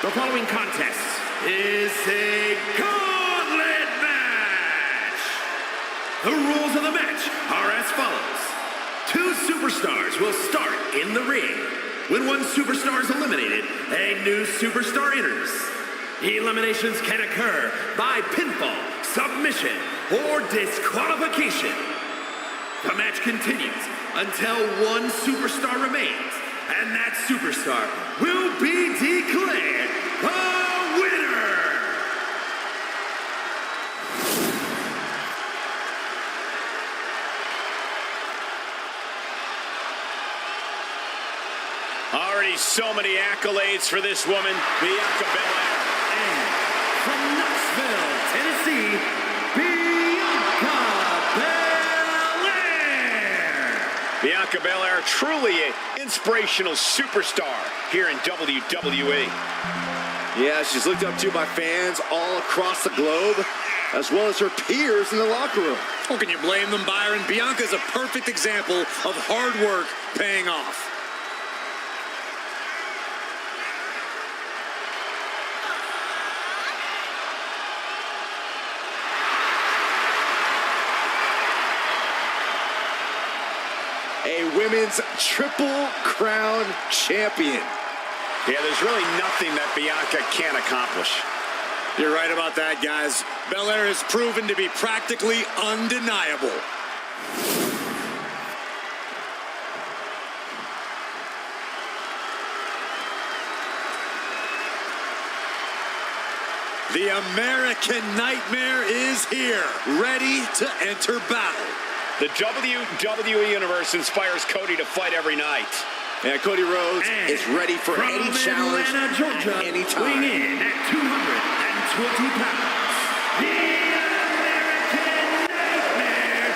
The following contest is a gauntlet match. The rules of the match are as follows. Two superstars will start in the ring. When one superstar is eliminated, a new superstar enters. Eliminations can occur by pinfall, submission, or disqualification. The match continues until one superstar remains, and that superstar will be declared the winner! Already so many accolades for this woman, Bianca Belair. And from Knoxville, Tennessee, Bianca Belair! Bianca Belair, truly an inspirational superstar here in WWE. Yeah, she's looked up to by fans all across the globe, as well as her peers in the locker room. How can you blame them, Byron? Bianca's a perfect example of hard work paying off. a women's Triple Crown champion. Yeah, there's really nothing that Bianca can't accomplish. You're right about that, guys. Belair has proven to be practically undeniable. The American Nightmare is here, ready to enter battle. The WWE Universe inspires Cody to fight every night. And Cody Rhodes And is ready for from any challenge Atlanta, Georgia, at any weighing time. in at 220 pounds, the American Nightmare,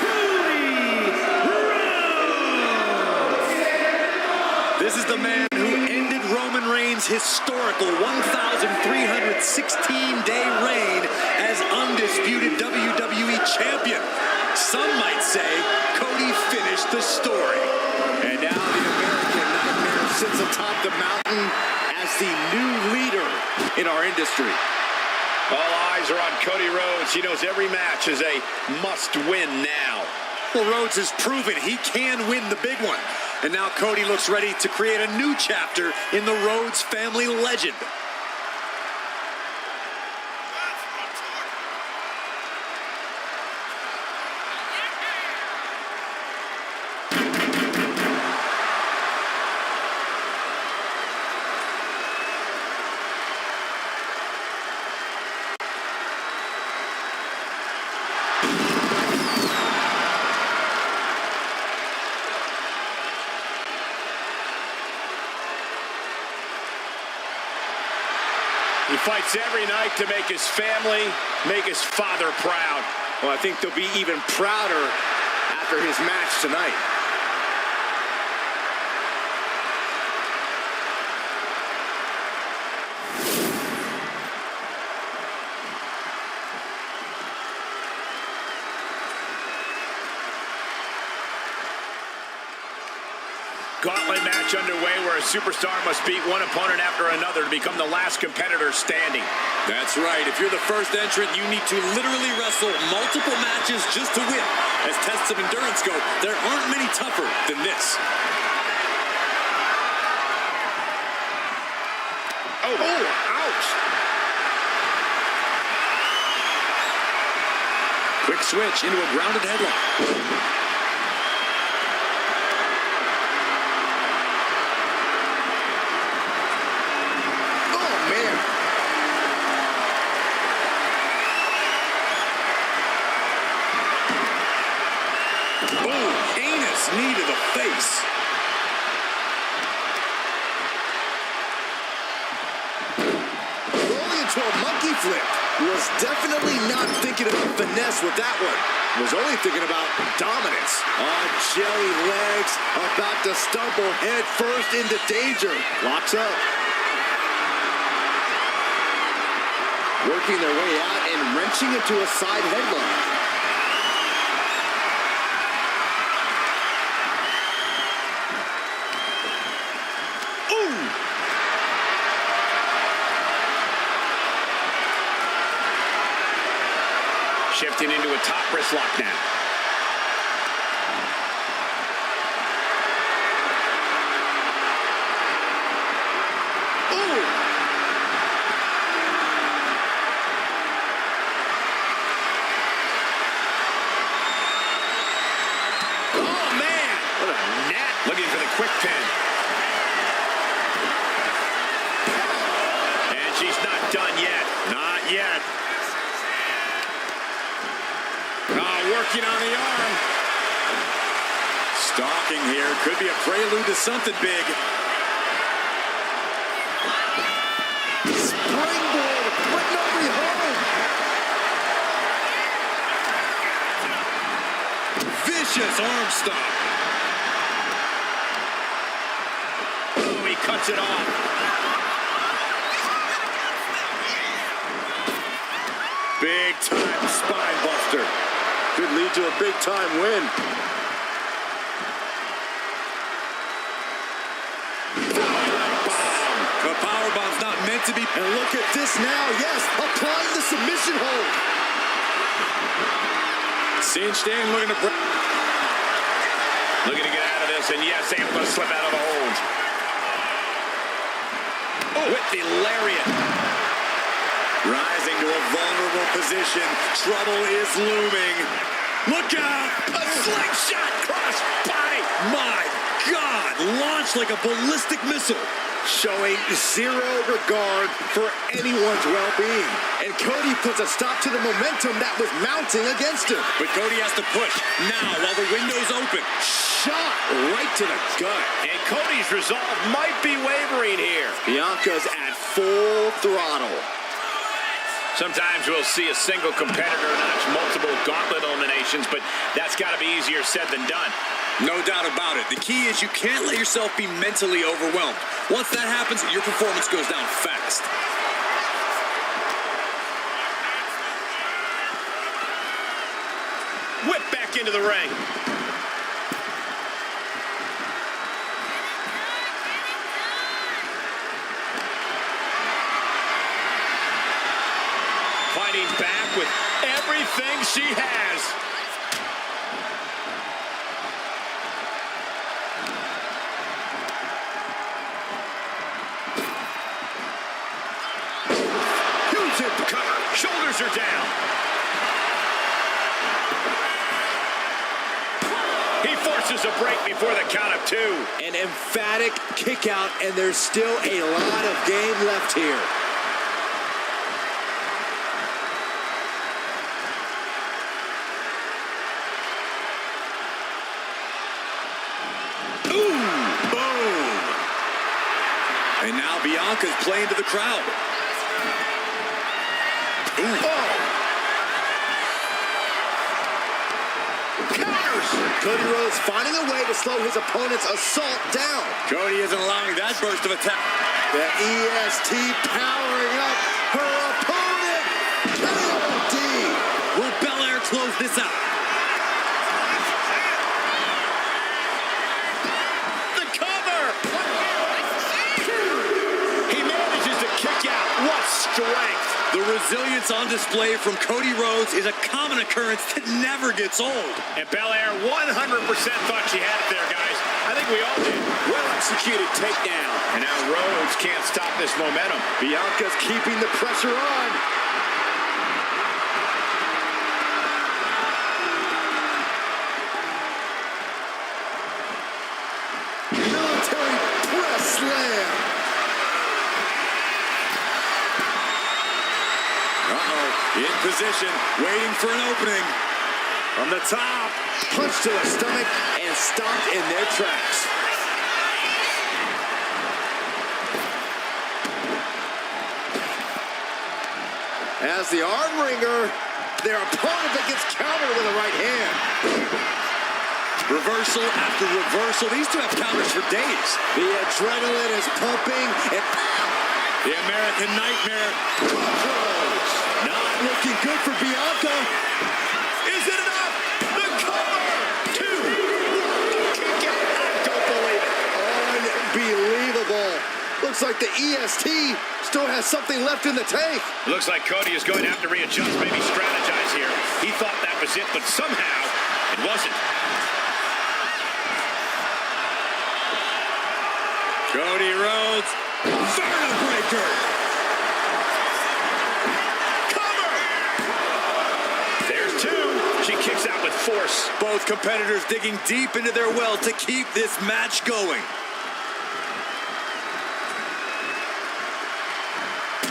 Cody Rhodes. This is the man who ended Roman Reigns' historical 1,316-day reign as undisputed WWE champion. Some might say Cody finished the story. And now the American Nightmare sits atop the mountain as the new leader in our industry. All eyes are on Cody Rhodes. He knows every match is a must-win now. Well, Rhodes has proven he can win the big one. And now Cody looks ready to create a new chapter in the Rhodes family legend. He fights every night to make his family, make his father proud. Well, I think they'll be even prouder after his match tonight. Gauntlet match underway where a superstar must beat one opponent after another to become the last competitor standing. That's right. If you're the first entrant, you need to literally wrestle multiple matches just to win. As tests of endurance go, there aren't many tougher than this. Oh, ouch. Quick switch into a grounded headlock. Knee to the face. Rolling into a monkey flip. Was definitely not thinking about finesse with that one. Was only thinking about dominance. Jelly legs about to stumble head first into danger. Locks up. Working their way out and wrenching into a side headlock. Shifting into a top wrist lock now. Ooh. Oh, man. What a net. Looking for the quick pin. And she's not done yet. Not yet. Working on the arm. Stalking here. Could be a prelude to something big. Springboard, but nobody home. Vicious arm stomp. Oh, he cuts it off. Big time spine buster. Could lead to a big time win. The powerbomb's not meant to be. And look at this now. Yes, applying the submission hold. Cinched in, looking to break. Looking to get out of this, and yes, able to slip out of the hold. Oh, with the lariat. Rising to a vulnerable position. Trouble is looming. Look out! A slingshot cross body. My God, launched like a ballistic missile. Showing zero regard for anyone's well-being. And Cody puts a stop to the momentum that was mounting against him. But Cody has to push now while the window's open. Shot right to the gut. And Cody's resolve might be wavering here. Bianca's at full throttle. Sometimes we'll see a single competitor notch multiple gauntlet eliminations, but that's got to be easier said than done. No doubt about it. The key is you can't let yourself be mentally overwhelmed. Once that happens, your performance goes down fast. Whip back into the ring. Fighting back with everything she has. Huge hip cover. Shoulders are down. He forces a break before the count of 2. An emphatic kick out, and there's still a lot of game left here. And now Bianca's playing to the crowd. Ooh. Oh. Counters. Cody Rhodes finding a way to slow his opponent's assault down. Cody isn't allowing that burst of attack. The EST powering up her opponent. KOD. Will Belair close this out? The cover. He manages to kick out. What strength. The resilience on display from Cody Rhodes is a common occurrence that never gets old. And Belair 100% thought she had it there, guys. I think we all did. Well-executed takedown. And now Rhodes can't stop this momentum. Bianca's keeping the pressure on. Military press slam. In position, waiting for an opening. From the top, punch to the stomach and stomped in their tracks. As the arm wringer, their opponent that gets countered with a right hand. Reversal after reversal. These two have counters for days. The adrenaline is pumping. And the American Nightmare. Not looking good for Bianca. Is it enough? The cover. 2. Kick out. I don't believe it. Unbelievable. Looks like the EST still has something left in the tank. Looks like Cody is going to have to readjust, maybe strategize here. He thought that was it, but somehow it wasn't. Cody Rhodes. Vertebreaker. She kicks out with force. Both competitors digging deep into their well to keep this match going.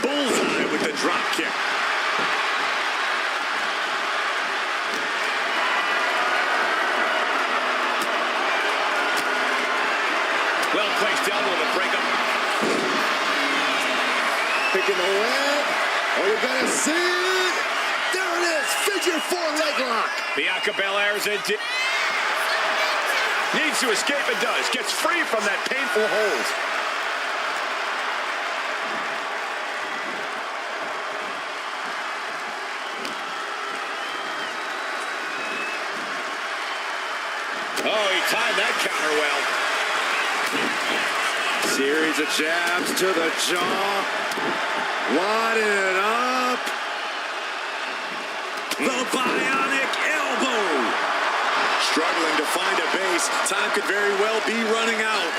Bullseye with the drop kick. Well-placed elbow to break up. Picking the leg. Are we going to see it? There it is. Figure 4 leg lock. Bianca Belair's in. Needs to escape and does. Gets free from that painful hold. Oh, he timed that counter well. Series of jabs to the jaw. Wadding it up. The bionic elbow. Struggling to find a base. Time could very well be running out.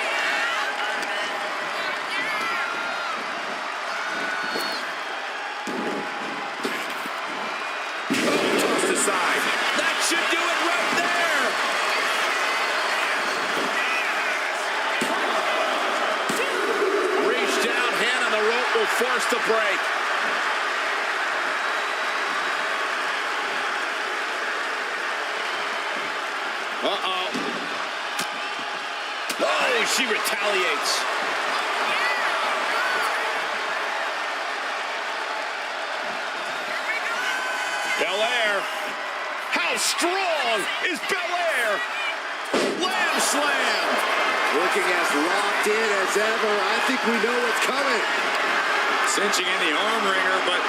Tossed aside. That should do it right there. Reach down, hand on the rope will force the break. Uh-oh. Oh, she retaliates. Belair. How strong is Belair? Lamb slam. Looking as locked in as ever. I think we know what's coming. Cinching in the arm wringer, but...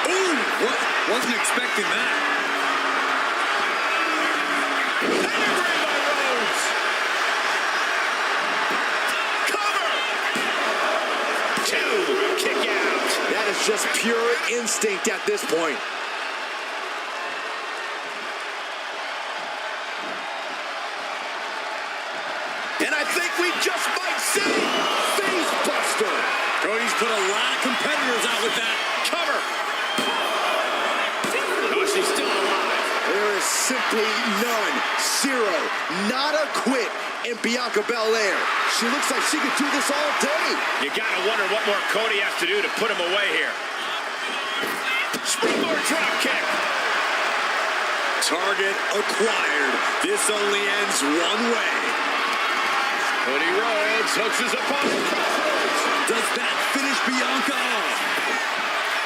Ooh, what? Wasn't expecting that. Pedigree by Rhodes. Cover. 2, kick out. That is just pure instinct at this point. And I think we just might see Face Buster. Cody's put a lot of competitors out with that. Cover. Oh, she's still alive. There is simply none, zero, not a quit in Bianca Belair. She looks like she could do this all day. You gotta wonder what more Cody has to do to put him away here. Springboard drop kick. Target acquired. This only ends one way. Cody Rhodes hooks his opponent. Does that finish Bianca off?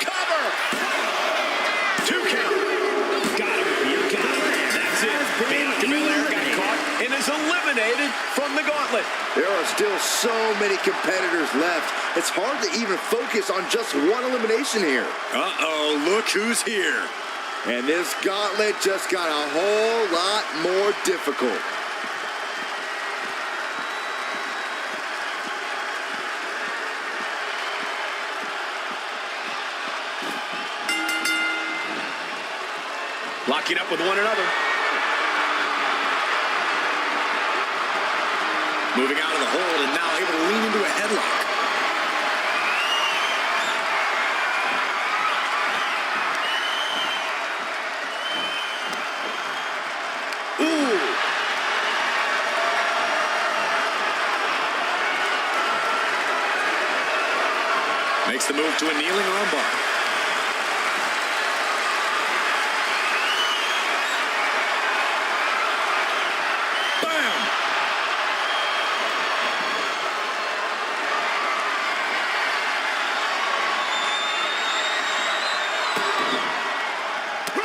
Cover. 2 count. Got him. You got him. That's it. Bianca Belair got caught and is eliminated from the gauntlet. There are still so many competitors left. It's hard to even focus on just one elimination here. Uh-oh, look who's here. And this gauntlet just got a whole lot more difficult. Locking up with one another. Moving out of the hold and now able to lean into a headlock. Ooh! Makes the move to a kneeling armbar.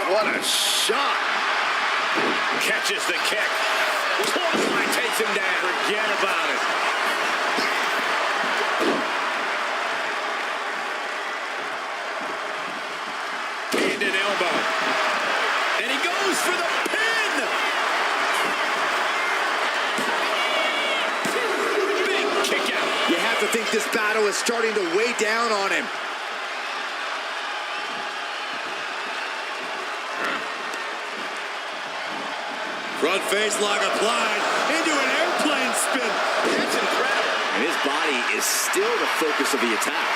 What a shot! Catches the kick. Clothesline takes him down. Forget about it. Hand and elbow. And he goes for the pin. Big kick out. You have to think this battle is starting to weigh down on him. Front face lock applied into an airplane spin. That's incredible. And his body is still the focus of the attack.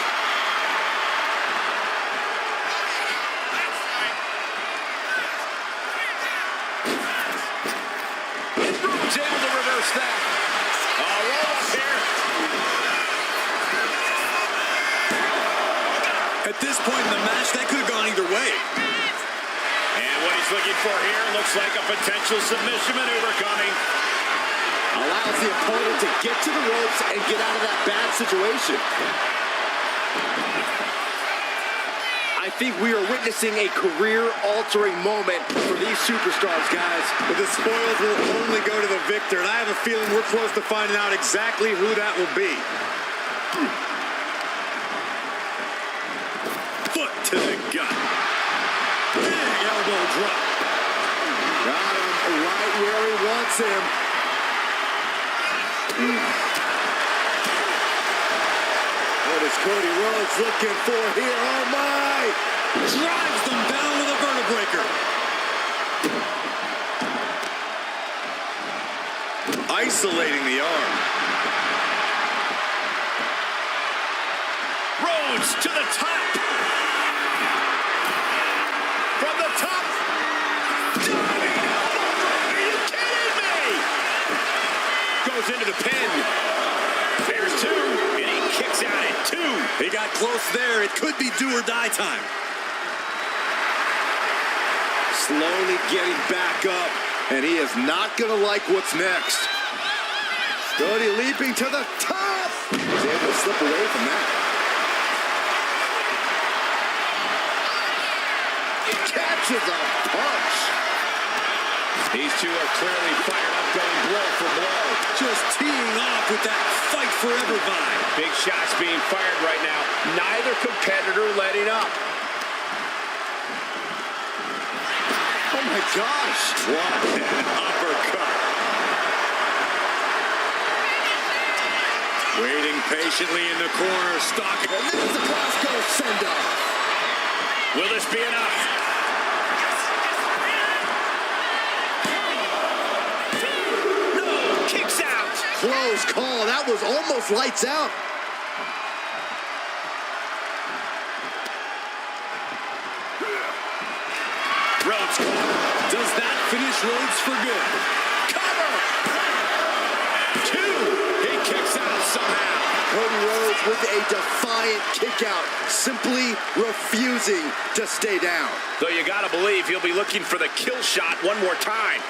Rhodes able to reverse that. Roll up here. At this point in the match, that could have gone either way. And what he's looking for here looks like a potential submission maneuver coming. Allows the opponent to get to the ropes and get out of that bad situation. I think we are witnessing a career-altering moment for these superstars, guys. But the spoils will only go to the victor, and I have a feeling we're close to finding out exactly who that will be. Foot to the gut. Big elbow drop. Got him right where he wants him. What is Cody Rhodes looking for here? Oh, my! Drives them down with a vertebreaker. isolating the arm. Rhodes to the top. From the top. Diving elbow drop. Are you kidding me? Goes into the pin. There's two. And he kicks out at two. He got close there. It could be do or die time. Slowly getting back up, and he is not going to like what's next. Cody leaping to the top. He's able to slip away from that. Catches a punch. These two are clearly fired up, going blow for blow. Just teeing off with that fight forever vibe. Big shots being fired right now. Neither competitor letting up. Oh my gosh. What an uppercut. Waiting patiently in the corner, stalking. And there's the Glasgow send-off. Will this be enough? No, kicks out. Close call. That was almost lights out. Rhodes. Does that finish Rhodes for good? Cover. Two. He kicks out somehow. Cody Rhodes with a defiant kick out, simply refusing to stay down. Though you gotta believe he'll be looking for the kill shot one more time.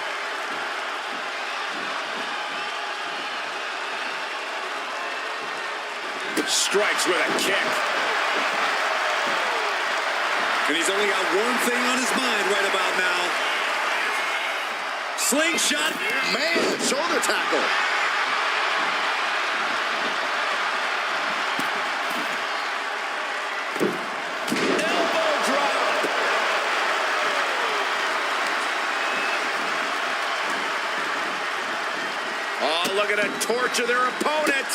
Strikes with a kick. And he's only got one thing on his mind right about now. Slingshot. Man, shoulder tackle. Elbow drop. Oh, look at it torture their opponent.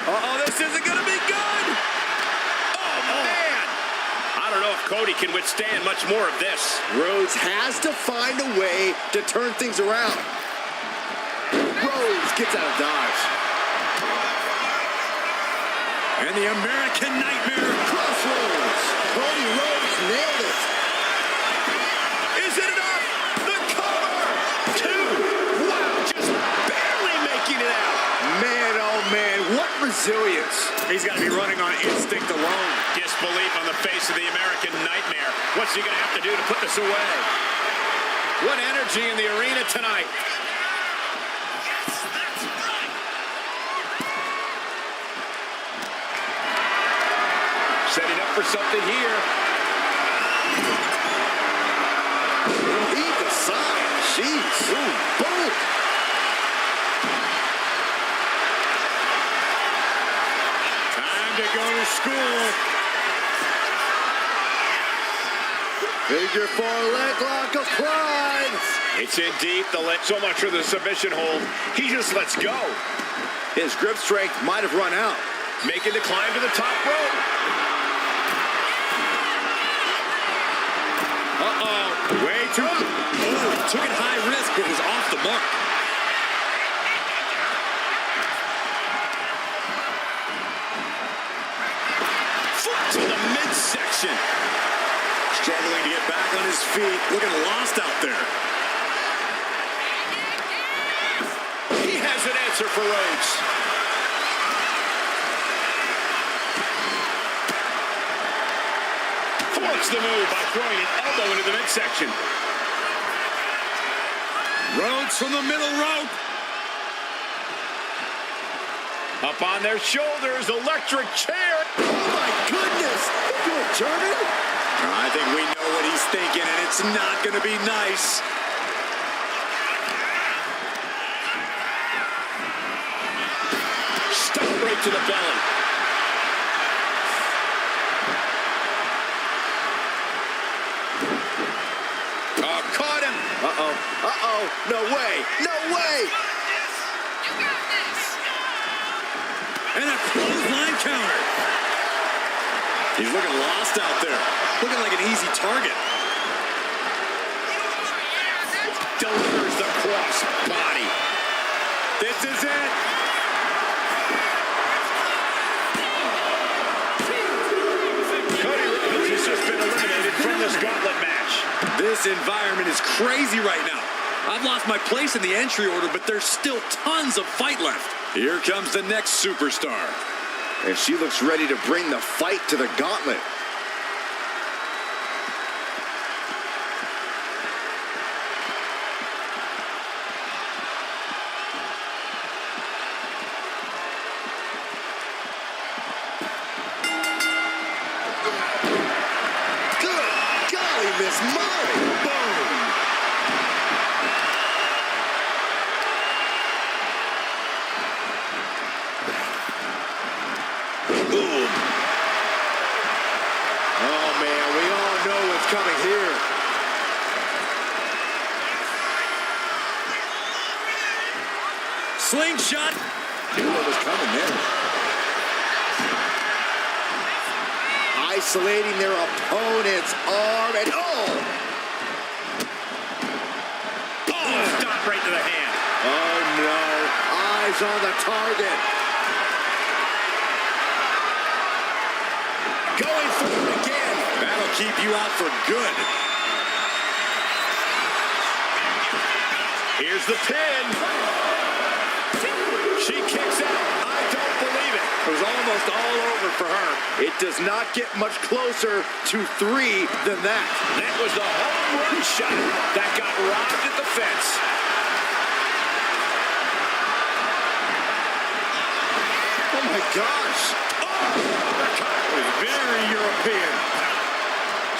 Uh-oh, this isn't going to be good. Oh, man. I don't know if Cody can withstand much more of this. Rhodes has to find a way to turn things around. Rhodes gets out of dodge. And the American Nightmare. Crossroads. Cody Rhodes nailed it. Is it enough? The cover. Two. Wow, just barely making it out. Man, oh man, what resilience. He's got to be running on instinct alone. Disbelief on the face of the American Nightmare. What's he going to have to do to put this away? What energy in the arena tonight. Setting up for something here. Lead the side. Jeez. Ooh, boom. Time to go to school. Figure four leg lock applied. It's in deep. So much for the submission hold. He just lets go. His grip strength might have run out. Making the climb to the top rope. Uh-oh. Way too... Oh, took it high risk, but was off the mark. Foot to the midsection. Struggling to get back on his feet. Looking lost out there. He has an answer for Rhodes. Thwarts the move by throwing an elbow into the midsection. Rhodes from the middle rope. Up on their shoulders, electric chair. Oh my goodness! Into a German? I think we know what he's thinking, and it's not going to be nice. Stop right to the belly. Oh, caught him. Uh-oh. Uh-oh. No way. No way. And a clothesline counter. He's looking lost out there. Looking like an easy target. Delivers the cross body. This is it. Cody Rhodes has just been eliminated from this gauntlet match. This environment is crazy right now. I've lost my place in the entry order, but there's still tons of fight left. Here comes the next superstar. And she looks ready to bring the fight to the gauntlet. Good golly, Miss Molly. Boom. Boom. Oh, man, we all know what's coming here. Slingshot. Knew what was coming there. Isolating their opponent's arm and Stop right to the hand. Oh, no. Eyes on the target. Going for it again. That'll keep you out for good. Here's the pin. She kicks out. I don't believe it. It was almost all over for her. It does not get much closer to 3 than that. That was the home run shot that got robbed at the fence. Oh, my gosh. It was very European.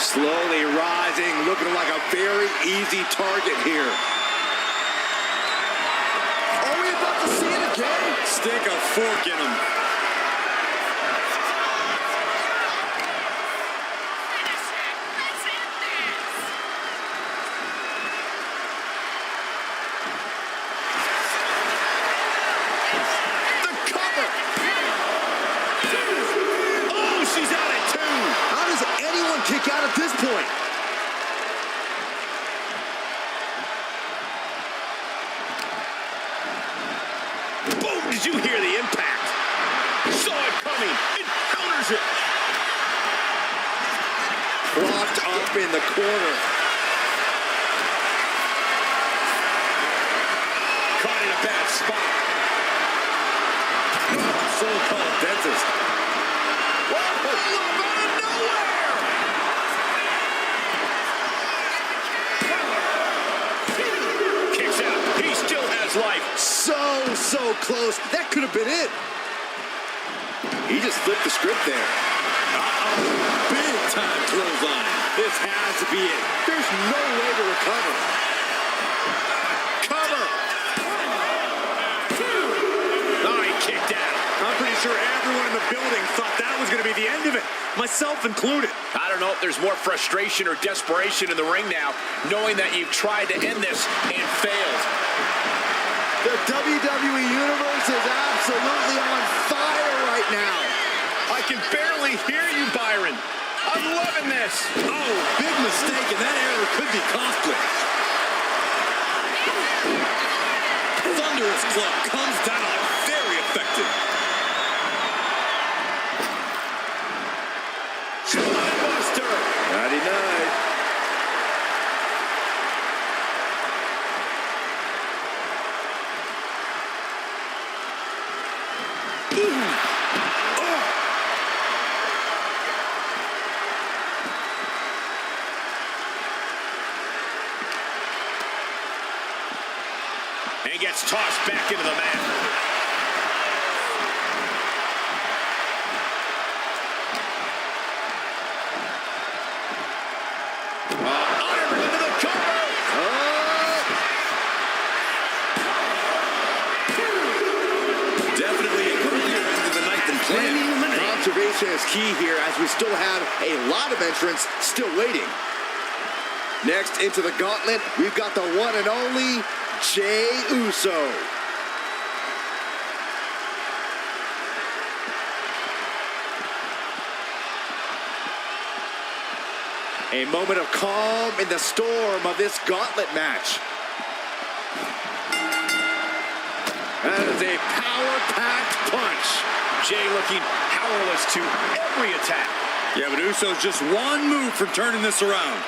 Slowly rising, looking like a very easy target here. Are we about to see it again? Stick a fork in him. The cover. Oh, she's out at 2. How does anyone kick out at this point? Boom, did you hear the impact? Saw it coming. It counters it. Propped up in the corner. Caught in a bad spot. So-called dentist. Whoa, out of nowhere! Kicks out. He still has life. So close. That could have been it. He just flipped the script there. Big time clothesline. This has to be it. There's no way to recover. Cover. Oh, he kicked out. I'm pretty sure everyone in the building thought that was going to be the end of it, myself included. I don't know if there's more frustration or desperation in the ring now, knowing that you've tried to end this and failed. The WWE Universe is absolutely on fire right now. I can barely hear you, Byron. I'm loving this. Oh, big mistake, and that error could be costly. Thunderous club comes down. Very effective. Spinebuster. Nighty-night. And he gets tossed back into the mat. Iron into the cover. Definitely a earlier end of the night than planned. Conservation is key here as we still have a lot of entrants still waiting. Next into the gauntlet, we've got the one and only Jey Uso. A moment of calm in the storm of this gauntlet match. That is a power-packed punch. Jay looking powerless to every attack. Yeah, but Uso's just one move from turning this around.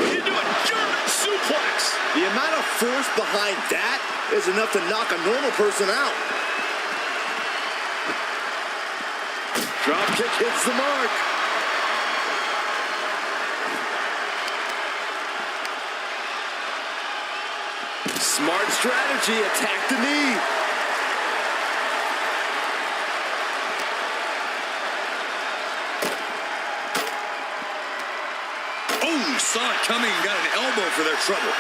Into a German suplex. The amount of force behind that is enough to knock a normal person out. Drop kick hits the mark. Smart strategy, attack the knee. Oh, saw it coming and got an elbow for their trouble.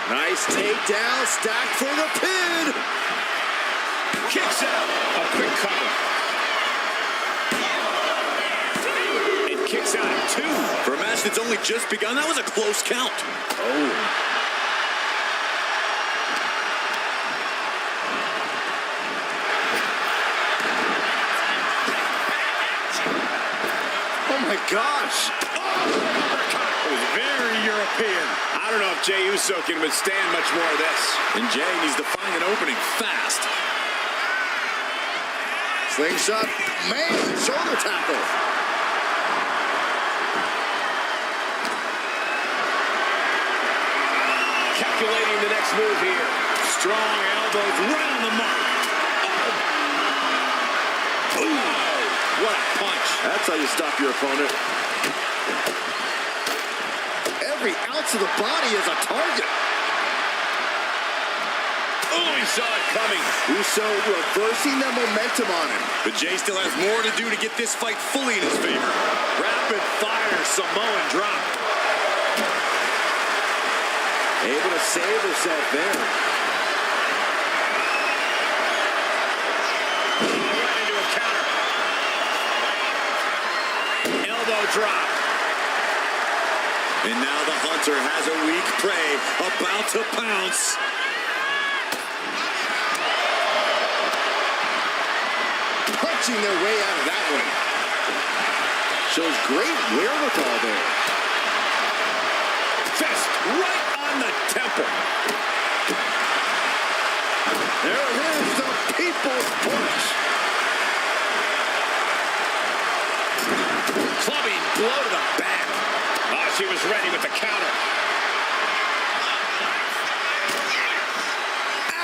Nice takedown, stacked for the pin. Kicks out. A quick cover. And kicks out at 2. For a match that's only just begun, that was a close count. Oh my gosh. It was very European. I don't know if Jey Uso can withstand much more of this. And Jay needs to find an opening fast. Slingshot, man, shoulder tackle. Calculating the next move here. Strong elbows right on the mark. Oh. Ooh. What a punch. That's how you stop your opponent. Every ounce of the body is a target. Oh, he saw it coming. Uso reversing the momentum on him. But Jay still has more to do to get this fight fully in his favor. Rapid fire Samoan drop. Able to save herself there. Right into a counter. Elbow drop. And now the Hunter has a weak prey about to pounce. Punching their way out of that one. Shows great wherewithal there. Fist right on the temple. There it is, the people's punch. Clubbing blow to the back. Oh, she was ready with the counter.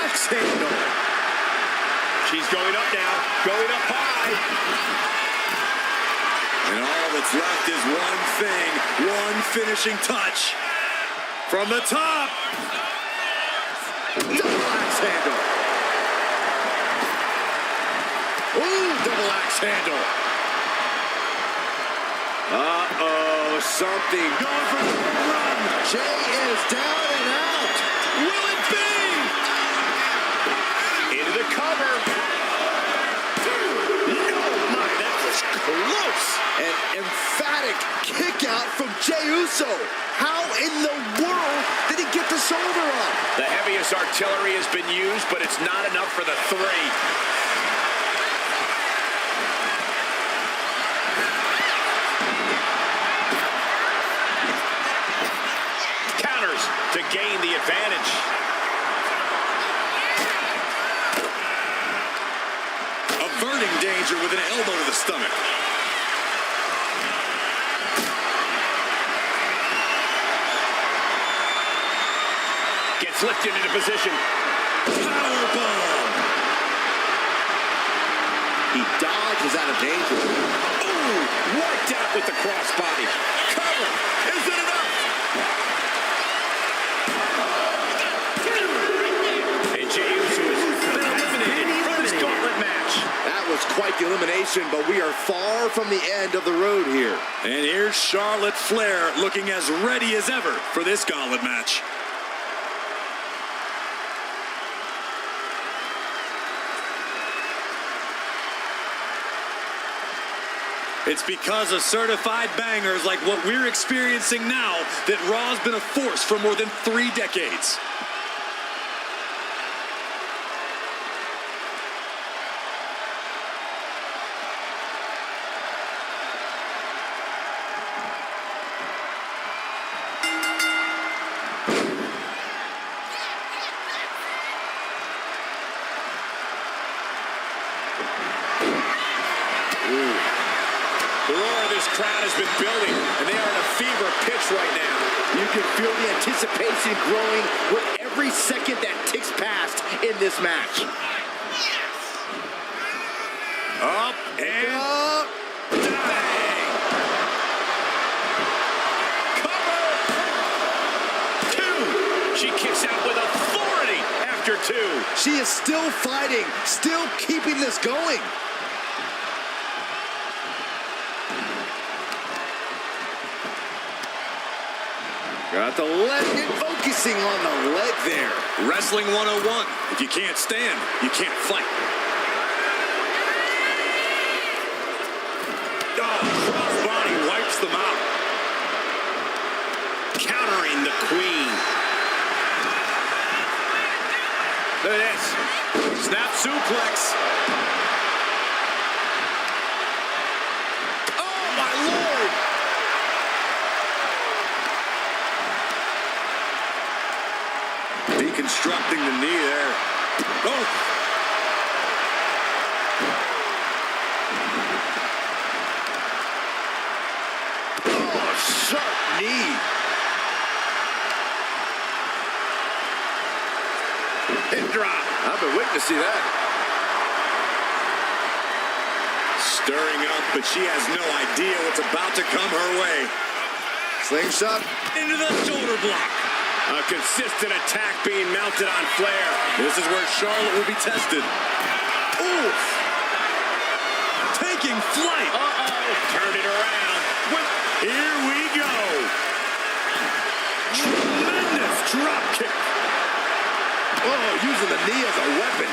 Axe handle. She's going up now. Going up high. And all that's left is one thing, one finishing touch. From the top. Double axe handle. Ooh, double axe handle. Uh-oh, something going for the run. Jay is down and out. Will it be? Into the cover. No, my, that was close. An emphatic kick out from Jey Uso. How in the world did he get the shoulder up? The heaviest artillery has been used, but it's not enough for the 3. Counters to gain the advantage. Averting danger with an elbow to the stomach. Gets lifted into position. Powerbomb. He dodges out of danger. Ooh, wiped out with the crossbody. Cover. Is it enough? And Jey Uso has been eliminated from this gauntlet match. That was quite the elimination, but we are far from the end of the road here. And here's Charlotte Flair looking as ready as ever for this gauntlet match. It's because of certified bangers like what we're experiencing now that Raw's been a force for more than 3 decades. The roar of this crowd has been building, and they are in a fever pitch right now. You can feel the anticipation growing with every second that ticks past in this match. Up and Up. bang! Cover! 2. She kicks out with authority after 2. She is still fighting, still keeping this going. Got the leg, focusing on the leg there. Wrestling 101. If you can't stand, you can't fight. Oh, crossbody wipes them out. Countering the Queen. Look at this. Snap suplex. Oh, my Lord. Deconstructing the knee there. Oh. Oh, sharp knee. Hip drop. I've been waiting to see that. Stirring up, but she has no idea what's about to come her way. Slingshot. Into the shoulder block. A consistent attack being mounted on Flair. This is where Charlotte will be tested. Ooh. Taking flight. Uh-oh. Turned it around. Here we go. Tremendous drop kick. Oh, using the knee as a weapon.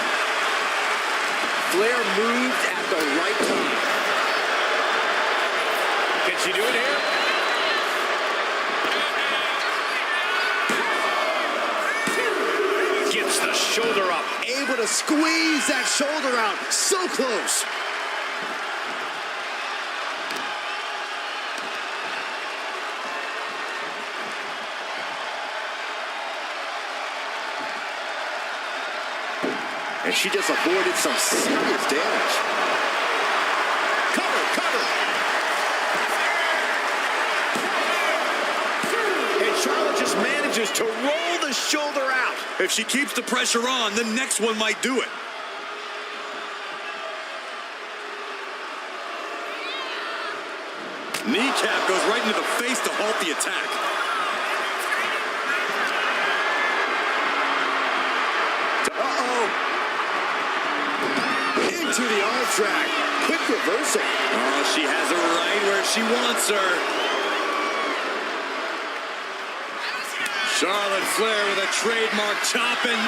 Flair moved at the right time. Can she do it here? Gets the shoulder up. Able to squeeze that shoulder out. So close. And she just avoided some serious damage. Cover, cover. And Charlotte just manages to roll the shoulder out. If she keeps the pressure on, the next one might do it. Kneecap goes right into the face to halt the attack. Into the arm drag. Quick reversal. Oh, she has her right where she wants her. Charlotte Flair with a trademark chopping.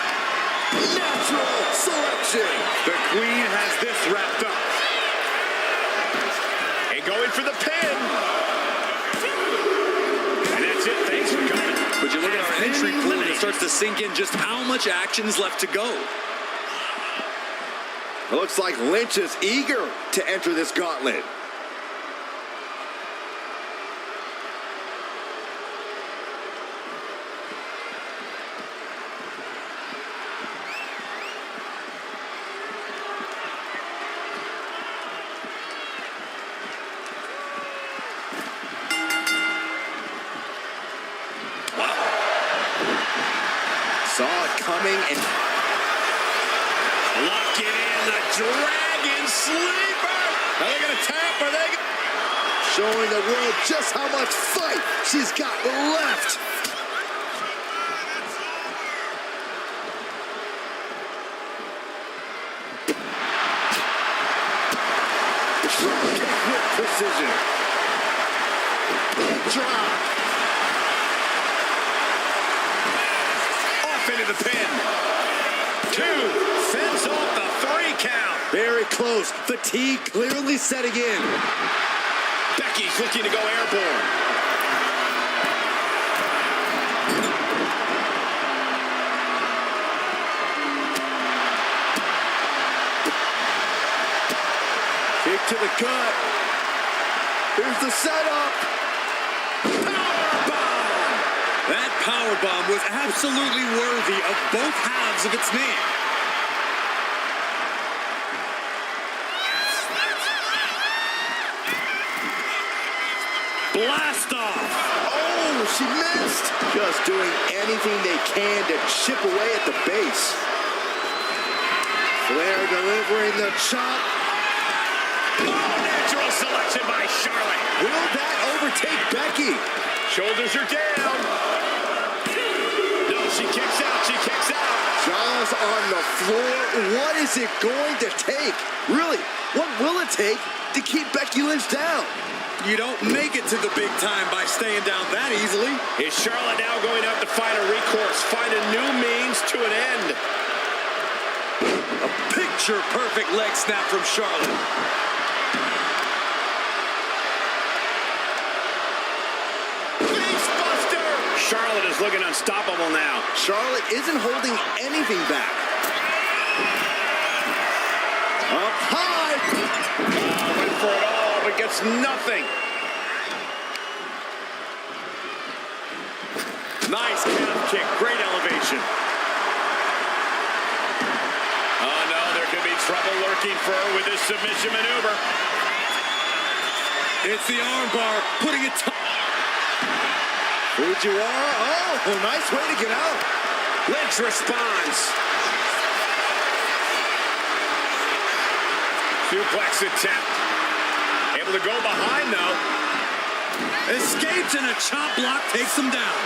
Natural selection. The Queen has this wrapped up. And going for the pin. And that's it. Thanks for coming. But you look at our entry point, it starts to sink in just how much action is left to go. It looks like Lynch is eager to enter this gauntlet. Saw it coming and Lock it in, the Dragon Sleeper. Are they going to tap? Are they showing the world just how much fight she's got left. Drop kick with precision. Drop. off into the pin? 2, fends off the 3 count. Very close. Fatigue clearly setting in. Becky's looking to go airborne. Kick to the gut. Here's the setup. Powerbomb. That powerbomb was absolutely worthy of both halves of its name. Blast off. Oh, she missed. Just doing anything they can to chip away at the base. Flair delivering the chop. Oh, natural selection by Charlotte. Will that overtake Becky? Shoulders are down. No, she kicks out. She kicks out. Jaws on the floor. What is it going to take? Really, what will it take to keep Becky Lynch down? You don't make it to the big time by staying down that easily. Is Charlotte now going to have to find a recourse, find a new means to an end? A picture-perfect leg snap from Charlotte. Facebuster! Charlotte is looking unstoppable now. Charlotte isn't holding anything back. Up high. Went for it all, but gets nothing. Nice calf kick, great elevation. Oh no, there could be trouble lurking for her with this submission maneuver. It's the armbar, putting it Fujiwara, oh, nice way to get out. Lynch responds. Suplex attempt. Able to go behind, though. escapes and a chop block takes him down.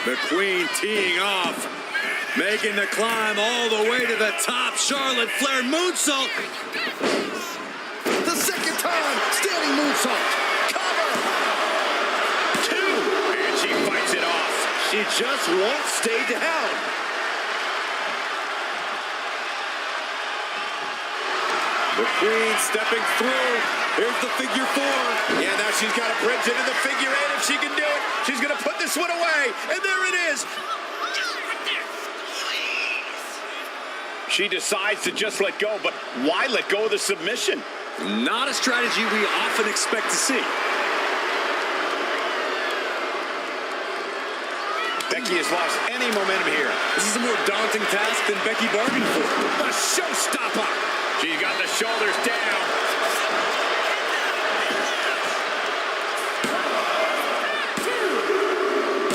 The Queen teeing off, making the climb all the way to the top. Charlotte Flair moonsault. The second time, standing moonsault. Cover. Two. And she fights it off. She just won't stay down. The Queen stepping through. Here's the figure four. Yeah, now she's got to bridge into the figure eight. If she can do it, she's going to put this one away. And there it is. She decides to just let go, but why let go of the submission? Not a strategy we often expect to see. Becky has lost any momentum here. This is a more daunting task than Becky bargained for. The showstopper. She's got the shoulders down.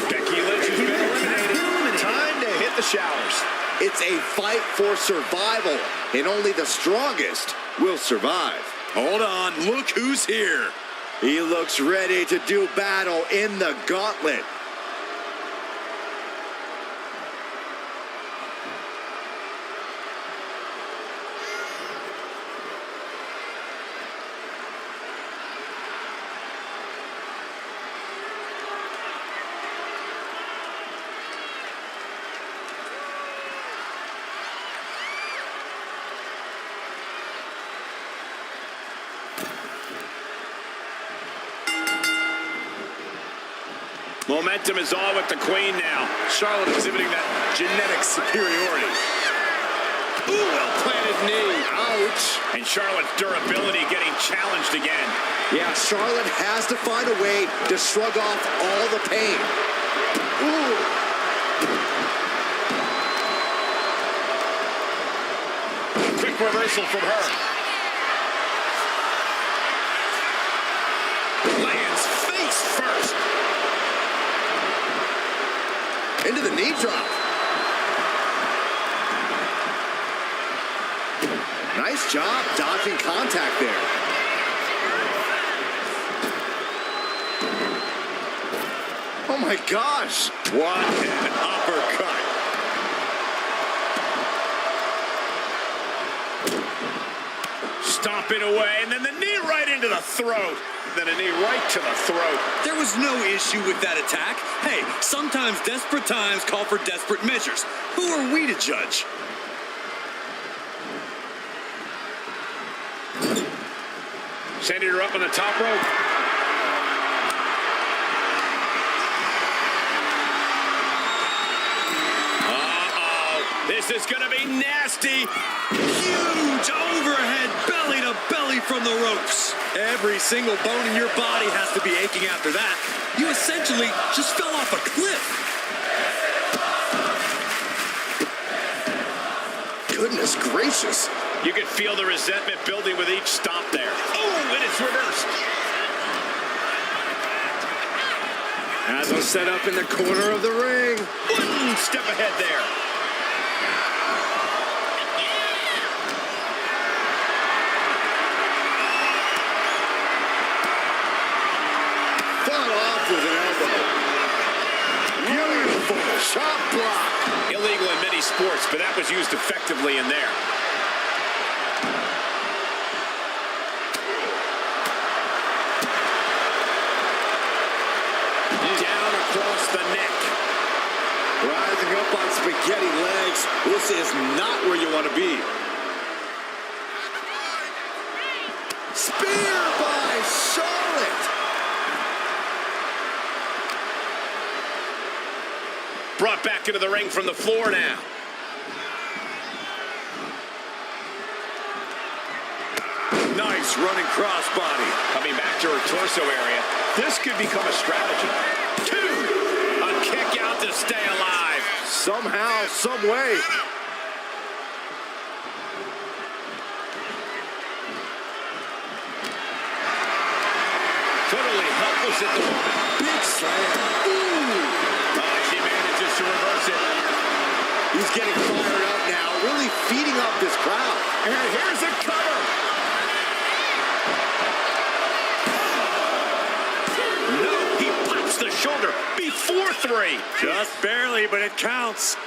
Becky Lynch has been eliminated. Time to hit the showers. It's a fight for survival, and only the strongest will survive. Hold on, look who's here. He looks ready to do battle in the gauntlet. Momentum is all with the Queen now. Charlotte exhibiting that genetic superiority. Ooh, well-planted knee. Ouch. And Charlotte's durability getting challenged again. Yeah, Charlotte has to find a way to shrug off all the pain. Ooh. Quick reversal from her. Lands face first. Into the knee drop. Nice job dodging contact there. Oh my gosh. What an uppercut. Stomping away, and then the knee right into the throat. Then a knee right to the throat. There was no issue with that attack. Hey, sometimes desperate times call for desperate measures. Who are we to judge? Sending her up on the top rope. Uh-oh. This is going to be nasty. Huge overhead belly to belly from the ropes. Every single bone in your body has to be aching after that. You essentially just fell off a cliff. ferocious. You could feel the resentment building with each stomp there. Oh, and it's reversed. As a set up in the corner of the ring. One step ahead there. Fought off with an elbow. Beautiful chop block. Illegal in many sports, but that was used effectively in there. Down across the neck. Rising up on spaghetti legs. This is not where you want to be. Spear by Charlotte. Brought back into the ring from the floor now. Nice running crossbody. Coming back to her torso area. This could become a strategy. Two. A kick out to stay alive. Somehow, some way. Totally helpless at the moment. Big slam. Ooh. Oh, she manages to reverse it. He's getting fired up now, really feeding up this crowd. And here's a cover. No, he pops the shoulder before three. Just barely, but it counts.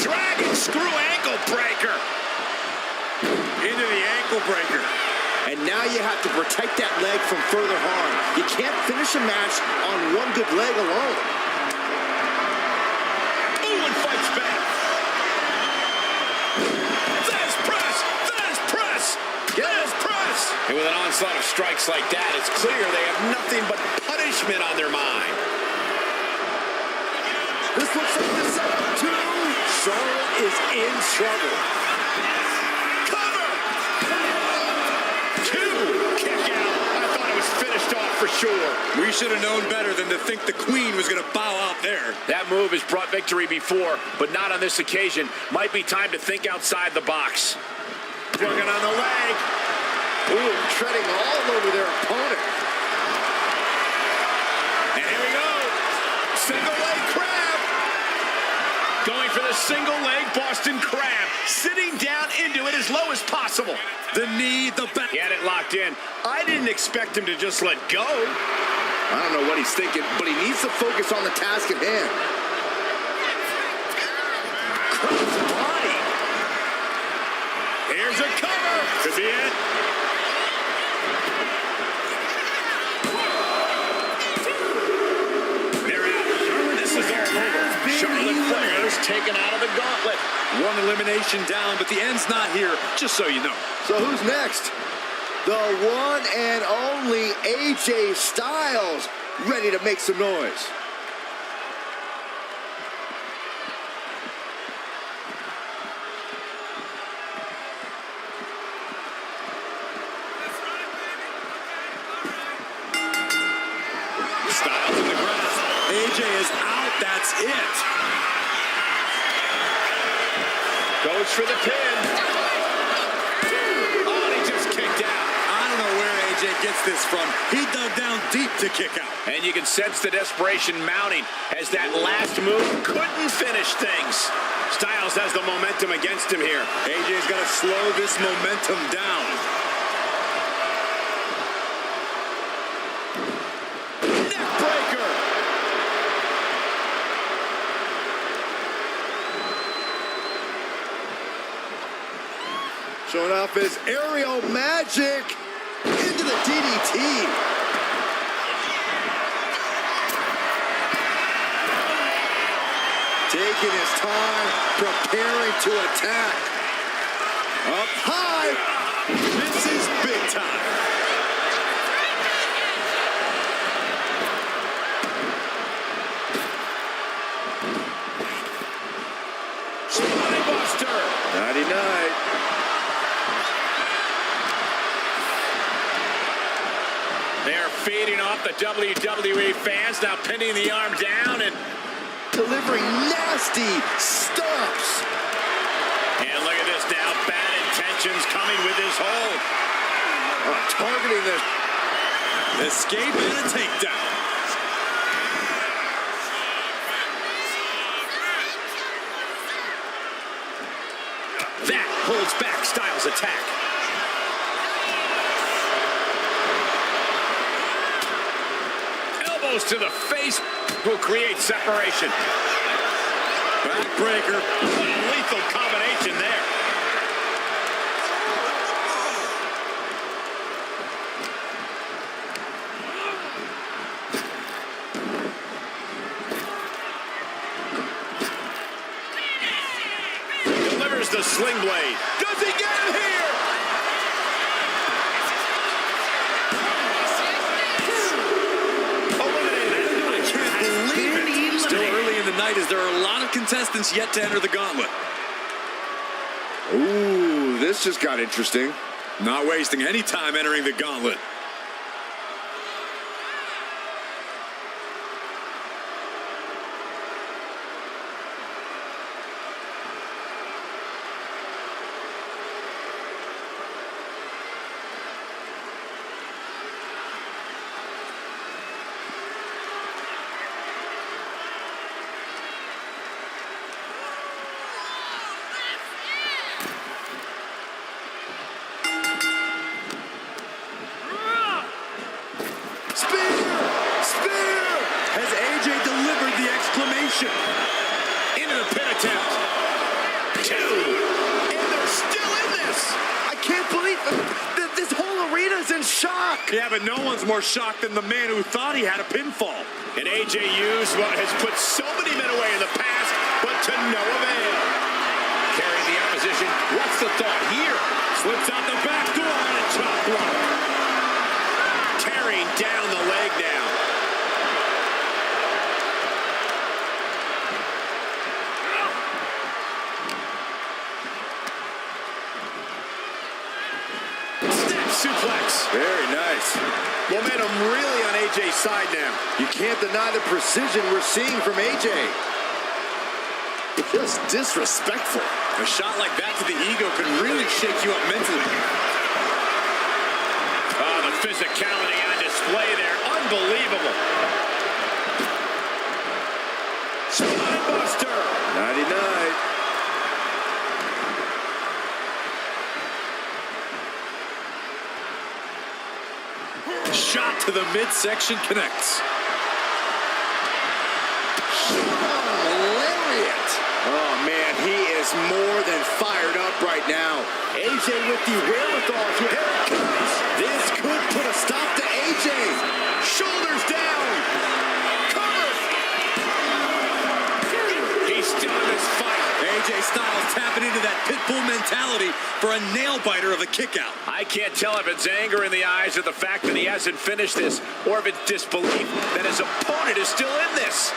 Dragon screw ankle breaker. Into the ankle breaker. And now you have to protect that leg from further harm. You can't finish a match on one good leg alone. Ooh, and fights back. There's press. There's press. There's press. And with an onslaught of strikes like that, it's clear they have nothing but punishment on their mind. This looks like the setup too. Charlotte is in trouble. Cover! Two! Kick out. I thought it was finished off for sure. We should have known better than to think the Queen was going to bow out there. That move has brought victory before, but not on this occasion. Might be time to think outside the box. Working on the leg. Ooh, treading all over their opponent. And here we go. Single leg crab. Going for the single leg Boston Crab. Sitting down into it as low as possible. The knee, the back. He had it locked in. I didn't expect him to just let go. I don't know what he's thinking, but he needs to focus on the task at hand. Cross body. Here's a cover. Could be it. They're out. This is all over. Charlotte Flair's taken out of the gauntlet. One elimination down, but the end's not here, just so you know. So who's next? The one and only AJ Styles, ready to make some noise. Styles in the ground. AJ is out, that's it. Goes for the pin. Oh, and he just kicked out. I don't know where AJ gets this from. He dug down deep to kick out. And you can sense the desperation mounting as that last move couldn't finish things. Styles has the momentum against him here. AJ's got to slow this momentum down. Neckbreaker. Showing off his aerial magic into the DDT. Taking his time, preparing to attack. Up high. This is big time. Spinebuster. Nighty-night. They are feeding off the WWE fans, now pinning the arm down and delivering nasty stomps. And look at this now, bad intentions coming with his hold. Targeting the escape and a takedown. That holds back Styles' attack. Elbows to the face will create separation. Backbreaker. What a lethal combination there. Delivers the sling blade. Does he get him here? Still early in the night as there are a lot of contestants yet to enter the gauntlet. Ooh, this just got interesting. Not wasting any time entering the gauntlet. Into the pin attempt. 2. And they're still in this. I can't believe this whole arena's in shock. Yeah, but no one's more shocked than the man who thought he had a pinfall. And AJ used what has put so many men away in the past, but to no avail. Carrying the opposition. What's the thought here? Slips out the back door and a chop block. Tearing down the leg now. Suplex. Very nice. Momentum really on AJ's side now. You can't deny the precision we're seeing from AJ. Just disrespectful. A shot like that to the ego can really shake you up mentally. Oh, the physicality on display there. Unbelievable. Spinebuster. 99. Shot to the midsection connects. Lariat. Oh, man, he is more than fired up right now. AJ with the wherewithal. Here it comes. This could put a stop to AJ. Shoulders down. Cover. He's still in this fight. AJ Styles tapping into that pitbull mentality for a nail-biter of a kickout. I can't tell if it's anger in the eyes or the fact that he hasn't finished this, or if it's disbelief that his opponent is still in this.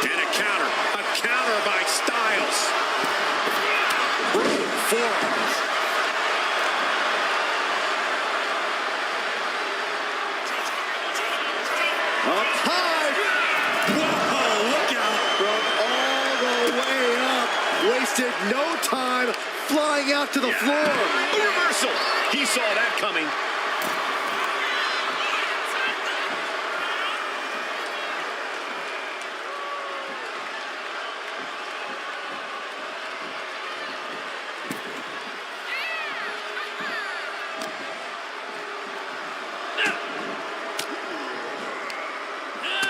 And a counter by Styles. Forearms. Up high. Whoa, look out. From all the way up. Wasted no time flying out to the floor. A reversal. He saw that coming.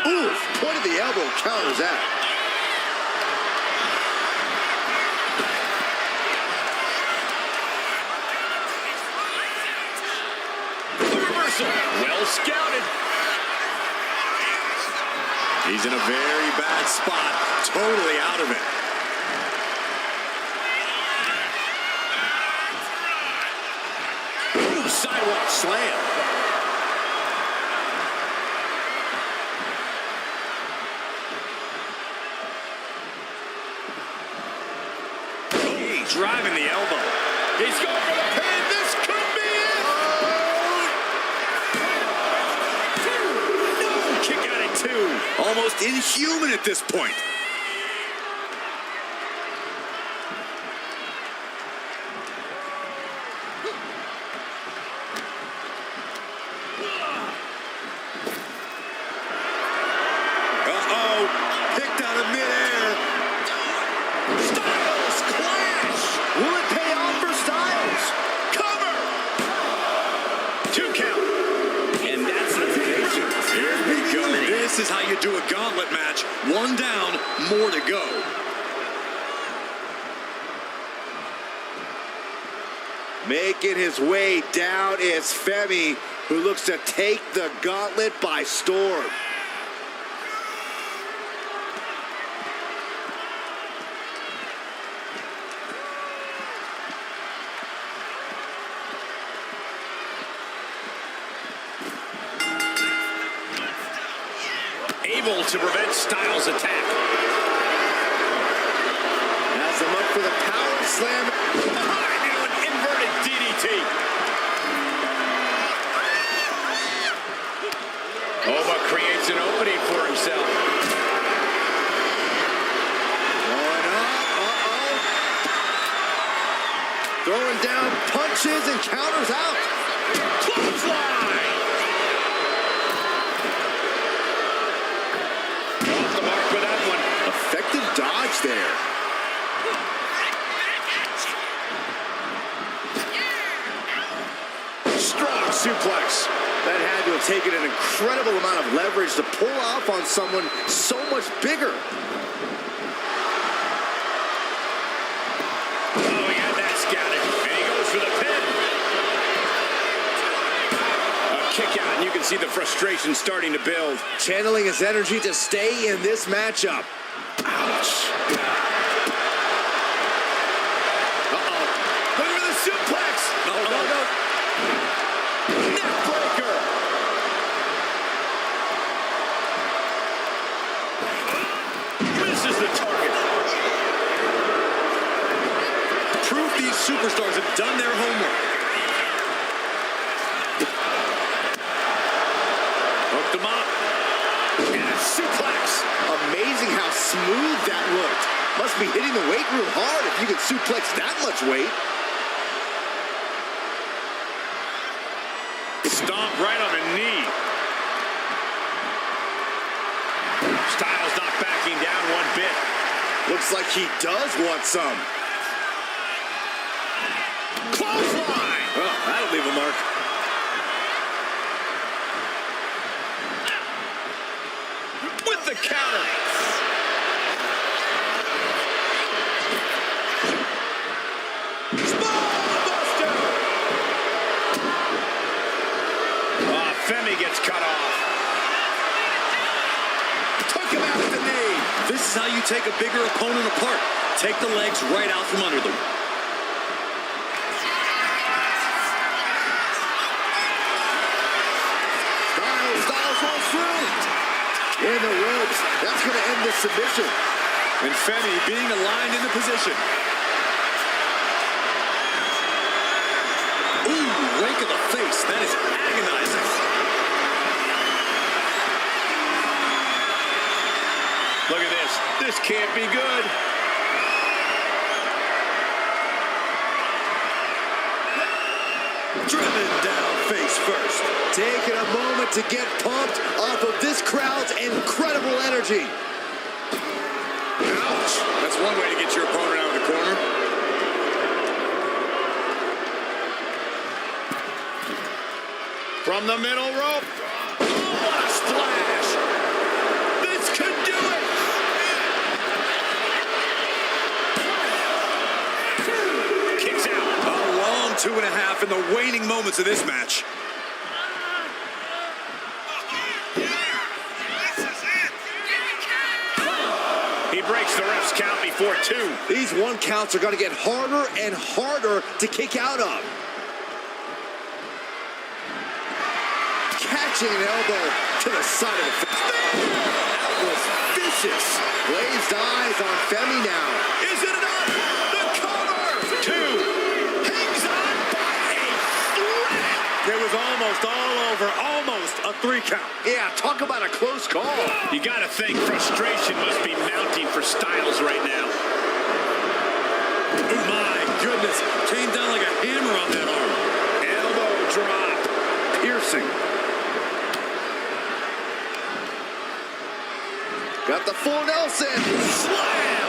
Oof, point of the elbow counters that. Well scouted. He's in a very bad spot, totally out of it. Ooh, sidewalk slam. Ooh, driving the elbow. He's going for the pin. This could be it. almost inhuman at this point. Picked out of midair. Styles clash. Will it pay off for Styles? Cover. 2 count. And that's the picture. Here we go. This is how you do a gauntlet match. 1 down, more to go. Making his way down is Femi, who looks to take the gauntlet by storm. Able to prevent Styles' attack. Has him up for the power slam. Behind you, an inverted DDT. Oba creates an opening for himself. Going up, throwing down punches and counters out. Clothesline. Off the mark with that one. Effective dodge there. Strong suplex. That had to have taken an incredible amount of leverage to pull off on someone so much bigger. Oh, he had that scouted. And he goes for the pin. A kick out, and you can see the frustration starting to build. Channeling his energy to stay in this matchup. Ouch. Look at the suplex. No. Neckbreaker. Misses the target. Proof these superstars have done their homework. Hooked them up. And a suplex. Amazing how smooth that looked. Must be hitting the weight room hard if you can suplex that much weight. Stomp right on the knee. Styles not backing down one bit. Looks like he does want some. Clothesline. Well, that'll leave a mark. With the counter. Buster. Femi gets cut off. Took him out at the knee. This is how you take a bigger opponent apart. Take the legs right out from under them. Styles rolls through. In the ropes. That's going to end the submission. And Femi being aligned in the position. Ooh, rake of the face. That is agonizing. Look at this. This can't be good. Driven down face first. Taking a moment to get pumped off of this crowd's incredible energy. Ouch. That's one way to get your opponent out of the corner. From the middle rope. Oh, what a splash. This could do it. Kicks out. A long 2.5 in the waning moments of this match. He breaks the ref's count before 2. These 1 counts are going to get harder and harder to kick out of. Catching an elbow to the side of the face. That was vicious. Glazed eyes on Femi now. Is it enough? The cover. 2. Hangs on by a thread. It was almost just all over. Almost a 3 count. Yeah, talk about a close call. You gotta think frustration must be mounting for Styles right now. Oh my goodness. Came down like a hammer on that arm. Elbow drop. Piercing. Got the full Nelson. Slam.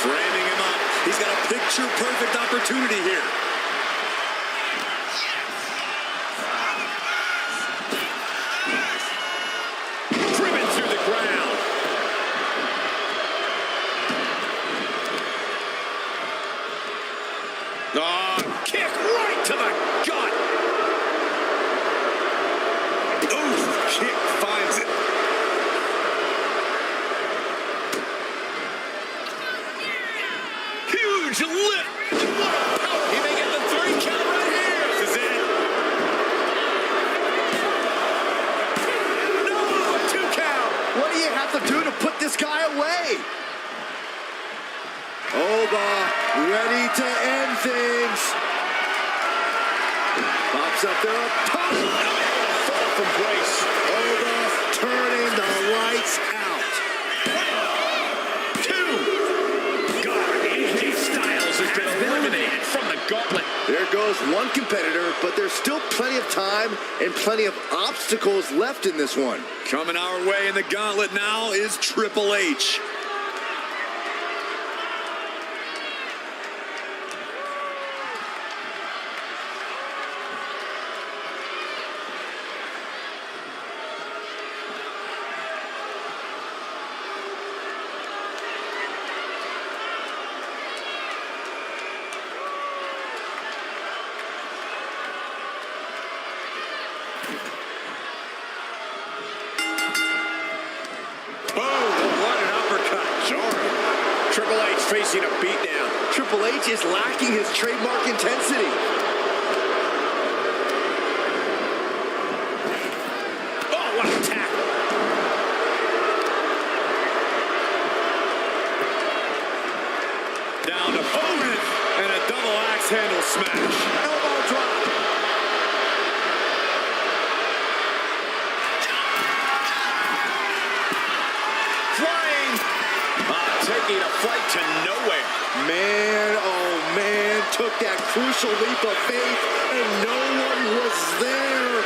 Framing him up. He's got a picture-perfect opportunity here. Driven through the ground. Kick right to the gut. Ooh, kick finds it. Huge lift. He may get the 3 count right here. This is it. No, 2 count. What do you have to do to put this guy away? Oba, ready to end things. Pops up there, Fall from grace. Oba turning the lights out. 2. God, AJ Styles has been eliminated from the gauntlet. There goes one competitor, but there's still plenty of time and plenty of obstacles left in this one. Coming our way in the gauntlet now is Triple H. Triple H facing a beatdown. Triple H is lacking his trademark intensity. Oh, what a tackle. Down opponent and a double axe handle smash. Elbow drop. Taking a flight to nowhere. Man, oh man, took that crucial leap of faith and no one was there.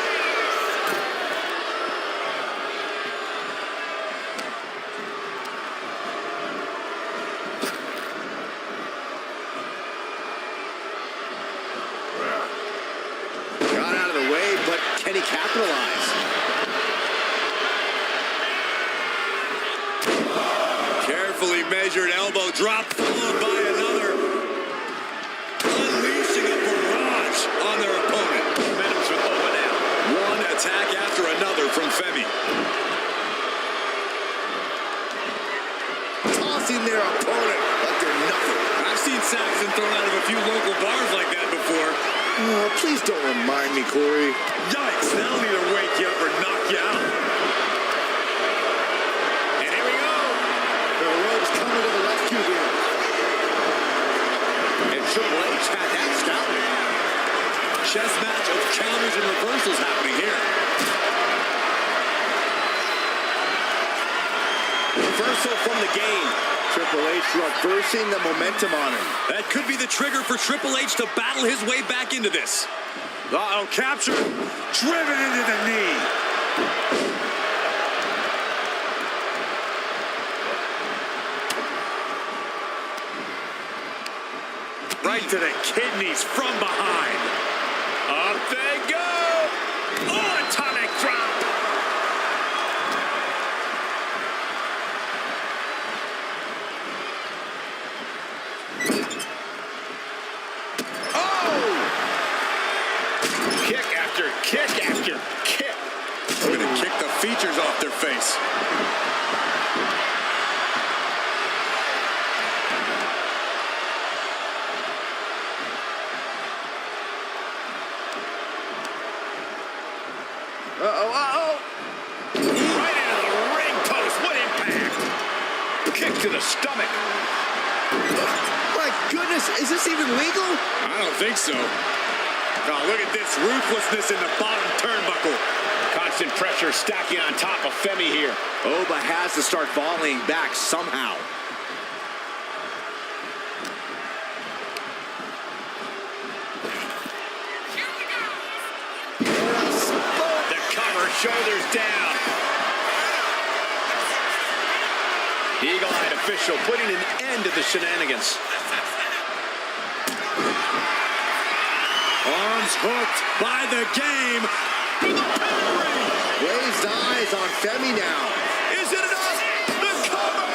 Got out of the way, but can he capitalize? Carefully measured elbow drop, followed by another. Unleashing a barrage on their opponent. Momentum's with Oba now. One attack after another from Femi. Tossing their opponent like they're nothing. I've seen Saxon thrown out of a few local bars like that before. Oh, please don't remind me, Corey. Yikes, that'll either wake you up or knock you out. And here we go. The ropes coming to the rescue here. And Triple H had that scouted. Chess match of counters and reversals happening here. Reversal from the game. Triple H reversing the momentum on him. That could be the trigger for Triple H to battle his way back into this. Uh-oh, captured. Driven into the knee. Right to the kidneys from behind. Up they go. Oh, atomic drop. Kick after kick. We're going to kick the features off their face. Right into the ring post. What impact. Kick to the stomach. My goodness, is this even legal? I don't think so. Oh, look at this ruthlessness in the bottom turnbuckle. Constant pressure stacking on top of Femi here. Oba has to start volleying back somehow. The cover, shoulders down. Eagle-eyed official putting an end to the shenanigans. Arms hooked by the game. Raised eyes on Femi now. Is it enough? The cover!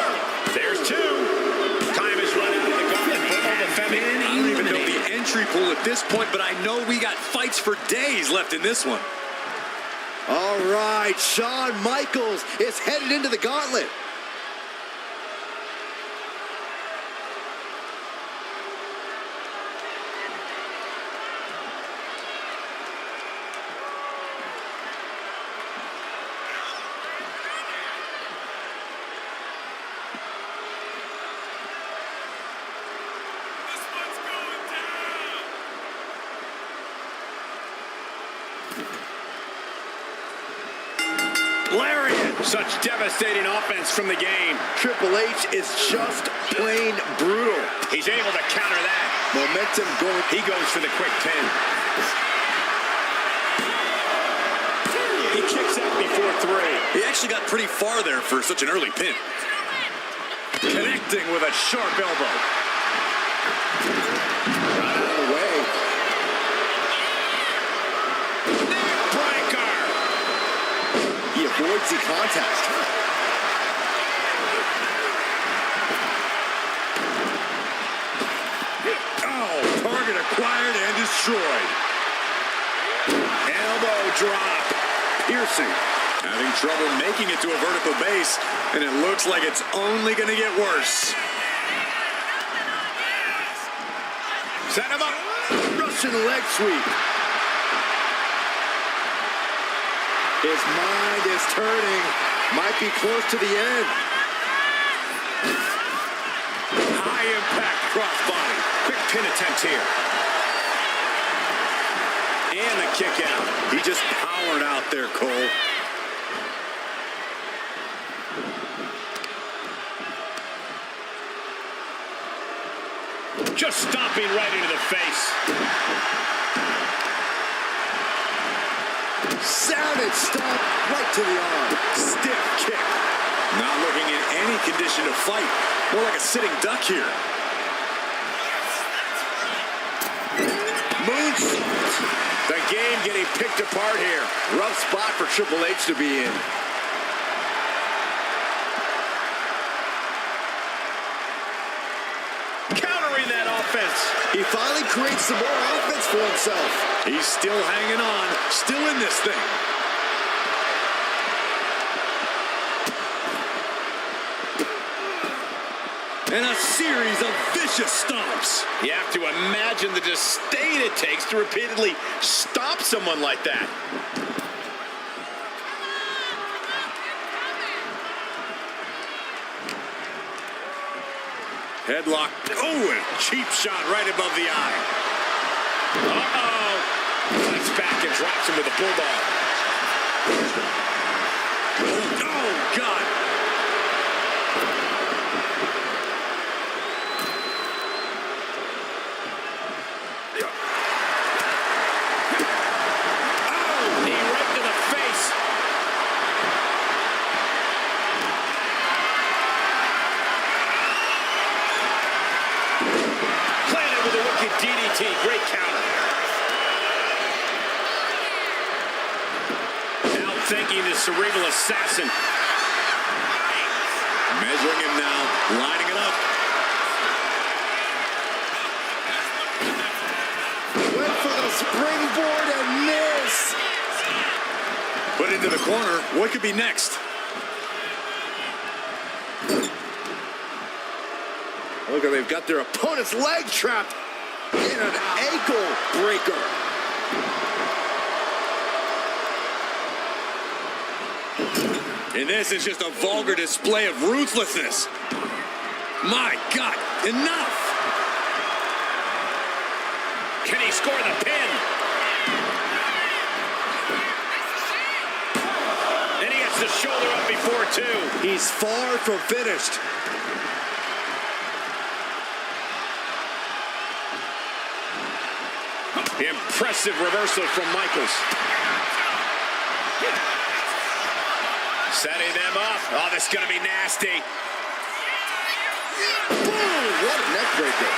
There's two. Time is run out of the gauntlet for Oba Femi. I don't even know the entry pool at this point, but I know we got fights for days left in this one. All right, Shawn Michaels is headed into the gauntlet. Lariat! Such devastating offense from the game. Triple H is just plain brutal. He's able to counter that. Momentum going. He goes for the quick pin. He kicks out before three. He actually got pretty far there for such an early pin. Connecting with a sharp elbow. Got out of the way. Breaker! He avoids the contact. Oh, target acquired and destroyed. Elbow drop. Piercing. Having trouble making it to a vertical base, and it looks like it's only going to get worse. Set him up. Russian leg sweep. His mind is turning. Might be close to the end. High impact crossbody. Quick pin attempt here. And the kick out. He just powered out there, Cole. Just stomping right into the face. Savage stomp right to the arm. Stiff kick. Not looking in any condition to fight. More like a sitting duck here. Moonsault. The game getting picked apart here. Rough spot for Triple H to be in. Countering that offense. He finally creates some more offense for himself. He's still hanging on, still in this thing. And a series of vicious stomps. You have to imagine the disdain it takes to repeatedly stomp someone like that. Headlock. Oh, and a cheap shot right above the eye. Uh-oh. Flips back and drops him with a bulldog. Oh, God. Oh, knee right to the face. Planted with a wicked DDT. Great counter. Now thanking the cerebral assassin. Measuring him now, lining it up. Went for the springboard and miss. Put into the corner. What could be next? Look, they've got their opponent's leg trapped in an ankle breaker. And this is just a vulgar display of ruthlessness. My God, enough! Can he score the pin? 2. He's far from finished. Impressive reversal from Michaels. Setting them up. Oh, this is going to be nasty. Boom! What a neck breaker.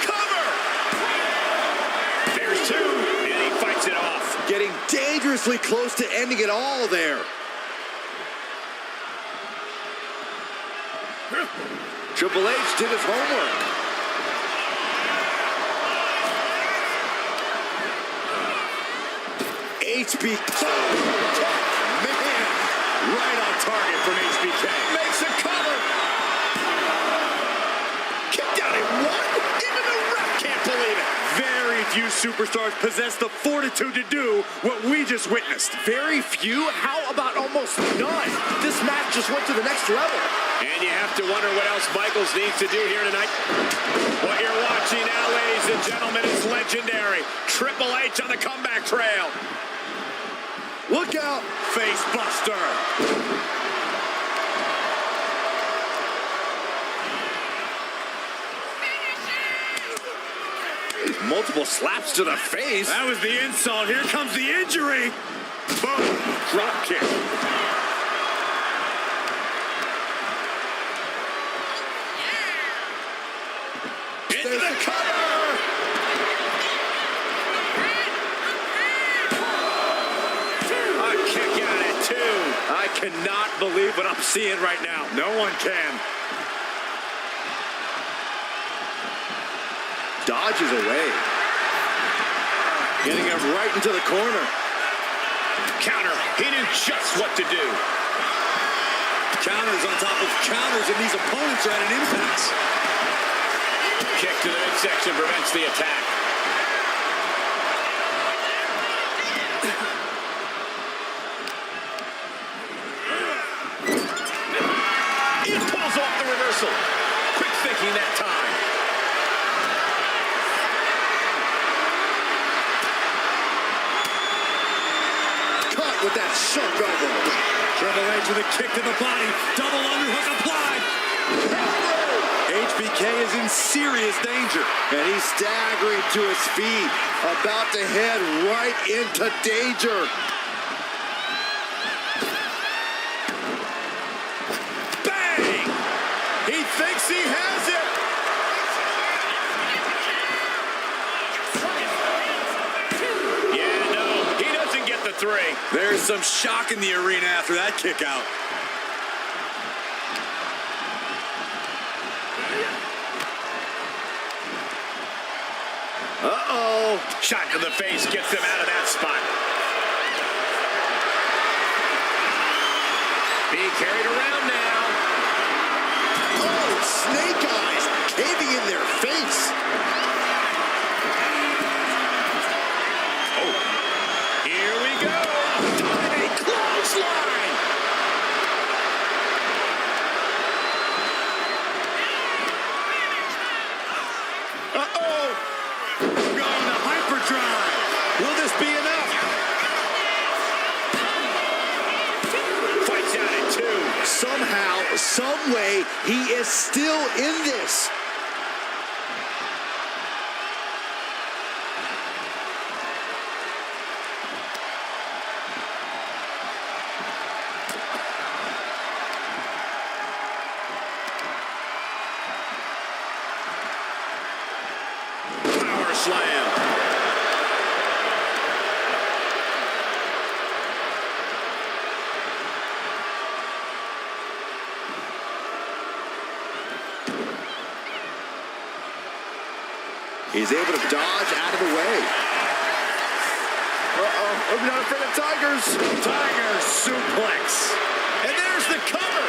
Cover! There's 2, and he fights it off. Getting dangerously close to ending it all there. Triple H did his homework. HBK. Man, right on target from HBK. Makes a cover. Kicked out at 1. Even the ref can't believe it. Very few superstars possess the fortitude to do what we just witnessed. Very few? How about almost none? This match just went to the next level. And you have to wonder what else Michaels needs to do here tonight. What you're watching now, ladies and gentlemen, is legendary. Triple H on the comeback trail. Look out. Face buster. Multiple slaps to the face. That was the insult. Here comes the injury. Boom. Drop kick. Into the cover. A kick out at 2. I cannot believe what I'm seeing right now. No one can. Dodges away. Getting him right into the corner. Counter. He knew just what to do. Counters on top of counters, and these opponents are at an impasse. Kick to the midsection prevents the attack. He pulls off the reversal. Quick thinking that time. Caught with that sharp elbow. Triple H with a kick to the body. Double underhook applied. HBK is in serious danger. And he's staggering to his feet. About to head right into danger. Bang! He thinks he has it. Yeah, no, he doesn't get the 3. There's some shock in the arena after that kick out. Uh-oh. Shot to the face gets them out of that spot. Being carried around now. Oh, snake eyes caving in their face. Oh, here we go. A clothesline. Uh-oh. Going to hyperdrive. Will this be enough? Fights out at 2. Somehow, some way, he is still in this. Power slam. He's able to dodge out of the way. Uh-oh, I'm not afraid of tigers. Tiger suplex. And there's the cover.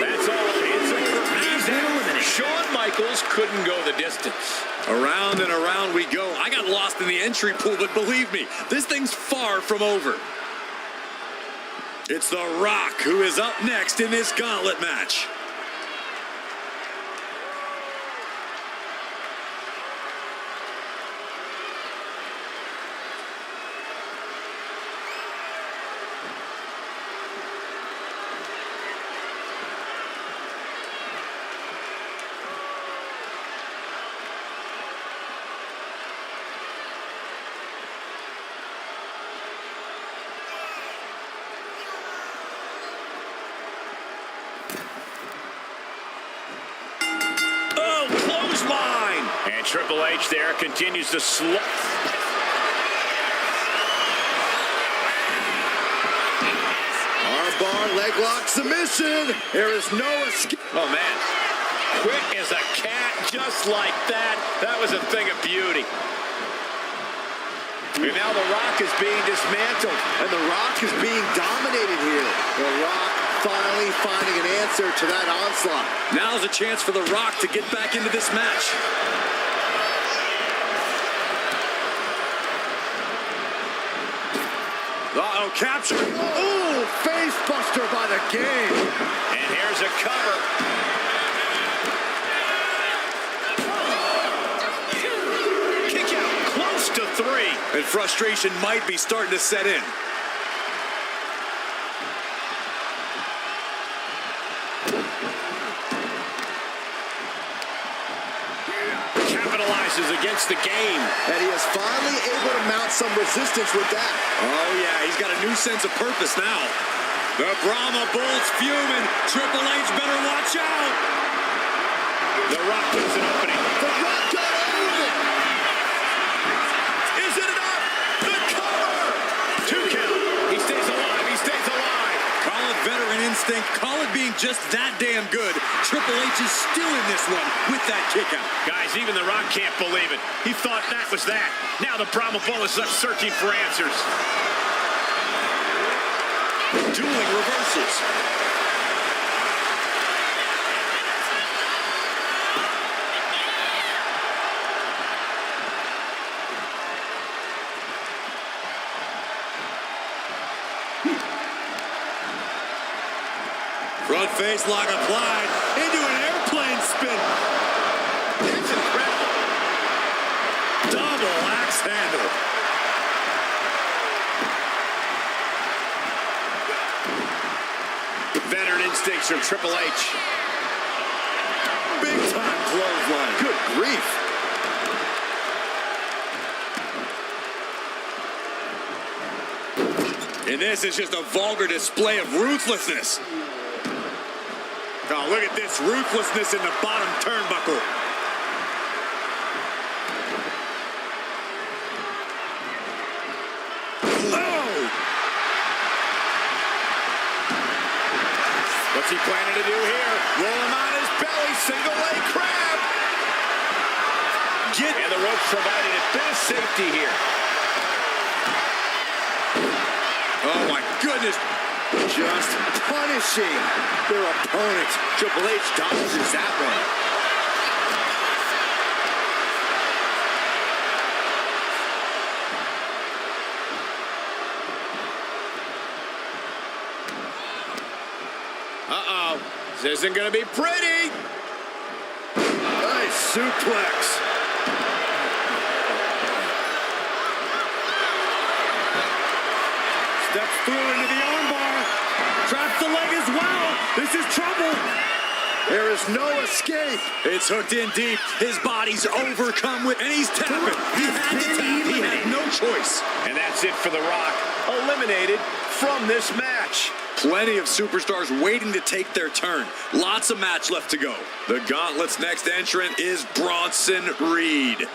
That's all. It's over. He's eliminated. Shawn Michaels couldn't go the distance. Around and around we go. I got lost in the entry pool, but believe me, this thing's far from over. It's The Rock who is up next in this gauntlet match. Triple H there continues to slow. Armbar, leg lock, submission. There is no escape. Oh, man. Quick as a cat, just like that. That was a thing of beauty. And now The Rock is being dismantled. And The Rock is being dominated here. The Rock finally finding an answer to that onslaught. Now's a chance for The Rock to get back into this match. Uh-oh, capture. Ooh, face buster by the game. And here's a cover. Kick out, close to 3. And frustration might be starting to set in. Capitalizes against the game. And he is finally able to mount some resistance with that. Oh, yeah, he's got a new sense of purpose now. The Brahma Bull's fuming. Triple H better watch out. The Rock gives an opening. The Rock got open. Is it enough? The cover! 2 count. He stays alive. He stays alive. Call it veteran instinct. Call it being just that damn good. Triple H is still in this one with that kick out. Guys, even The Rock can't believe it. He thought that was that. Now the Brahma Bull is left searching for answers. Dueling reverses. Front face lock applied into an airplane spin. It's incredible. Double axe handle. Veteran instincts from Triple H. Big time clothesline. Good grief. And this is just a vulgar display of ruthlessness. Oh, look at this ruthlessness in the bottom turnbuckle. Oh! What's he planning to do here? Roll him on his belly, single leg crab. And the ropes provided a bit of safety here. Oh my goodness. Just punishing their opponent. Triple H dodges that one. Uh-oh. This isn't going to be pretty. Nice suplex. Steps through into the armbar. Traps the leg as well. This is trouble. There is no escape. It's hooked in deep. His body's overcome with, and he's tapping. He had to tap. He had no choice. And that's it for The Rock. Eliminated from this match. Plenty of superstars waiting to take their turn. Lots of match left to go. The Gauntlet's next entrant is Bronson Reed.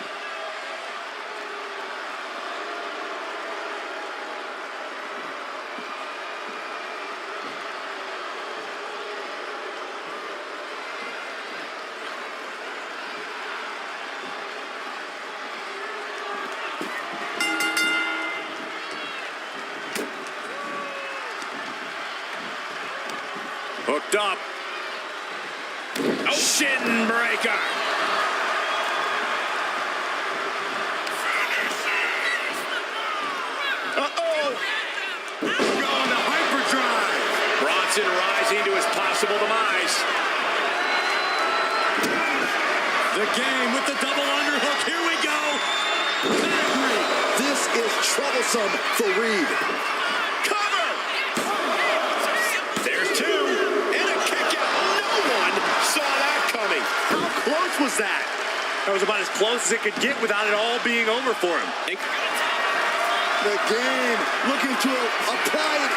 Hooked up. Oh, shin breaker. Uh-oh. Going to hyperdrive. Bronson rising to his possible demise. The game with the double underhook. Here we go. This is troublesome for Reed. Cover. There's 2. And a kick out. No one saw that coming. How close was that? That was about as close as it could get without it all being over for him. The game looking to apply an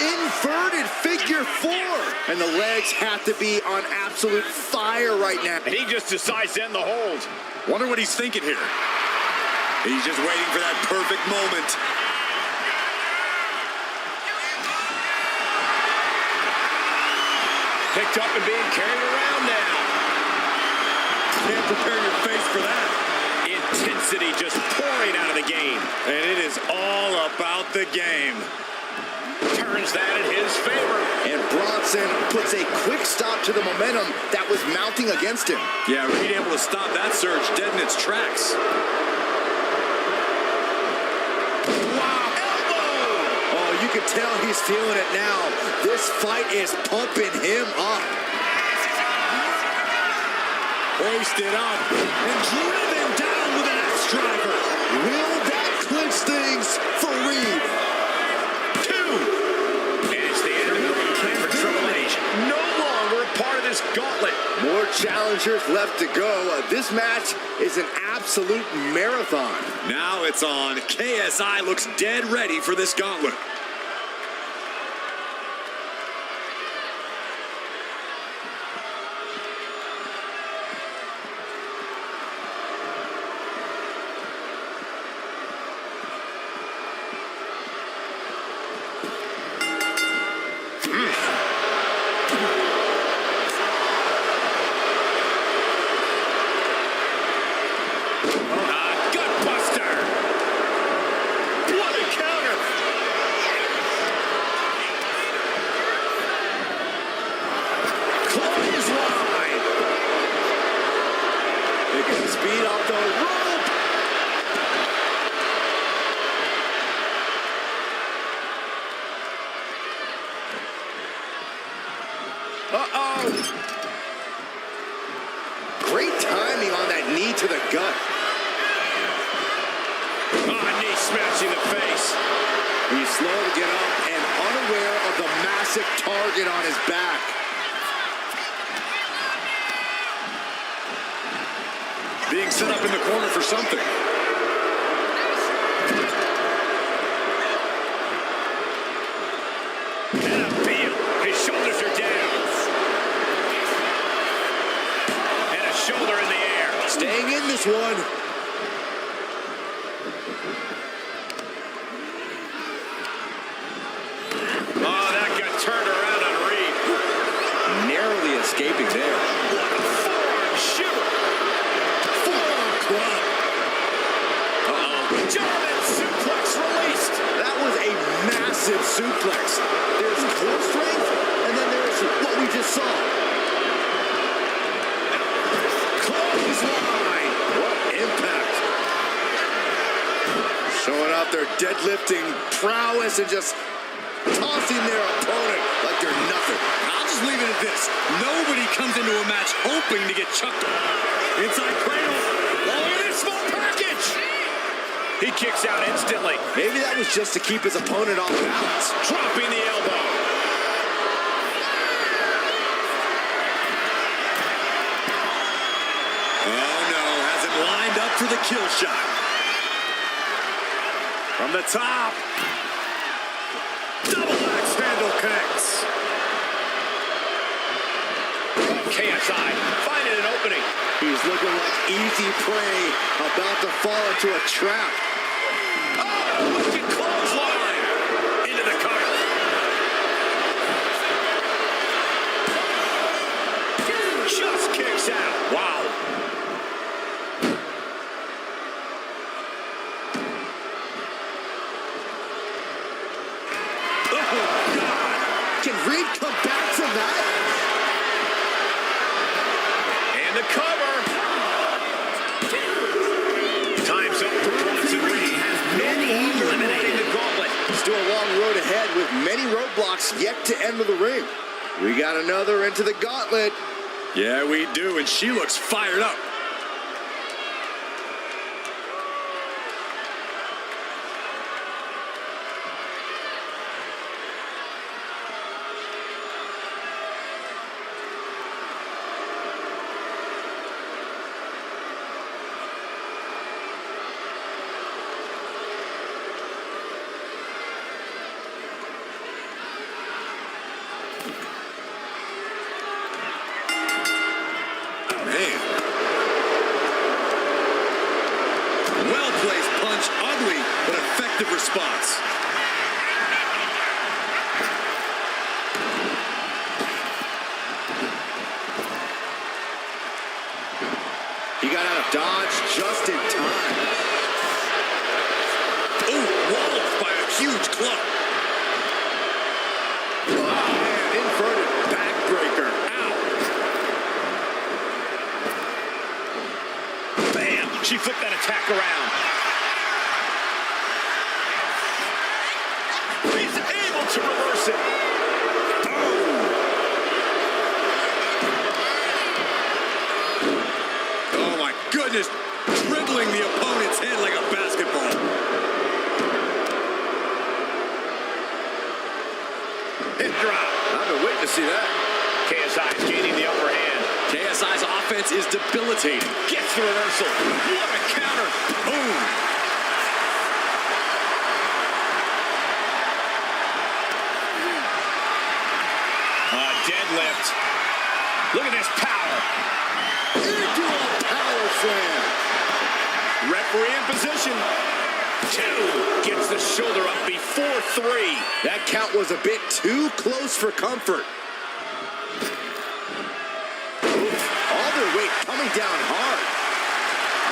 inverted figure four. And the legs have to be on absolute fire right now. And he just decides to end the hold. Wonder what he's thinking here. He's just waiting for that perfect moment. Picked up and being carried around now. Can't prepare your face for that. Intensity just pouring out of the game. And it is all about the game. Turns that in his favor. And Bronson puts a quick stop to the momentum that was mounting against him. Yeah, being able to stop that surge dead in its tracks. Wow, elbow! Oh, you can tell he's feeling it now. This fight is pumping him up. Hoisted up and driven down with an axe driver. Will that clinch things for Reed? And it's the end of the road time for Triple H. No longer a part of this gauntlet. More challengers left to go. This match is an absolute marathon. Now it's on. KSI looks dead ready for this gauntlet. Gutbuster! What a counter! Clothesline! Picking speed off the rope. Uh-oh. Great timing on that knee to the gut. Knee smashing the face. He's slow to get up and unaware of the massive target on his back. Being set up in the corner for something. And a feel. His shoulders are down. And a shoulder in the air. Staying in this one. Oh, that got turned around on Reed. Narrowly escaping there. What a forearm shoot. Forearm club. German suplex released. That was a massive suplex. There's core strength, and then there's what we just saw. Clothesline. What impact. Showing off their deadlifting prowess and just tossing their opponent like they're nothing. I'll just leave it at this. Nobody comes into a match hoping to get chucked. Inside cradle. Oh, look at this small package. He kicks out instantly. Maybe that was just to keep his opponent off balance. Dropping the elbow. Oh no, has him lined up for the kill shot. From the top. Double axe handle connects. KSI finding an opening. He's looking like easy prey, about to fall into a trap. Oh, wicked clothesline. Into the cover. Just kicks out. Wow. Oh, God. Can Reed come back from that? And the cover. Time's up for Bronson Reed. No longer eliminating the gauntlet. Still a long road ahead with many roadblocks yet to enter the ring. We got another into the gauntlet. Yeah, we do, and she looks fired up. dodged just in time. Ooh, walloped by a huge club. Oh, man, inverted backbreaker. Ow. Bam! She flipped that attack around. He's able to reverse it. Oh my goodness, dribbling the opponent's head like a basketball. Hip drop. I've been waiting to see that. KSI is gaining the upper hand. KSI's offense is debilitating. Gets the reversal. What a counter. Boom. Deadlift. Look at this power. Into a power slam. Referee in position. 2. Gets the shoulder up before 3. That count was a bit too close for comfort. Oof, all their weight coming down hard.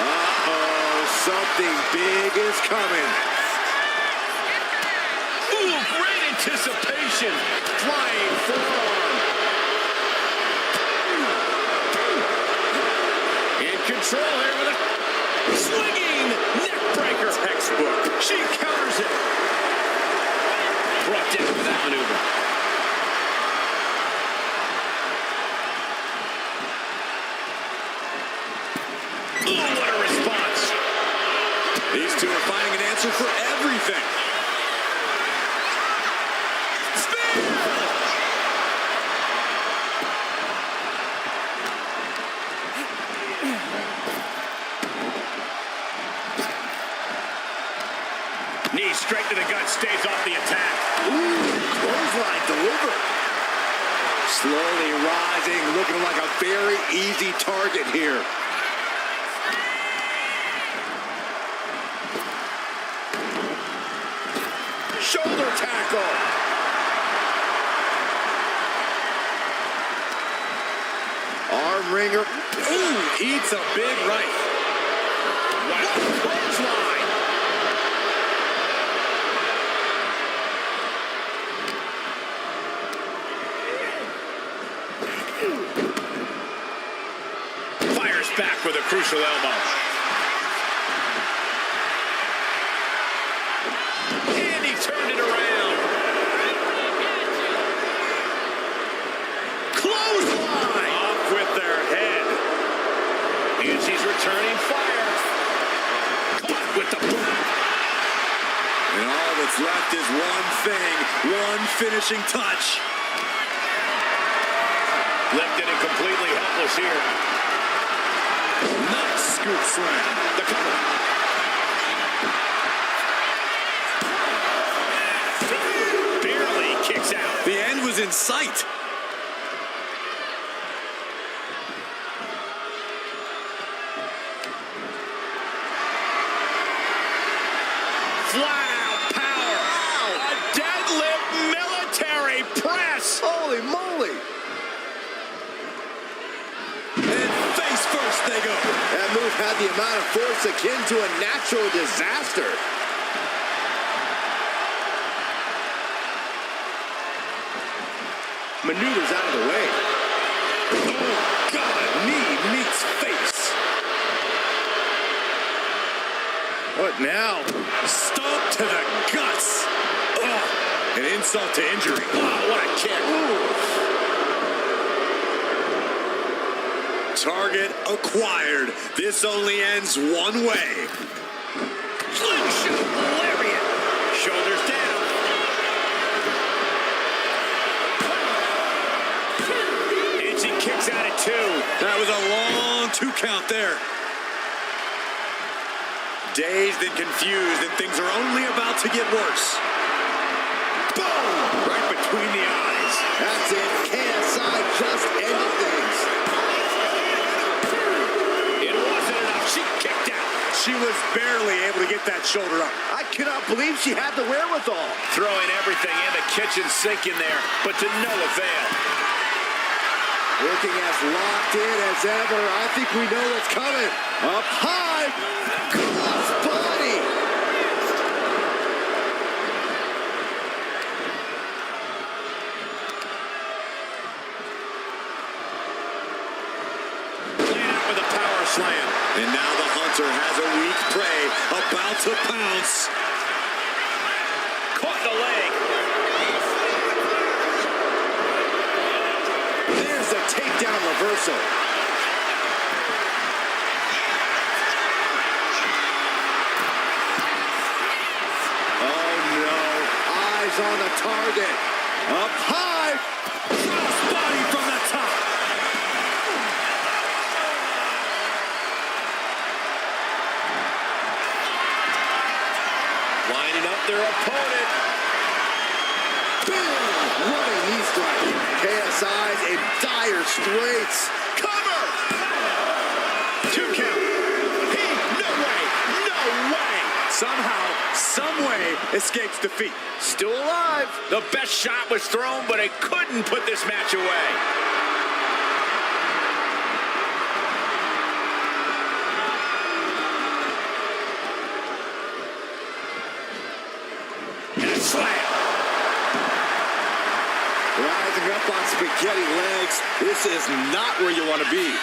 Uh-oh, something big is coming. Ooh, great anticipation. Flying forearm. In control here with a swinging neck breaker. Textbook. She counters it. Brought down with that maneuver. Ooh, what a response. These two are finding an answer for everything. Knee straight to the gut, stays off the attack. Ooh, clothesline delivered. Slowly rising, looking like a very easy target here. Shoulder tackle. Arm wringer. Ooh, eats a big right. Wow, clothesline. Fires back with a crucial elbow. And he turned it around. Clothesline. Off with their head. And she's returning fire. Caught with the boot. And all that's left is one thing, one finishing touch. Lifted and completely helpless here. Nice scoop slam. The cover. Barely kicks out. The end was in sight. Flat out power. A deadlift military press. Holy moly. And face first they go. That move had the amount of force akin to a natural disaster. Maneuvers out of the way. Oh, God. Knee meets face. What now? Stomp to the guts. Oh, an insult to injury. Oh, what a kick. Target acquired. This only ends one way. Slingshot lariat. Shoulders down. And she kicks out at 2. That was a long 2 count there. Dazed and confused, and things are only about to get worse. Boom! Right between the eyes. That's it. KSI just ended things. It wasn't enough. She kicked out. She was barely able to get that shoulder up. I cannot believe she had the wherewithal. Throwing everything in the kitchen sink in there, but to no avail. Looking as locked in as ever. I think we know what's coming. Up high. Cross body. Playing out with a power slam. And now the Hunter has a weak prey about to pounce. Caught the leg. There's a takedown reversal. Oh no, eyes on the target. Up high. Cross body from the top. Lining up their opponent. Running knee strike. KSI's in dire straits. Cover! 2 count. No way. No way. Somehow, some way, escapes defeat. Still alive. The best shot was thrown, but it couldn't put this match away. And a slam. Rising up on spaghetti legs. This is not where you want to be.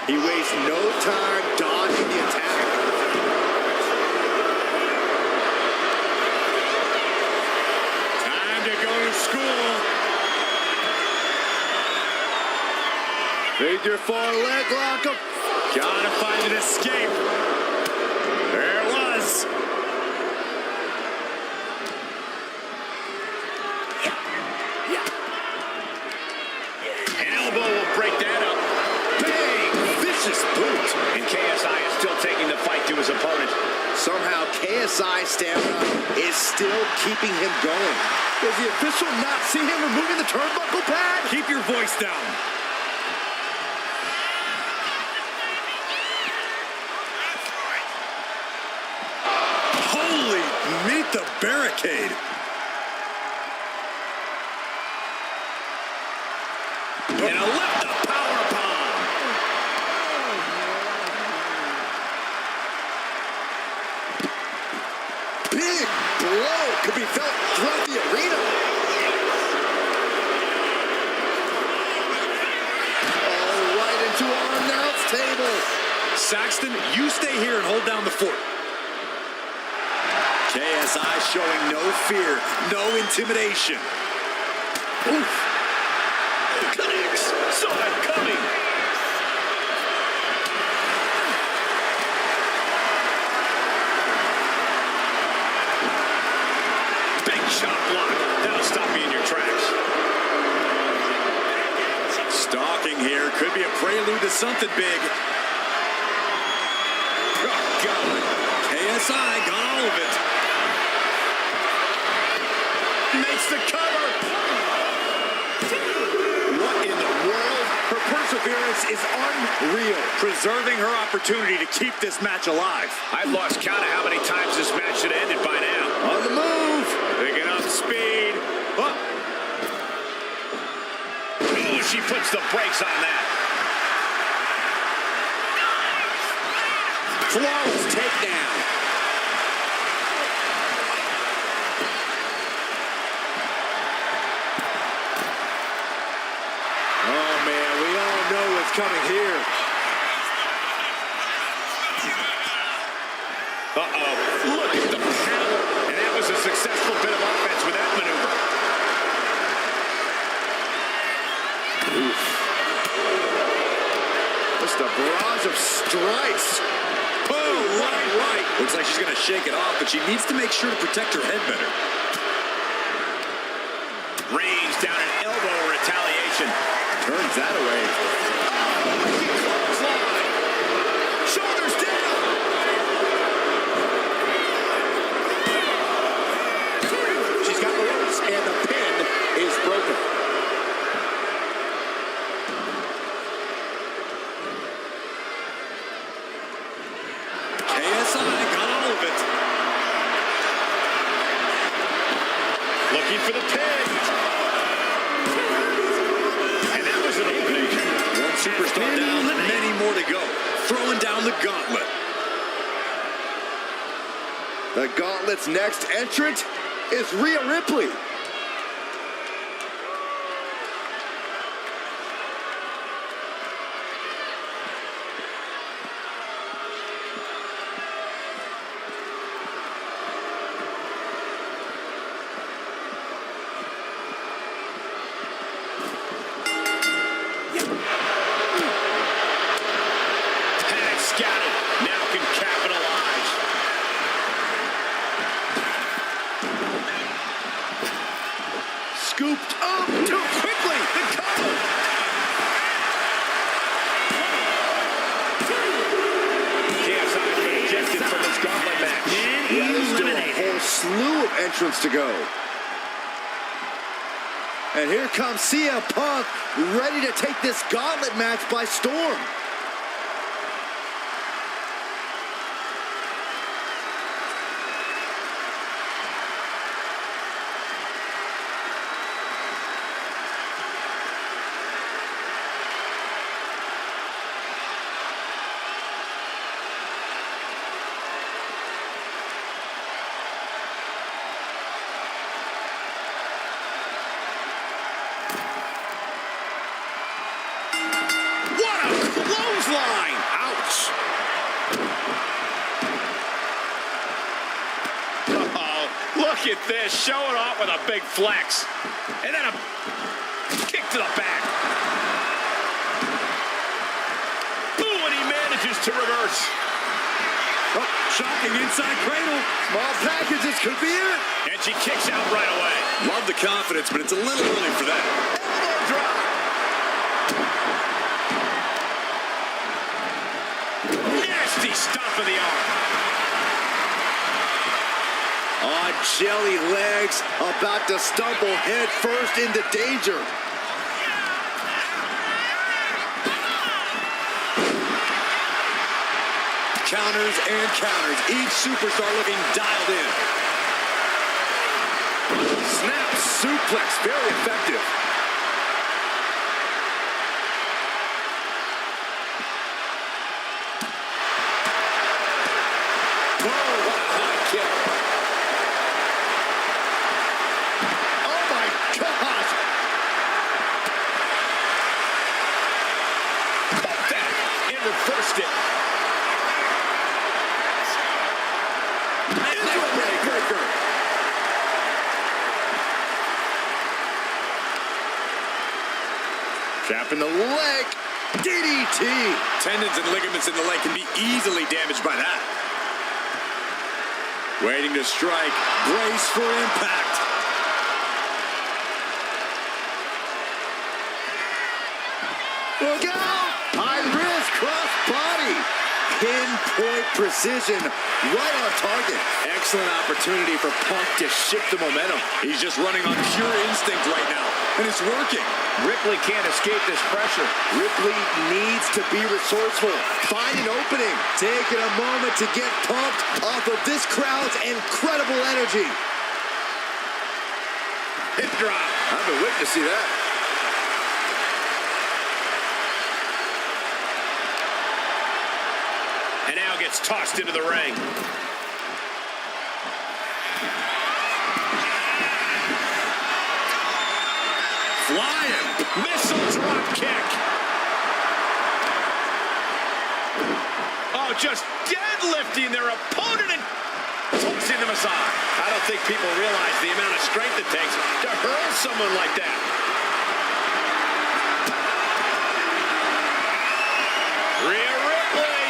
He wastes no time dodging the attack. Time to go to school. Figure 4 leg lock up. Gotta find an escape. There it was. An elbow will break that up. Bang! Vicious boot. And KSI is still taking the fight to his opponent. Somehow KSI stamina is still keeping him going. Does the official not see him removing the turnbuckle pad? Keep your voice down. Holy, meet the barricade. And a lift up power bomb. Big blow could be felt throughout the arena. Oh, right into our announce table. Saxton, you stay here and hold down the fort. KSI showing no fear, no intimidation. Oof. Connects. Saw it coming. Big shot block. That'll stop you in your tracks. Stalking here could be a prelude to something big. Oh, God. KSI got all of it. Makes the cover. What in the world? Her perseverance is unreal. Preserving her opportunity to keep this match alive. I've lost count of how many times this match should have ended by now. On the move. Picking up speed. Oh, she puts the brakes on that. Flawless takedown. Oh, man, we all know what's coming here. Uh-oh. Look at the power. And that was a successful bit of offense with that maneuver. Oof. Just a barrage of strikes. Oh, right. Looks like she's going to shake it off, but she needs to make sure to protect her head better. Range down an elbow retaliation. Turns that away. Clothesline. Shoulders down. She's got the ropes, and the pin is broken. KSI got all of it. Looking for the pin. And that was an opening. One superstar down, many more to go. Throwing down the gauntlet. The Gauntlet's next entrant is Rhea Ripley. Now can capitalize. Scooped up too quickly. The cover. KSI has been ejected from this gauntlet match. Yeah, there's still a whole slew of entrants to go. And here comes CM Punk, ready to take this gauntlet match by storm. Clothesline! Ouch! Oh, look at this. Showing off with a big flex. And then a kick to the back. Boom, and he manages to reverse. Oh, shocking inside cradle. Small packages could be it. And she kicks out right away. Love the confidence, but it's a little early for that. Elbow drop. Nasty stuff in the arm. On jelly legs, about to stumble head first into danger. Counters and counters. Each superstar looking dialed in. Snap suplex, very effective. Whoa, what a high kick. Oh my gosh! Put that. It reversed it. Into a breaker. Trapping the leg. DDT. Tendons and ligaments in the leg can be easily damaged by that. Waiting to strike. Brace for impact. Look out! High risk cross body. Pinpoint precision, right on target. Excellent opportunity for Punk to shift the momentum. He's just running on pure instinct right now, and it's working. Ripley can't escape this pressure. Ripley needs to be resourceful. Find an opening. Taking a moment to get pumped off of this crowd's incredible energy. Hip drop. I've been waiting to see that. And now gets tossed into the ring. Flying. Missile drop kick. Oh, just deadlifting their opponent and tossing them aside. I don't think people realize the amount of strength it takes to hurl someone like that. Rhea Ripley.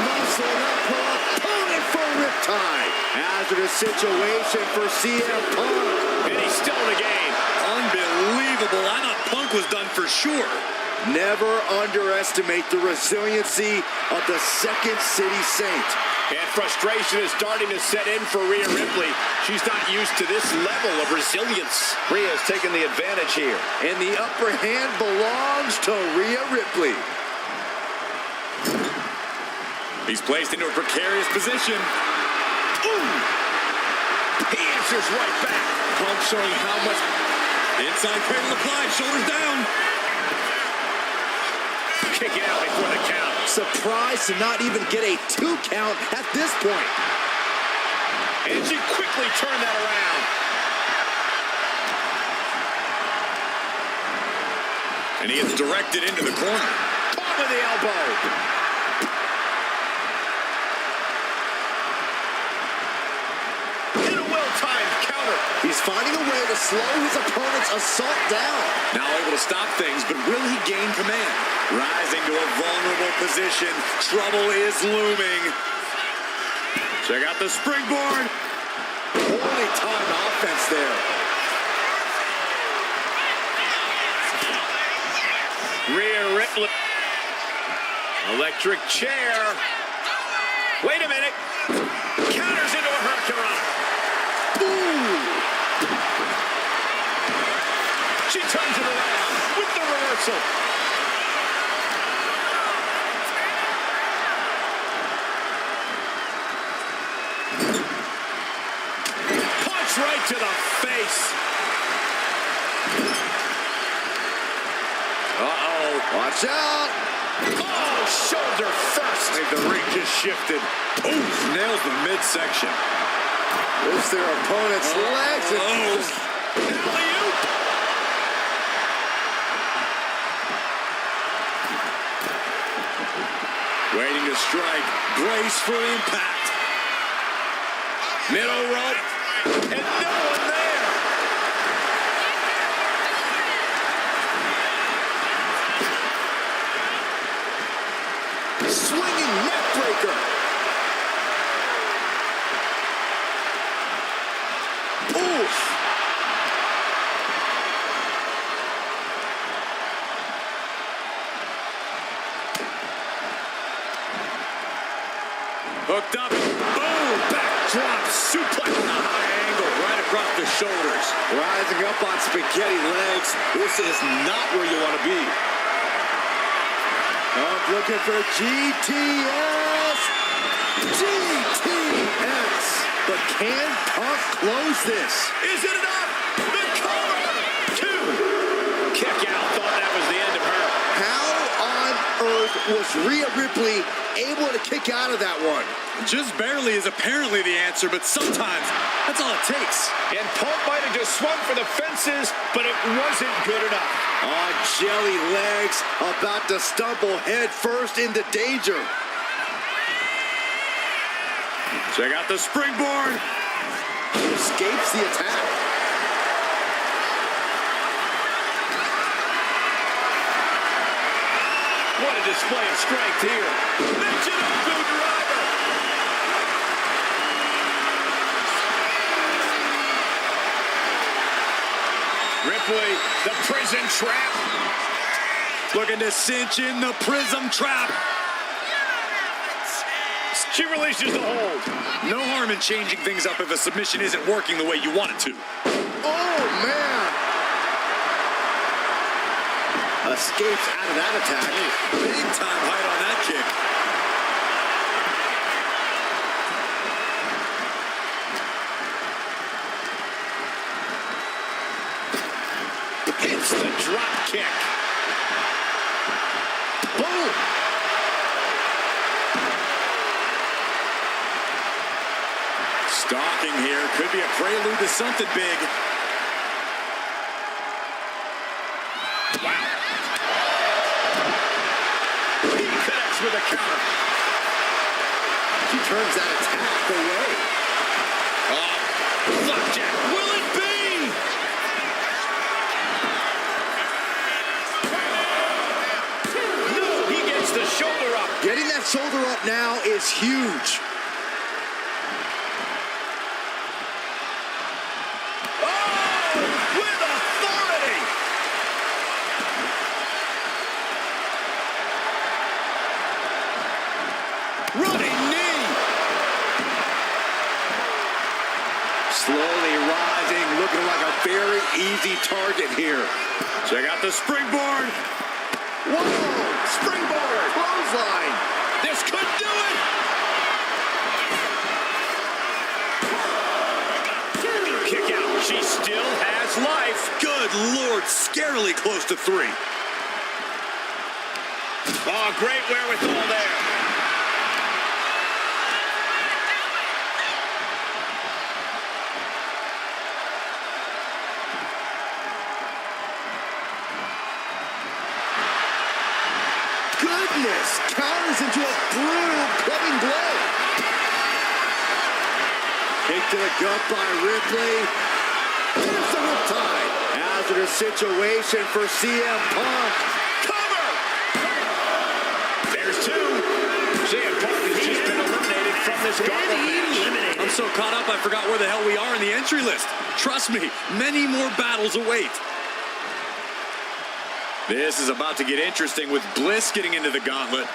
Muscling up her opponent for riptide. Hazardous situation for CM Punk. And he's still in the game. Unbelievable. I thought Punk was done for sure. Never underestimate the resiliency of the Second City Saint. And frustration is starting to set in for Rhea Ripley. She's not used to this level of resilience. Rhea's taking the advantage here. And the upper hand belongs to Rhea Ripley. He's placed into a precarious position. Ooh! He answers right back. Pump showing how much. Inside cradle applied, shoulders down. Kicking out before the count. Surprised to not even get a 2 count at this point. And she quickly turned that around. And he is directed into the corner. Top of the elbow. And a well-timed counter. He's finding a way to slow his opponent's assault down. Now able to stop things, but will he gain command? Rising to a vulnerable position. Trouble is looming. Check out the springboard. Poorly timed offense there. Rear Ripley. Electric chair. Wait a minute. Counters into a hurricanrana. Ooh! She turns it around with the reversal. Punch right to the face. Uh-oh. Watch out. Oh, shoulder first. I think the ring just shifted. Ooh, nails the midsection. Lifts their opponent's legs. Alley-oop. Waiting to strike. Brace for impact. Middle rope. And no one there. Swinging neck breaker. Oof. Hooked up. Boom! Backdrop suplex on a high angle. Right across the shoulders. Rising up on spaghetti legs. This is not where you want to be. I'm looking for GTS. GTS. But can Punk close this? Is it enough? The cover. 2. Kick out. Thought that was the end of her. How on earth was Rhea Ripley able to kick out of that one? Just barely is apparently the answer, but sometimes that's all it takes. And Punk might have just swung for the fences, but it wasn't good enough. On jelly legs, about to stumble head first into danger. Check out the springboard. He escapes the attack. What a display of strength here. Mention of the driver. Ripley, the prison trap. Looking to cinch in the prism trap. She releases the hold. No harm in changing things up if a submission isn't working the way you want it to. Oh, man. Escapes out of that attack. Big time height on that kick. Hits the drop kick. Boom. Stalking here could be a prelude to something big. Wow. He connects with a counter. She turns that attack away. Flapjack, will it be? No, he gets the shoulder up. Getting that shoulder up now is huge. With authority. Running knee. Slowly rising, looking like a very easy target here. Check out the springboard. Whoa! Springboard! Clothesline! This could do it. good Lord, scarily close to 3. Oh, great wherewithal there. Goodness! Counters into a brutal clubbing blow. Kick to the gut by Ripley. Here's the riptide. Hazardous situation for CM Punk. Cover! There's 2. CM Punk has just been eliminated from this gauntlet match. I'm so caught up, I forgot where the hell we are in the entry list. Trust me, many more battles await. This is about to get interesting with Bliss getting into the gauntlet.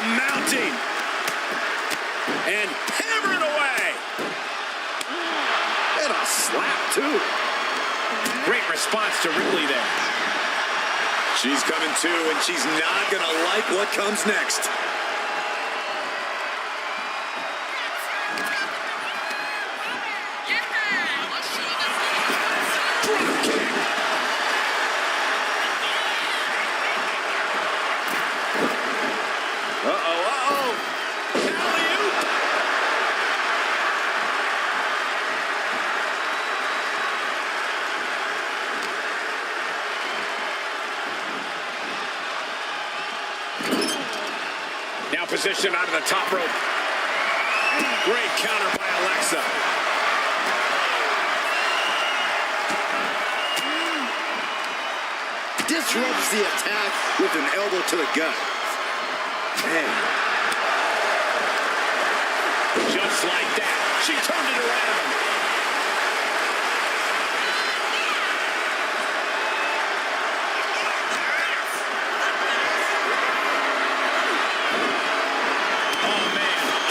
Mounting and hammered away. And a slap, too. Great response to Ripley there. She's coming too, and she's not going to like what comes next. Now positioned onto the top rope. Great counter by Alexa. Disrupts the attack with an elbow to the gut. Man. Just like that, she turned it around.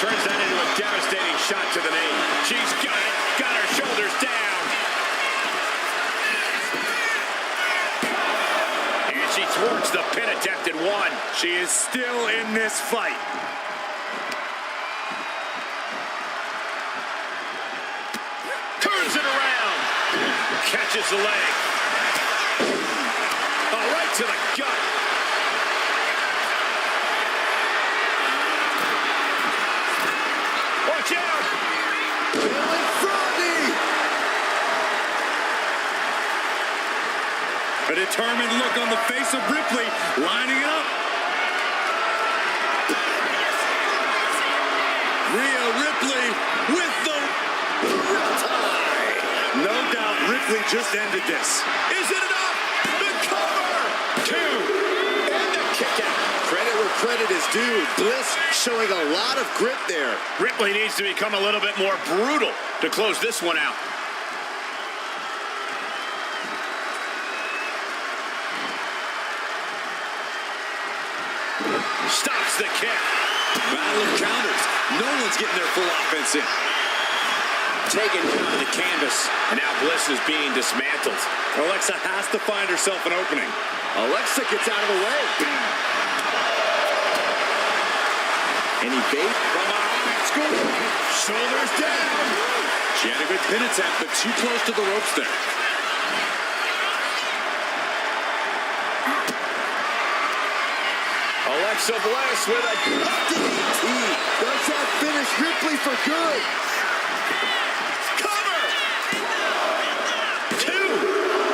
Turns that into a devastating shot to the knee. She's got her shoulders down. And she thwarts the pin attempt at 1. She is still in this fight. Turns it around. Catches the leg. Oh, right to the gut. Watch out! A determined look on the face of Ripley, lining it up. Rhea Ripley with the riptide. No doubt Ripley just ended this. Is it enough? The cover! 2. And the kick out. Credit where credit is due. Bliss showing a lot of grit there. Ripley needs to become a little bit more brutal to close this one out. Stops the kick. Battle of counters. No one's getting their full offense in. Taken down to the canvas. And now Bliss is being dismantled. Alexa has to find herself an opening. Alexa gets out of the way. Any bait? From behind, school. Shoulders down. She had a good pin attempt, but too close to the ropes there. Alexa Bliss with a DDT. Does that finish Ripley for good? cover. 2.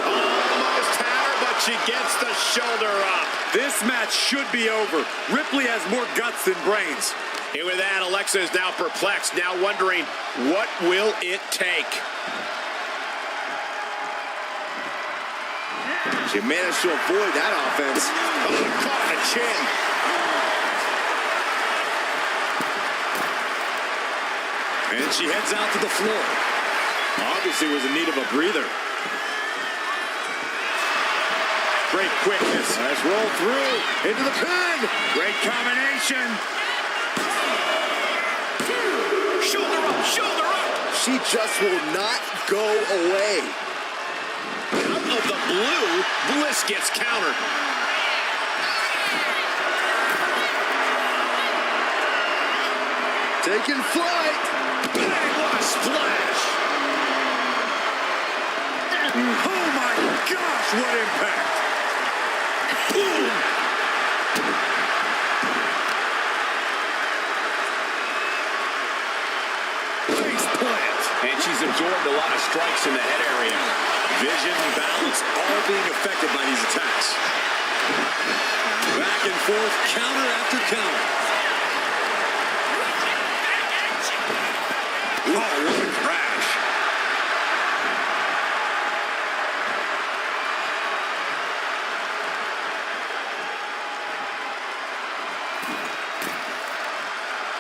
Almost had her, but she gets the shoulder up. This match should be over. Ripley has more guts than brains. And with that, Alexa is now perplexed, now wondering, what will it take? She managed to avoid that offense. Oh, caught the chin. And she heads out to the floor. Obviously was in need of a breather. Great quickness. Let's roll through into the pin. Great combination. Shoulder up. She just will not go away. Out of the blue, Bliss gets countered. Taking flight. Bang, what a splash. Oh my gosh, what impact! Boom. Face plant. And she's absorbed a lot of strikes in the head area. Vision and balance all being affected by these attacks. Back and forth, counter after counter. Oh, what a crash.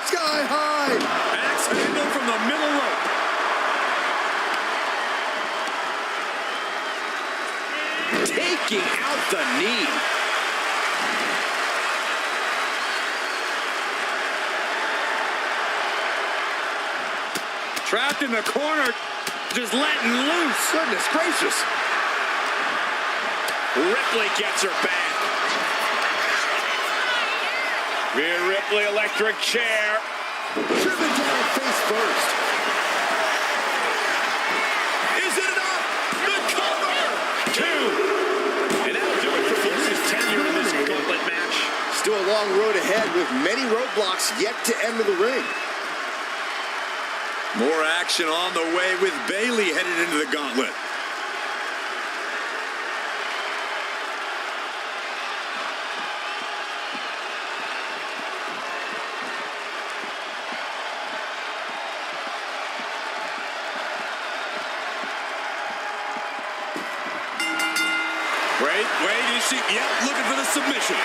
Sky high. Axe handle from the middle rope. Taking out the knee. Trapped in the corner, just letting loose. Goodness gracious. Ripley gets her back. Rhea Ripley, electric chair. Driven down face first. Is it enough? The cover! 2. And that'll do it for Blizz's tenure in this gauntlet match. Still a long road ahead with many roadblocks yet to enter the ring. More action on the way with Bayley headed into the gauntlet. Wait, is she? Yep, looking for the submission.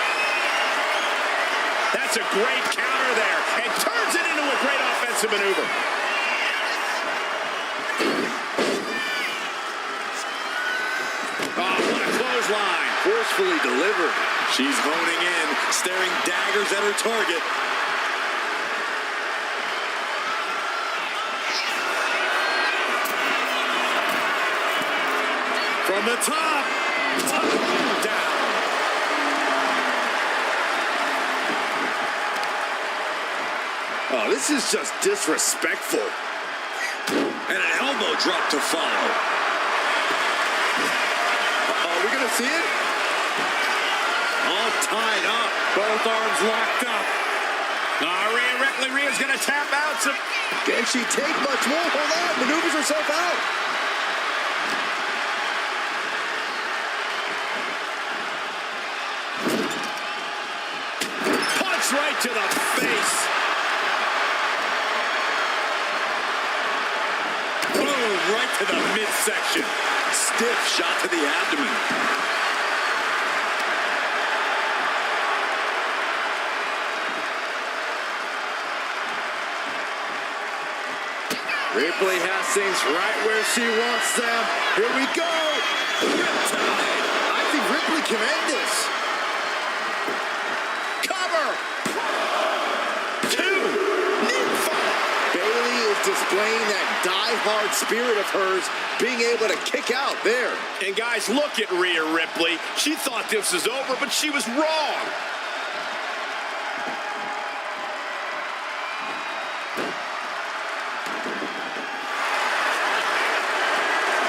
That's a great counter there, and turns it into a great offensive maneuver. Oh, what a clothesline. Forcefully delivered. She's honing in, staring daggers at her target. From the top. Down. Oh, this is just disrespectful. And an elbow drop to follow. Are we going to see it? All tied up. Both arms locked up. Rhea's going to tap out. Can she take much more? Hold on. Maneuvers herself out. Punch right to the face. Boom, right to the midsection. Stiff shot to the abdomen. Ripley has things right where she wants them. Here we go. Riptide. I think Ripley can end this. Cover. 2. Bayley is displaying that die-hard spirit of hers, being able to kick out there. And guys, look at Rhea Ripley. She thought this was over, but she was wrong.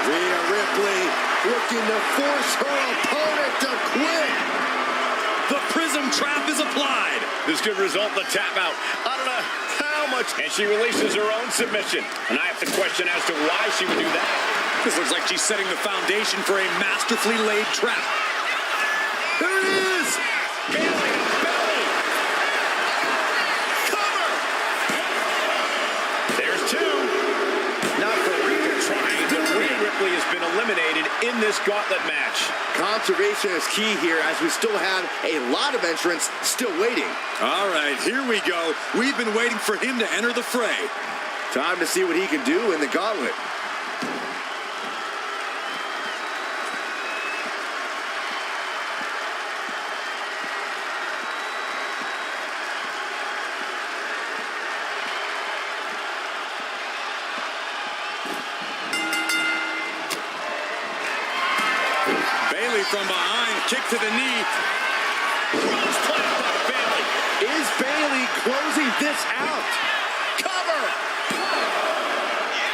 Rhea Ripley looking to force her opponent to quit. The prism trap is applied. This could result in the tap out. I don't know how much. And she releases her own submission. And I have to question as to why she would do that. This looks like she's setting the foundation for a masterfully laid trap. There it is. Bayley to belly. Cover. There's 2. Not for Rhea trying to win. Ripley has been eliminated in this gauntlet match. Conservation is key here as we still have a lot of entrants still waiting. All right, here we go. We've been waiting for him to enter the fray. Time to see what he can do in the gauntlet. Bayley from behind, kick to the knee. Cross planted by Bayley. Is Bayley closing this out? Cover.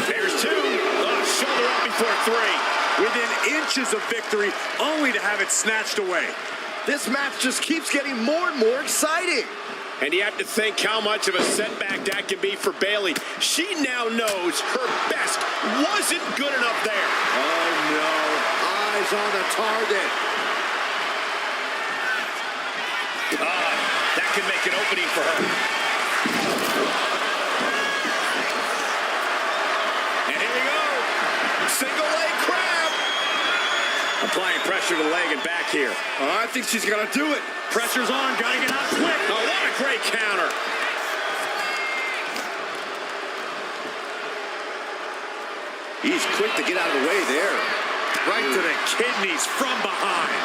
There's two. Oh, shoulder up before three. Within inches of victory, only to have it snatched away. This match just keeps getting more and more exciting. And you have to think how much of a setback that can be for Bayley. She now knows her best wasn't good enough there. Oh, no. Eyes on the target. That could make an opening for her. And here we go. Single leg crab. Applying pressure to the leg and back here. I think she's going to do it. Pressure's on. Got to get out quick. Oh, what a great counter. He's quick to get out of the way there. Right to the kidneys from behind.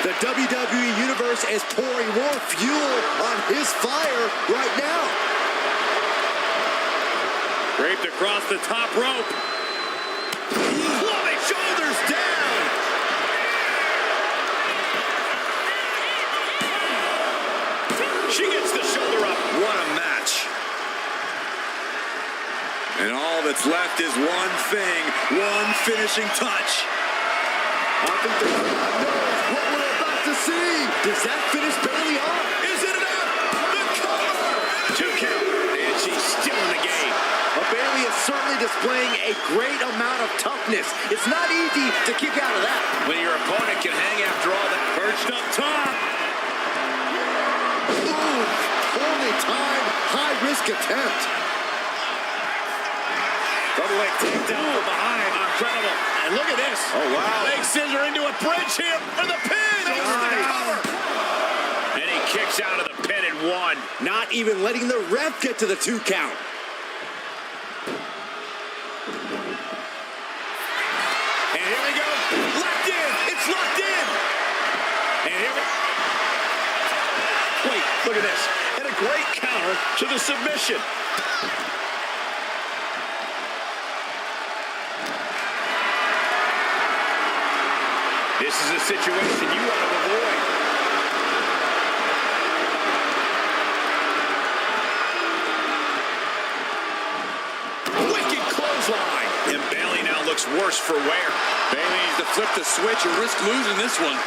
The WWE Universe is pouring more fuel on his fire right now. Draped across the top rope. Plummet shoulders down. She gets the shoulder up. What a match. And all that's left is one thing, one finishing touch. I think the crowd knows what we're about to see. Does that finish Bayley off? Is it enough? The cover. 2 count. And she's still in the game. Bayley is certainly displaying a great amount of toughness. It's not easy to kick out of that. When your opponent can hang after all that. Perched up top. Ooh, poorly timed, high-risk attempt. Double leg takedown from behind. Incredible. And look at this. Oh, wow. Leg scissor into a bridge here for the pin. Nice. The cover. And he kicks out of the pin and one. Not even letting the ref get to the 2 count. And here we go. Locked in. It's locked in. And here we Wait, look at this. And a great counter to the submission. This is a situation you want to avoid. Wicked clothesline. And Bayley now looks worse for wear. Bayley needs to flip the switch or risk losing this one.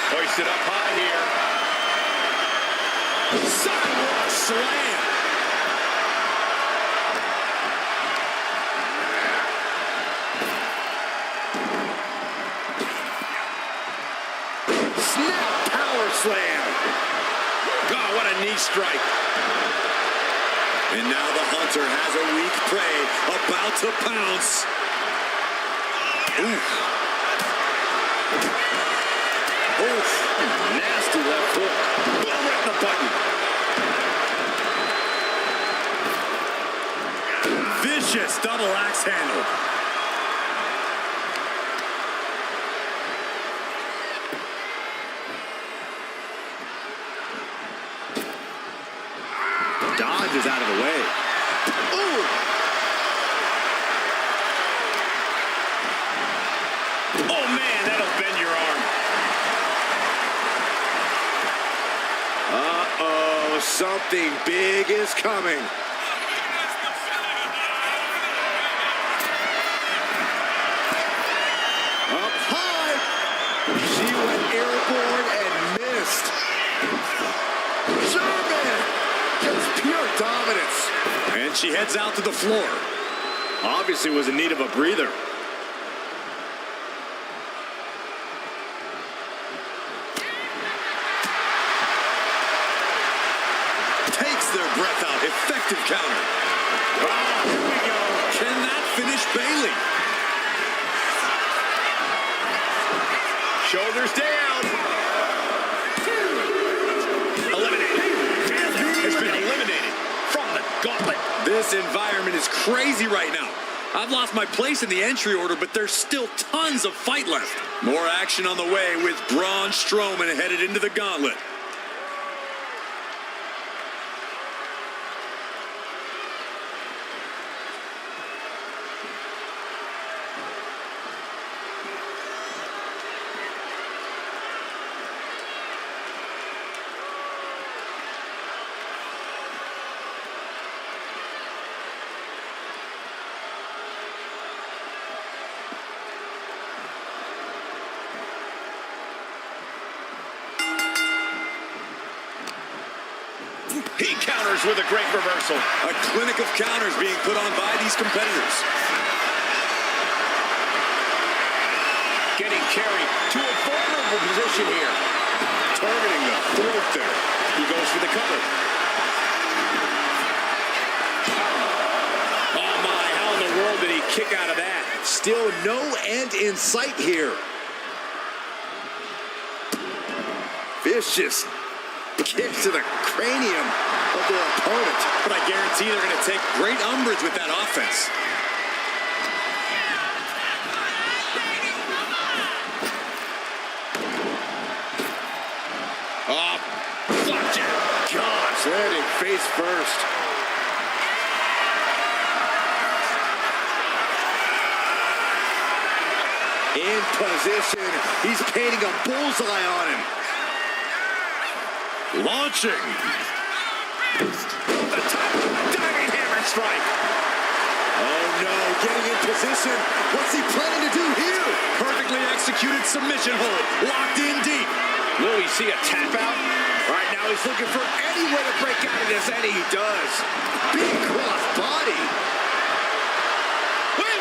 Hoisted up high here. Sidewalk slam. Snap power slam. God, what a knee strike. And now the hunter has a weak prey about to pounce. Oof. Oof. Nasty left hook. Well, right in the button. Vicious double axe handle. Dodges out of the way. Ooh. Oh, man, that'll bend your arm. Uh-oh, something big is coming. Up high. She went airborne and missed. German. Just pure dominance. And she heads out to the floor. Obviously was in need of a breather. Takes their breath out. Effective counter. Oh, here we go. Can that finish Bayley? Shoulders down. Eliminated. Has been eliminated from the gauntlet. This environment is crazy right now. I've lost my place in the entry order, but there's still tons of fight left. More action on the way with Braun Strowman headed into the gauntlet. He counters with a great reversal. A clinic of counters being put on by these competitors. Getting carried to a vulnerable position here. Targeting the throat there. He goes for the cover. Oh my, how in the world did he kick out of that? Still no end in sight here. Vicious kicks to the cranium of their opponent. But I guarantee they're going to take great umbrage with that offense. Oh, flapjack. Gosh, landing face first. In position. He's painting a bullseye on him. Launching. The top diving hammer strike. Oh no, getting in position. What's he planning to do here? Perfectly executed submission hold. Locked in deep. Will we see a tap out? Right now he's looking for any way to break out of this, and he does. Big cross body. Wait.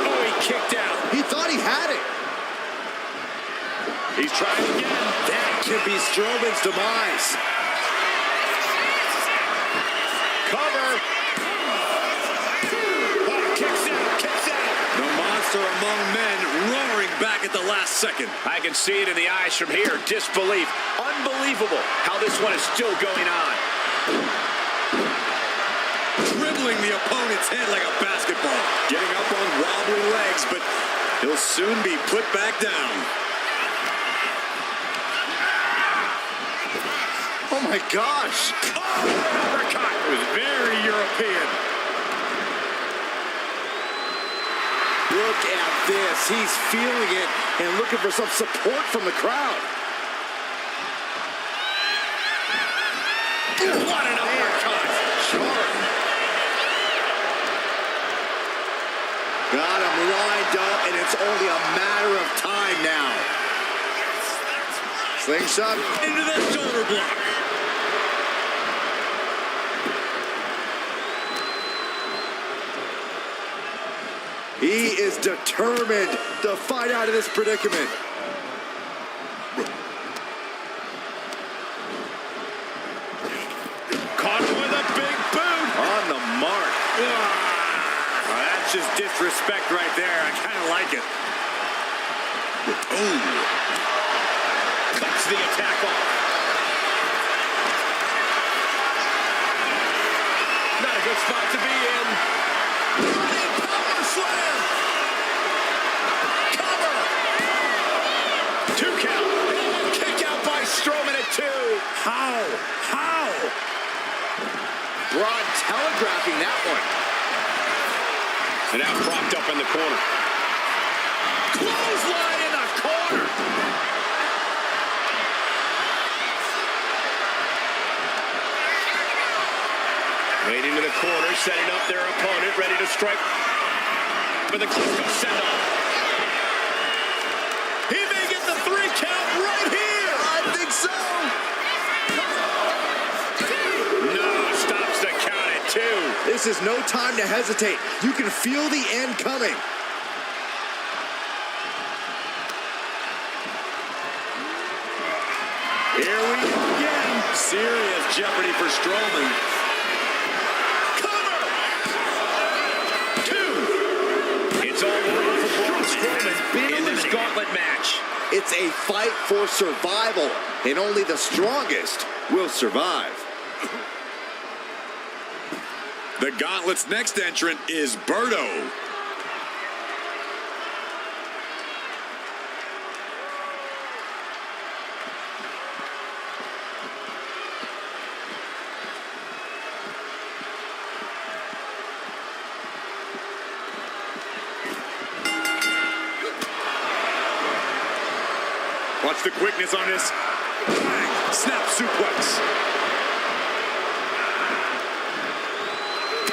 Oh, he kicked out. He thought he had it. He's trying again. That could be Strowman's demise. Cover. Oh, kicks out. The monster among men roaring back at the last second. I can see it in the eyes from here. Disbelief. Unbelievable how this one is still going on. Dribbling the opponent's head like a basketball. Getting up on wobbly legs, but he'll soon be put back down. Oh my gosh. Uppercut. It was very European. Look at this. He's feeling it and looking for some support from the crowd. What an uppercut. Sharp. Got him lined up, and it's only a matter of time now. Slingshot Into the shoulder block. He is determined to fight out of this predicament. Caught him with a big boot. On the mark. Oh, that's just disrespect right there. I kind of like it. Ooh. Cuts the attack off. Not a good spot to be in. Running power slam. Cover. 2 count. Kick out by Strowman at 2. How? Braun telegraphing that one. And now propped up in the corner. Clothesline in the corner. Waiting to the corner, setting up their opponent, ready to strike. But the Klitschko set up. He may get the 3 count right here. I think so. No, stops the count at 2. This is no time to hesitate. You can feel the end coming. Here we go again. Serious jeopardy for Strowman. Cover. 2. It's all over for Braun Strowman in this gauntlet match. It's a fight for survival, and only the strongest will survive. The Gauntlet's next entrant is Berto. Watch the quickness on this. Bang! Snap suplex.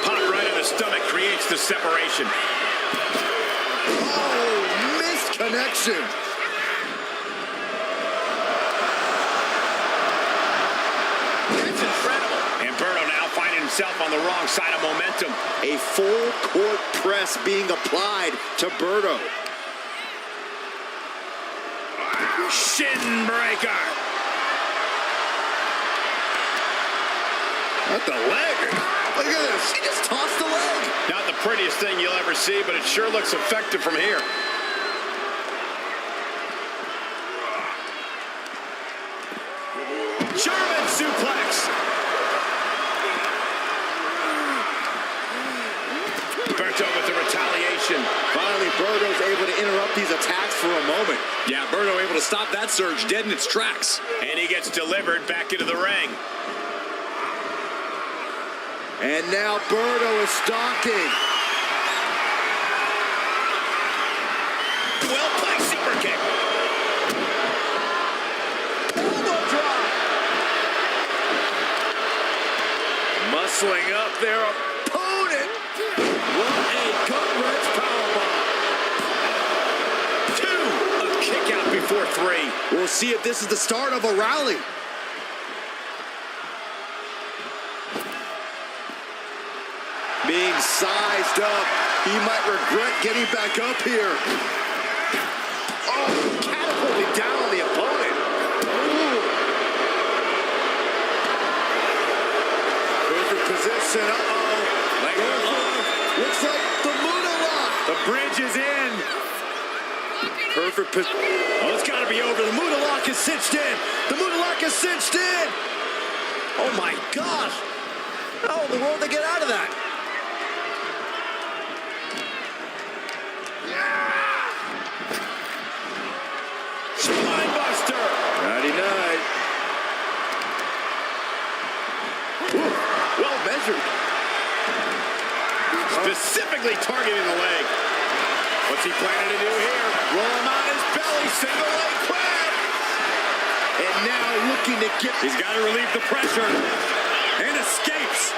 Pop right on the stomach creates the separation. Oh, missed connection. himself on the wrong side of momentum. A full court press being applied to Berto. Shin breaker. Not the leg. Look at this. He just tossed the leg. Not the prettiest thing you'll ever see, but it sure looks effective from here. German suplex. Berto with the retaliation. Finally, Berto's able to interrupt these attacks for a moment. Yeah, Berto able to stop that surge dead in its tracks. And he gets delivered back into the ring. And now Berto is stalking. Well played super kick. Elbow drop. Muscling up their opponent. What a gut-wrench powerbomb. 2. A kick out before 3. We'll see if this is the start of a rally. Being sized up. He might regret getting back up here. Oh, catapulting down on the opponent. Ooh. Perfect position. Uh-oh. Looks like the Muda lock. The bridge is in. Perfect position. Oh, it's got to be over. The Muda lock is cinched in. The Muda lock is cinched in. Oh, my gosh. How in the world did they get out of that? Spinebuster. 99. Ooh, well measured. Specifically targeting the leg. What's he planning to do here? Roll him on his belly, single leg crab. And now looking to get... He's got to relieve the pressure. And escapes.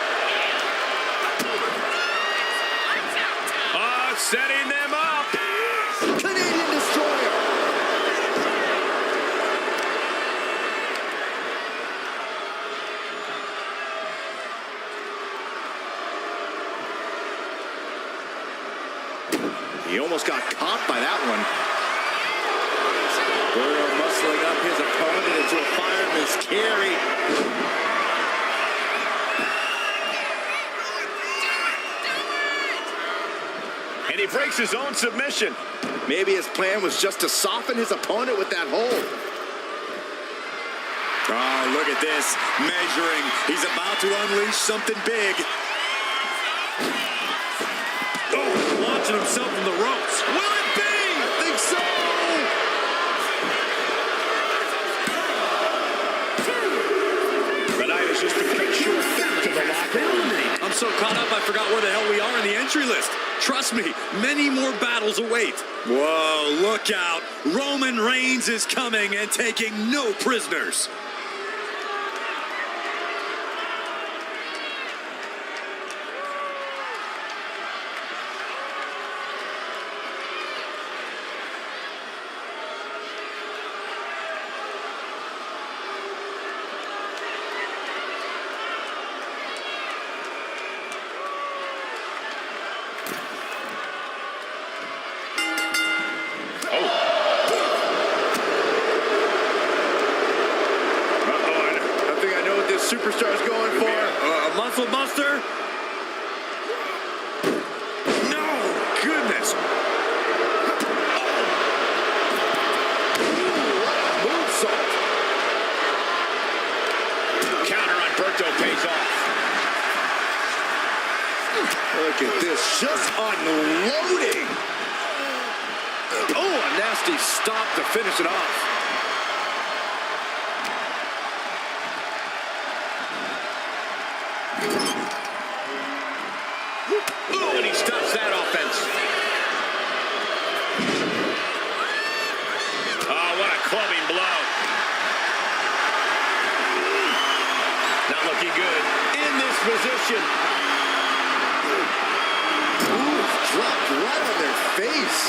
Setting them up. Canadian Destroyer. He almost got caught by that one. Berto muscling up his opponent into a fireman's carry. And he breaks his own submission. Maybe his plan was just to soften his opponent with that hold. Oh, look at this. Measuring. He's about to unleash something big. Oh, launching himself from the ropes. Will it be? I think so. The night has just been cut short back to the locker room. I'm so caught up I forgot where the hell we are in the entry list. Trust me, many more battles await. Whoa, look out. Roman Reigns is coming and taking no prisoners. Superstar's going for A muscle buster? no goodness. Moonsault. Counter on Berto pays off. Look at this, just unloading. Oh, a nasty stop to finish it off. Ooh, and he stops that offense. Oh, what a clubbing blow. Not looking good in this position. Ooh, dropped right on their face.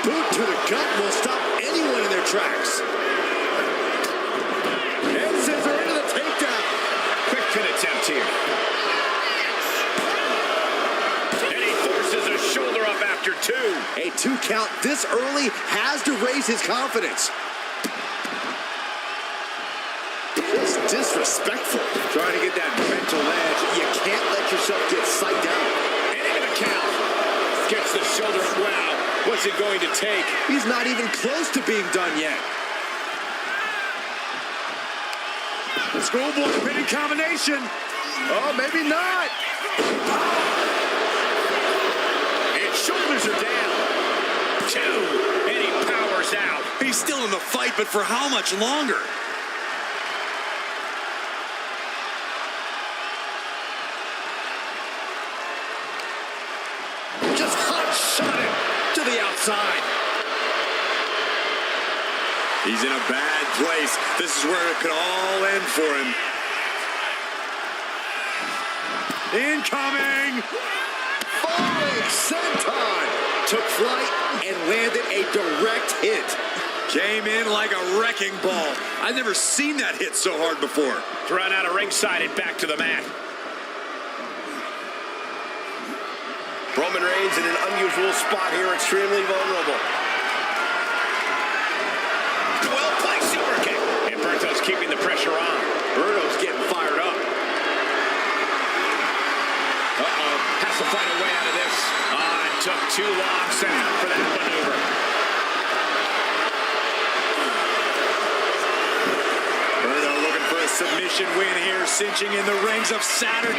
Boot to the gut will stop anyone in their tracks. And scissor into the takedown. Quick pin attempt here. count this early has to raise his confidence. Just disrespectful. Trying to get that mental edge. You can't let yourself get psyched out. And into the count. Gets the shoulder up. Wow. What's it going to take? He's not even close to being done yet. Schoolboy pinning combination. Oh, maybe not. And shoulders are down. 2. And he powers out. He's still in the fight, but for how much longer? Just hot shot him to the outside. He's in a bad place. This is where it could all end for him. Incoming! Falling senton. Took flight and landed a direct hit. Came in like a wrecking ball. I've never seen that hit so hard before. Thrown out of ringside and back to the mat. Roman Reigns in an unusual spot here, extremely vulnerable. Well placed super kick. And Berto's keeping the pressure on. Berto's getting fired up. Uh-oh. Has to find a way out of this. It took too long setting up for that maneuver. Berto looking for a submission win here, cinching in the rings of Saturn.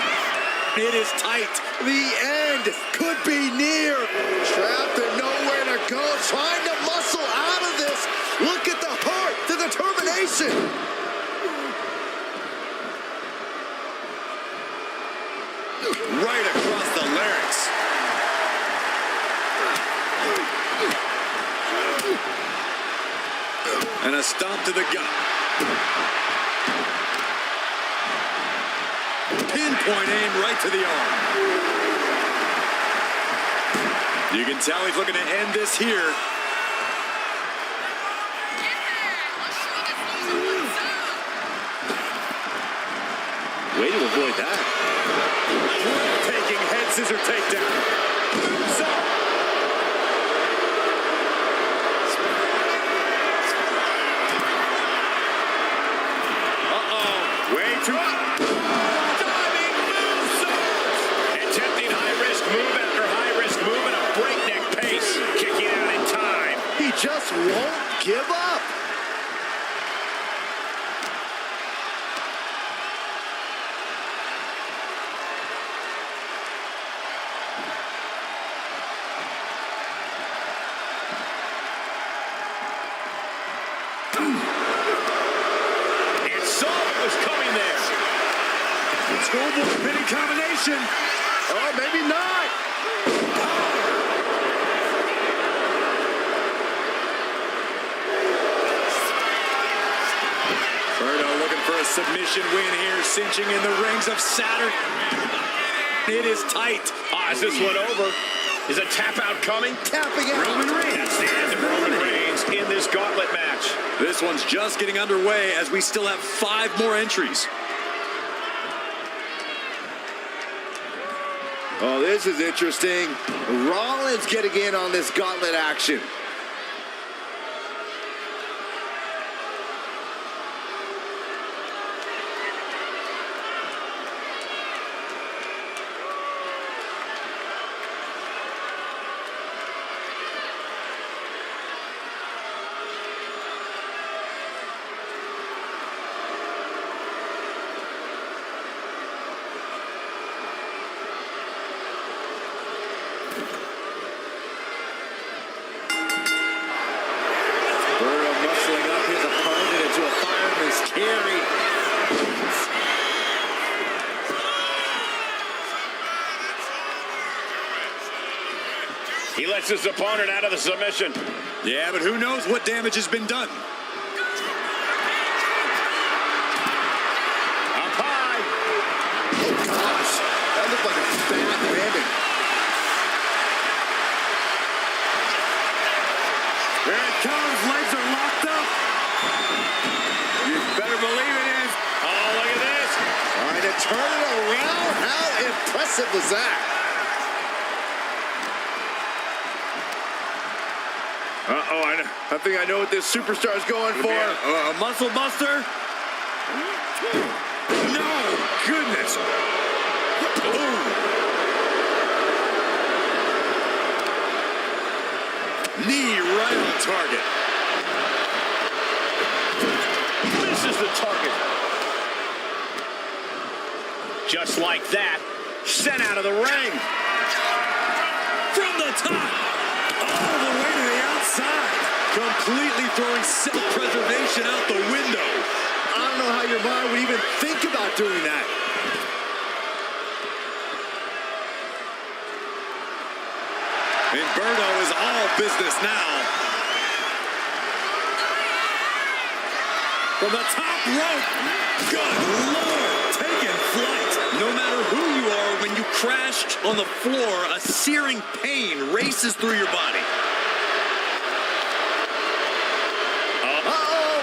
It is tight. The end could be near. Trapped and nowhere to go. Trying to muscle out of this. Look at the heart, the determination. Right across the larynx. And a stomp to the gut. Pinpoint aim right to the arm. You can tell he's looking to end this here. Way to avoid that. Taking head scissor takedown. So. Uh-oh. Way too up. Diving moonsault. Attempting high-risk move after high-risk move at a breakneck pace. Kicking out in time. He just won't give up. And saw what was coming there. Schoolboy pinning combination. Oh, maybe not. Berto looking for a submission win here, cinching in the rings of Saturn. It is tight. Is this one over? Is a tap out coming? Tapping out. Roman Reigns. That's the end of Roman Reigns in this gauntlet match. This one's just getting underway as we still have 5 more entries. Oh, this is interesting. Rollins getting in on this gauntlet action. He lets his opponent out of the submission. Yeah, but who knows what damage has been done. Up high. Oh, gosh. That looked like a bad landing. Here it comes. Legs are locked up. You better believe it is. Oh, look at this. Trying to turn it around. How impressive was that? I think I know what this superstar's going for. A muscle buster? No! Goodness! Ooh. Knee right on target. Misses the target. Just like that, sent out of the ring. From the top, all the way to the outside. Completely throwing self-preservation out the window. I don't know how your mind would even think about doing that. Humberto is all business now. From the top rope. Good Lord, taking flight. No matter who you are, when you crash on the floor, a searing pain races through your body. Uh-oh.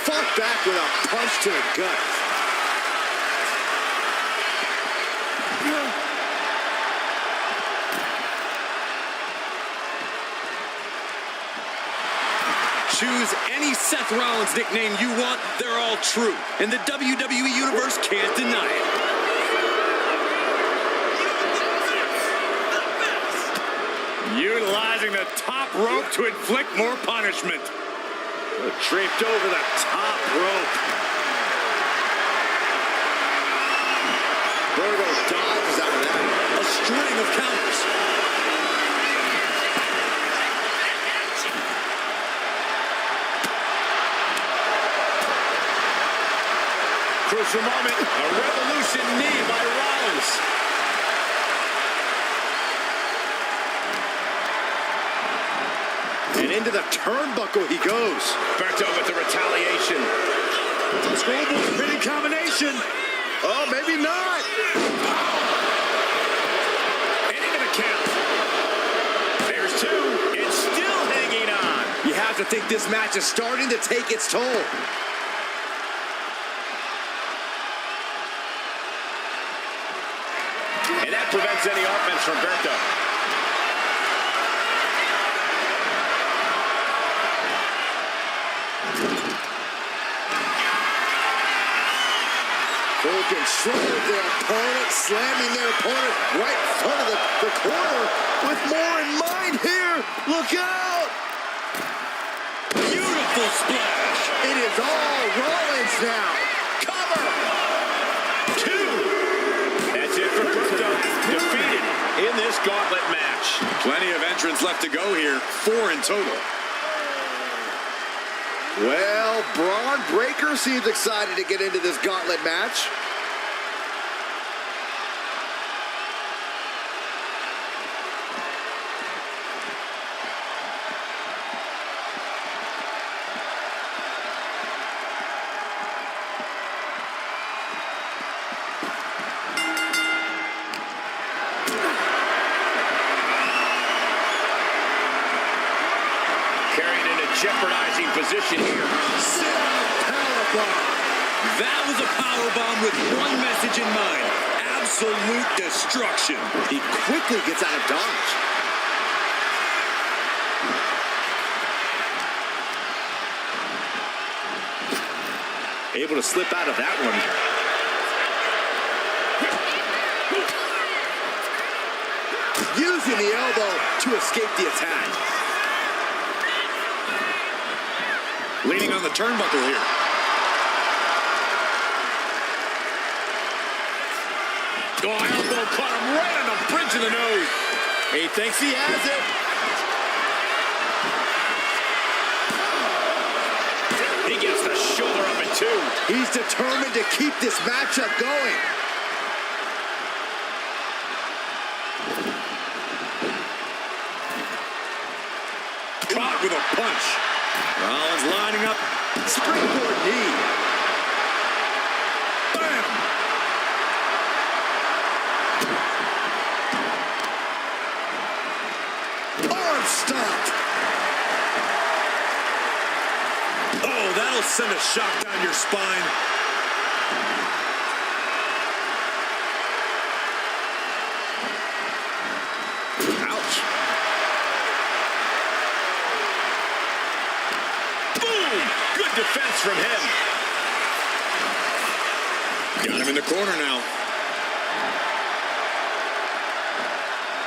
Fought back with a punch to the gut. Choose any Seth Rollins nickname you want, they're all true. And the WWE Universe can't deny it. Utilizing the top rope to inflict more punishment. Draped over the top rope. Berto dodges out of that. A string of counters. Crucial moment, a revolution knee by Rollins. And into the turnbuckle he goes. Berto with the retaliation. Scrollable spinning combination. Oh, maybe not. And into the count. There's two. It's still hanging on. You have to think this match is starting to take its toll. And that prevents any offense from Berto. Full control of their opponent, slamming their opponent right in front of the corner with more in mind here. Look out! Beautiful splash. It is all Rollins now. Cover! Two. That's it for Berto. Defeated in this gauntlet match. Plenty of entrants left to go here. 4 in total. Well, Braun Breaker seems excited to get into this gauntlet match. Carried in a jeopardizing position here. That was a powerbomb with one message in mind. Absolute destruction. He quickly gets out of dodge. Able to slip out of that one. Using the elbow to escape the attack. Leaning on the turnbuckle here. Oh, elbow caught him right on the bridge of the nose. He thinks he has it. He gets the shoulder up in two. He's determined to keep this matchup going. Caught with a punch. Rollins lining up. Springboard knee. Bam! Arm stopped. Oh, that'll send a shock down your spine. defense from him. Got him in the corner now.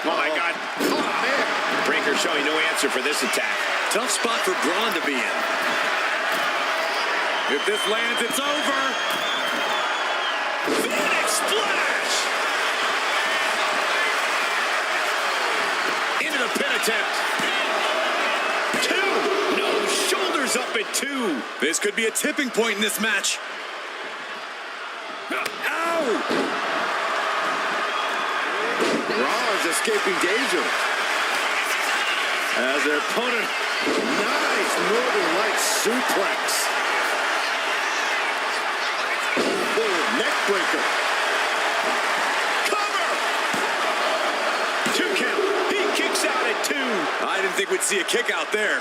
Oh, my God. Oh, man. Breaker showing no answer for this attack. Tough spot for Braun to be in. If this lands, it's over. Phoenix splash! Into the pin attempt. 2. No, shoulders up at 2. This could be a tipping point in this match. Ow! Rollins escaping danger. As their opponent, nice Northern Lights suplex. Oh, neck breaker. Cover! 2 count. He kicks out at 2. I didn't think we'd see a kick out there.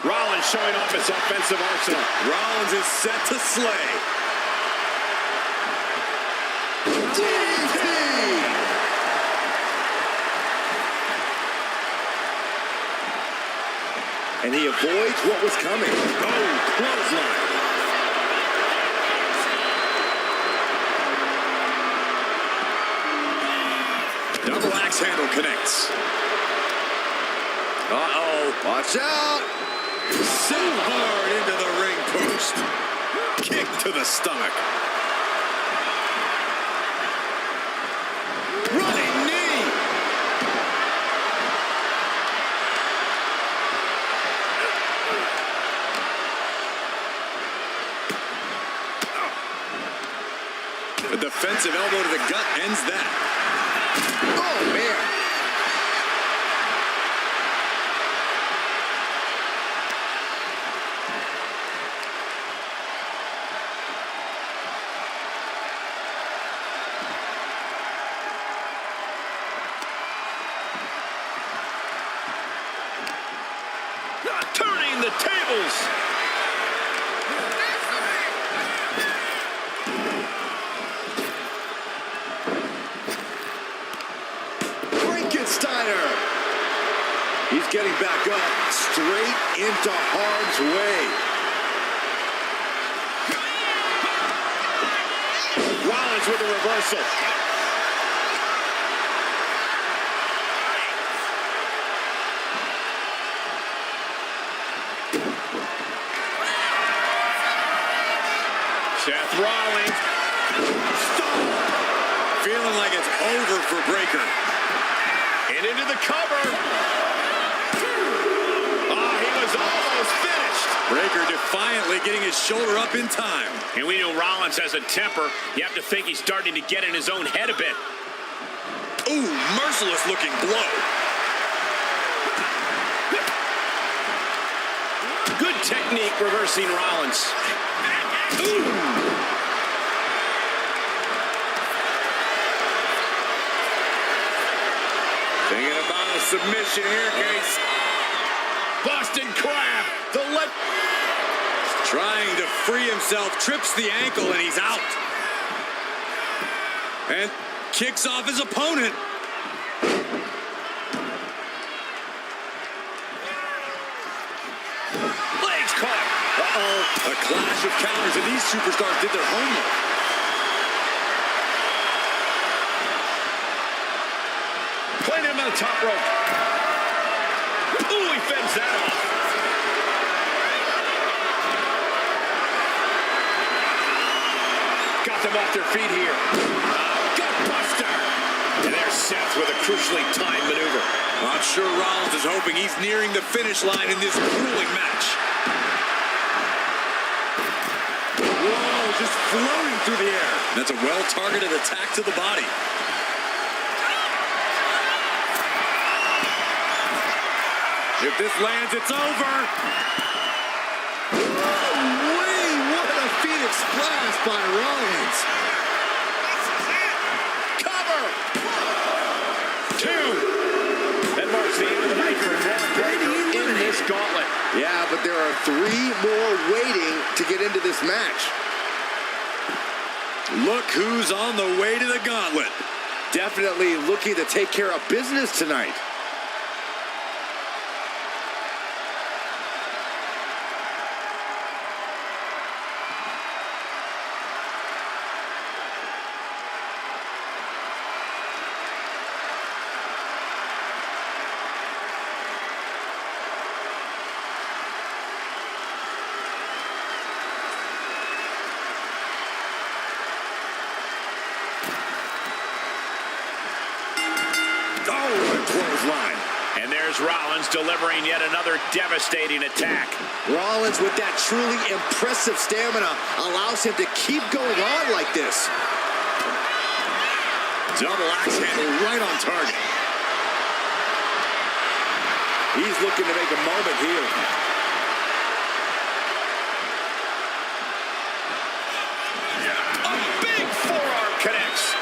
Rollins showing off his offensive arsenal. Rollins is set to slay. DDT! And he avoids what was coming. Oh, clothesline. Double axe handle connects. Uh-oh. Watch out! So hard into the ring post. Kick to the stomach. Running knee. A defensive elbow to the gut ends that. Oh, man. Turning the tables. Frankensteiner. He's getting back up, straight into harm's way. Rollins with a reversal. Seth Rollins. Stop. Feeling like it's over for Breaker. And into the cover. Oh, he was almost finished. Breaker defiantly getting his shoulder up in time. And we know Rollins has a temper. You have to think he's starting to get in his own head a bit. Ooh, merciless looking blow. Good technique reversing Rollins. Ooh. Thinking about a submission here, Case. Boston Crab. The leg. Trying to free himself, trips the ankle, and he's out. And kicks off his opponent. Legs caught. Uh-oh. A clash of counters, and these superstars did their homework. Playing him on the top rope. Ooh, he fends that off. Got them off their feet here. Gutbuster. And there's Seth with a crucially timed maneuver. I'm sure Rollins is hoping he's nearing the finish line in this grueling match. Whoa, just floating through the air. That's a well-targeted attack to the body. If this lands, it's over. What a Phoenix splash by Rollins. Cover. 2. That marks the end of the night for Breaker in this gauntlet. Yeah, but there are 3 more waiting to get into this match. Look who's on the way to the gauntlet. Definitely looking to take care of business tonight. clothesline. And there's Rollins delivering yet another devastating attack. Rollins, with that truly impressive stamina, allows him to keep going on like this. Double axe handle right on target. He's looking to make a moment here. A big forearm connects.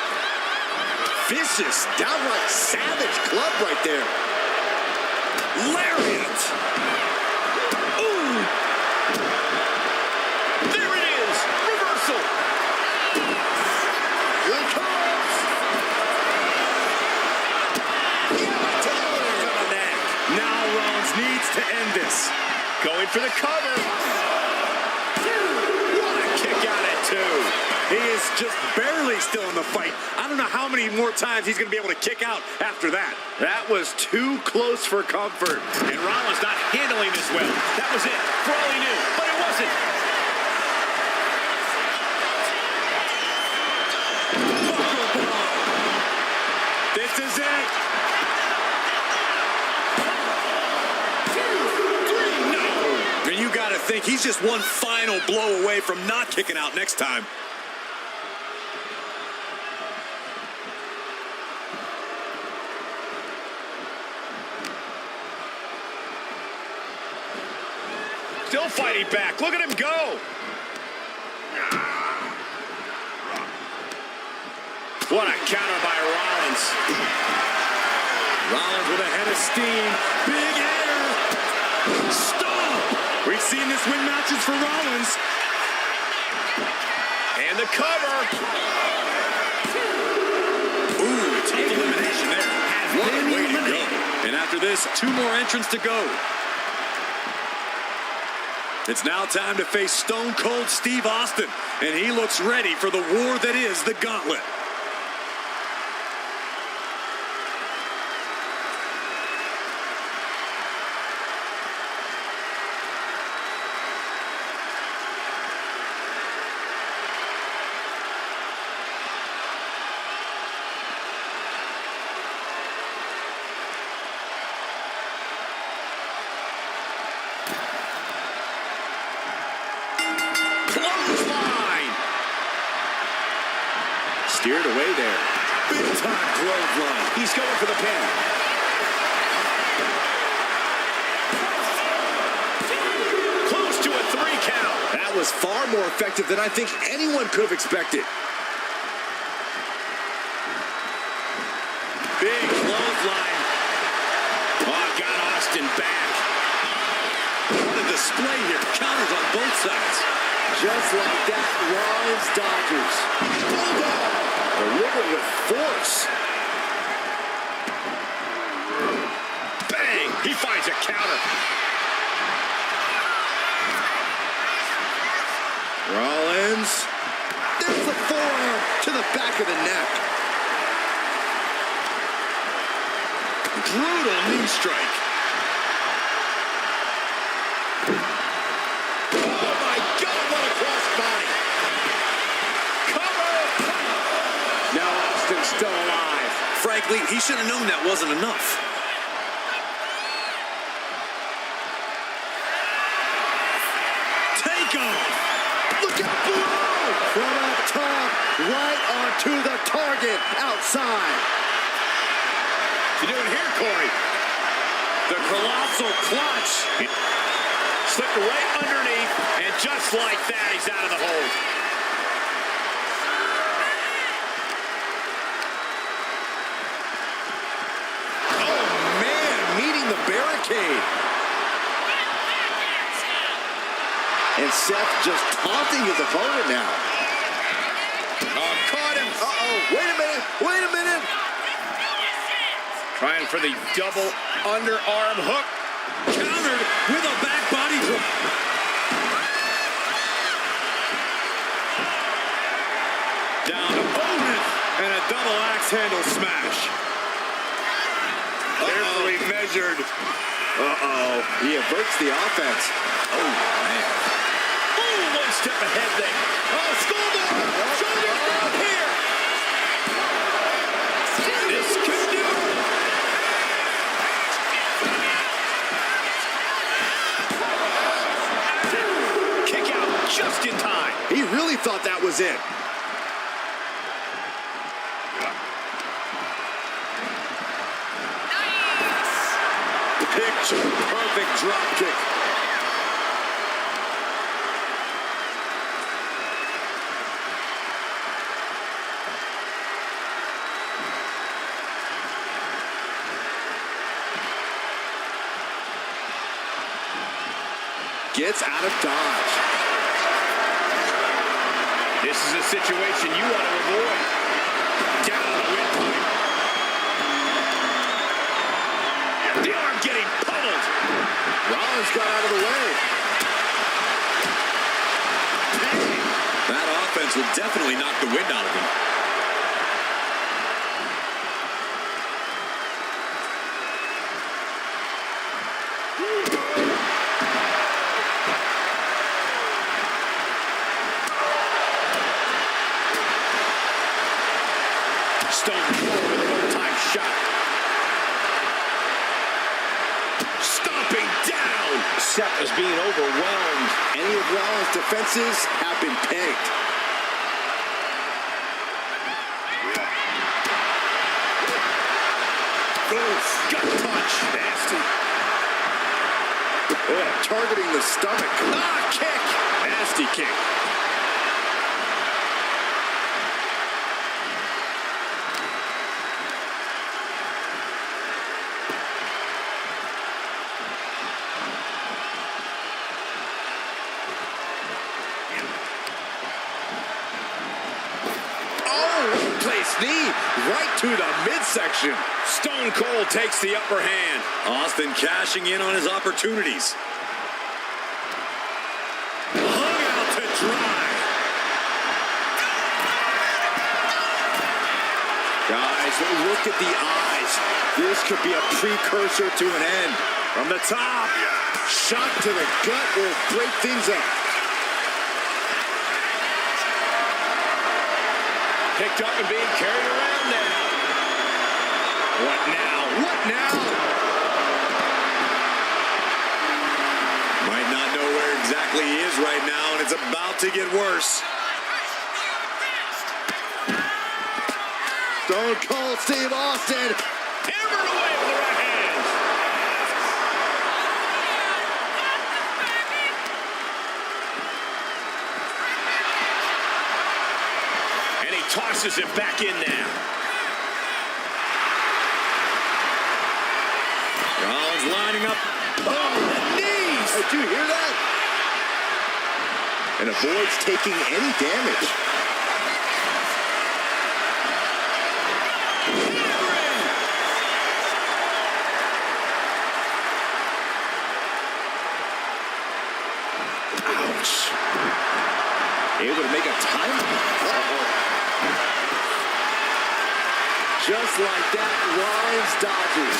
Vicious, downright savage club right there. Lariat. Ooh. There it is. Reversal. Here it comes. To the neck. Now Rollins needs to end this. Going for the cover. What a kick out at two. He is just barely still in the fight. I don't know how many more times he's going to be able to kick out after that. That was too close for comfort. And Rollins not handling this well. That was it, for all he knew, but it wasn't. This is it. And you got to think he's just one final blow away from not kicking out next time. Still fighting back. Look at him go. What a counter by Rollins. Rollins with a head of steam. Big air. Stop. We've seen this win matches for Rollins. And the cover. Ooh, tough elimination there. What a way to go. And after this, 2 more entrants to go. It's now time to face Stone Cold Steve Austin, and he looks ready for the war that is the Gauntlet. Steered away there. Big time clothesline. He's going for the pin. Close to a 3 count. That was far more effective than I think anyone could have expected. Big clothesline. Oh, got Austin back. What a display here. Counters on both sides. Just like that, Rollins dodgers. Bulldog. Delivered with force. Bang! He finds a counter. Rollins. There's the forearm to the back of the neck. Brutal knee strike. Oh my God, what a crossbody. Now Austin's still alive. Frankly, he should have known that wasn't enough. Take off. Look out below. From up top, right onto the target outside. What you doing here, Corey? The colossal clutch. Slipped right underneath, and just like that, he's out of the hold. The barricade. And Seth just taunting his opponent now. Oh, caught him. Uh-oh. Wait a minute. Wait a minute. Trying for the double underarm hook. Countered with a back body drop. Down to bonus. And a double axe handle smash. Carefully measured. Uh-oh. He averts the offense. Oh, man. Oh, one step ahead there. Oh, schoolboy. Shoulder drop here. This could do it. was in. Picture perfect drop kick. Gets out of dodge. This is a situation you want to avoid. Down the windpipe. The arm getting pummeled. Rollins got out of the way. Dang. That offense will definitely knock the wind out of him. Stone Cold with a low-time shot. Stomping down. Seth is being overwhelmed. Any of Rollins' defenses have been pegged. Oof, gut punch. Nasty. Oh, targeting the stomach. Ah, kick. Nasty kick. Knee right to the midsection. Stone Cold takes the upper hand. Austin cashing in on his opportunities. Hung out to dry. Guys, look at the eyes. This could be a precursor to an end. From the top. Shot to the gut will break things up. Picked up and being carried around now. What now? What now? Might not know where exactly he is right now, and it's about to get worse. Stone Cold Steve Austin. Hammered away with the right hand. And he tosses it back in there. Rollins lining up. Oh, the knees! Did you hear that? And avoids taking any damage. Ouch. Able to make a time. Just like that, Rollins dodges.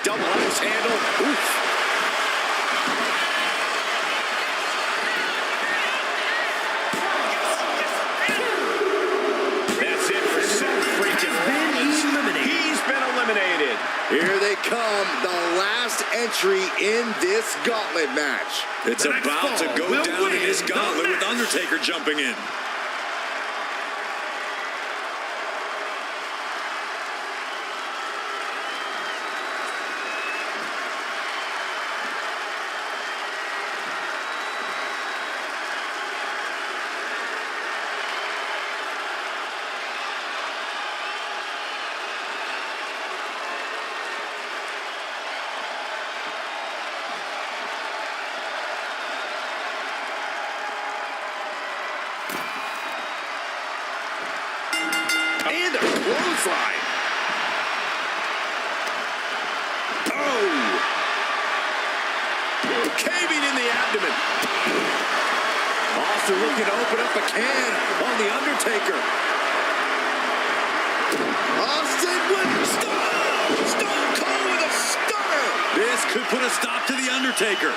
Double axe handle. Oof. That's it for Seth freaking Rollins. He's been eliminated. Here they come, the last entry in this gauntlet match. It's The next about to fall go will down in his win the gauntlet with match. Undertaker jumping in. And a clothesline. Oh! Caving in the abdomen. Austin looking to open up a can on the Undertaker. Austin with Stone Cold with a stunner. This could put a stop to the Undertaker.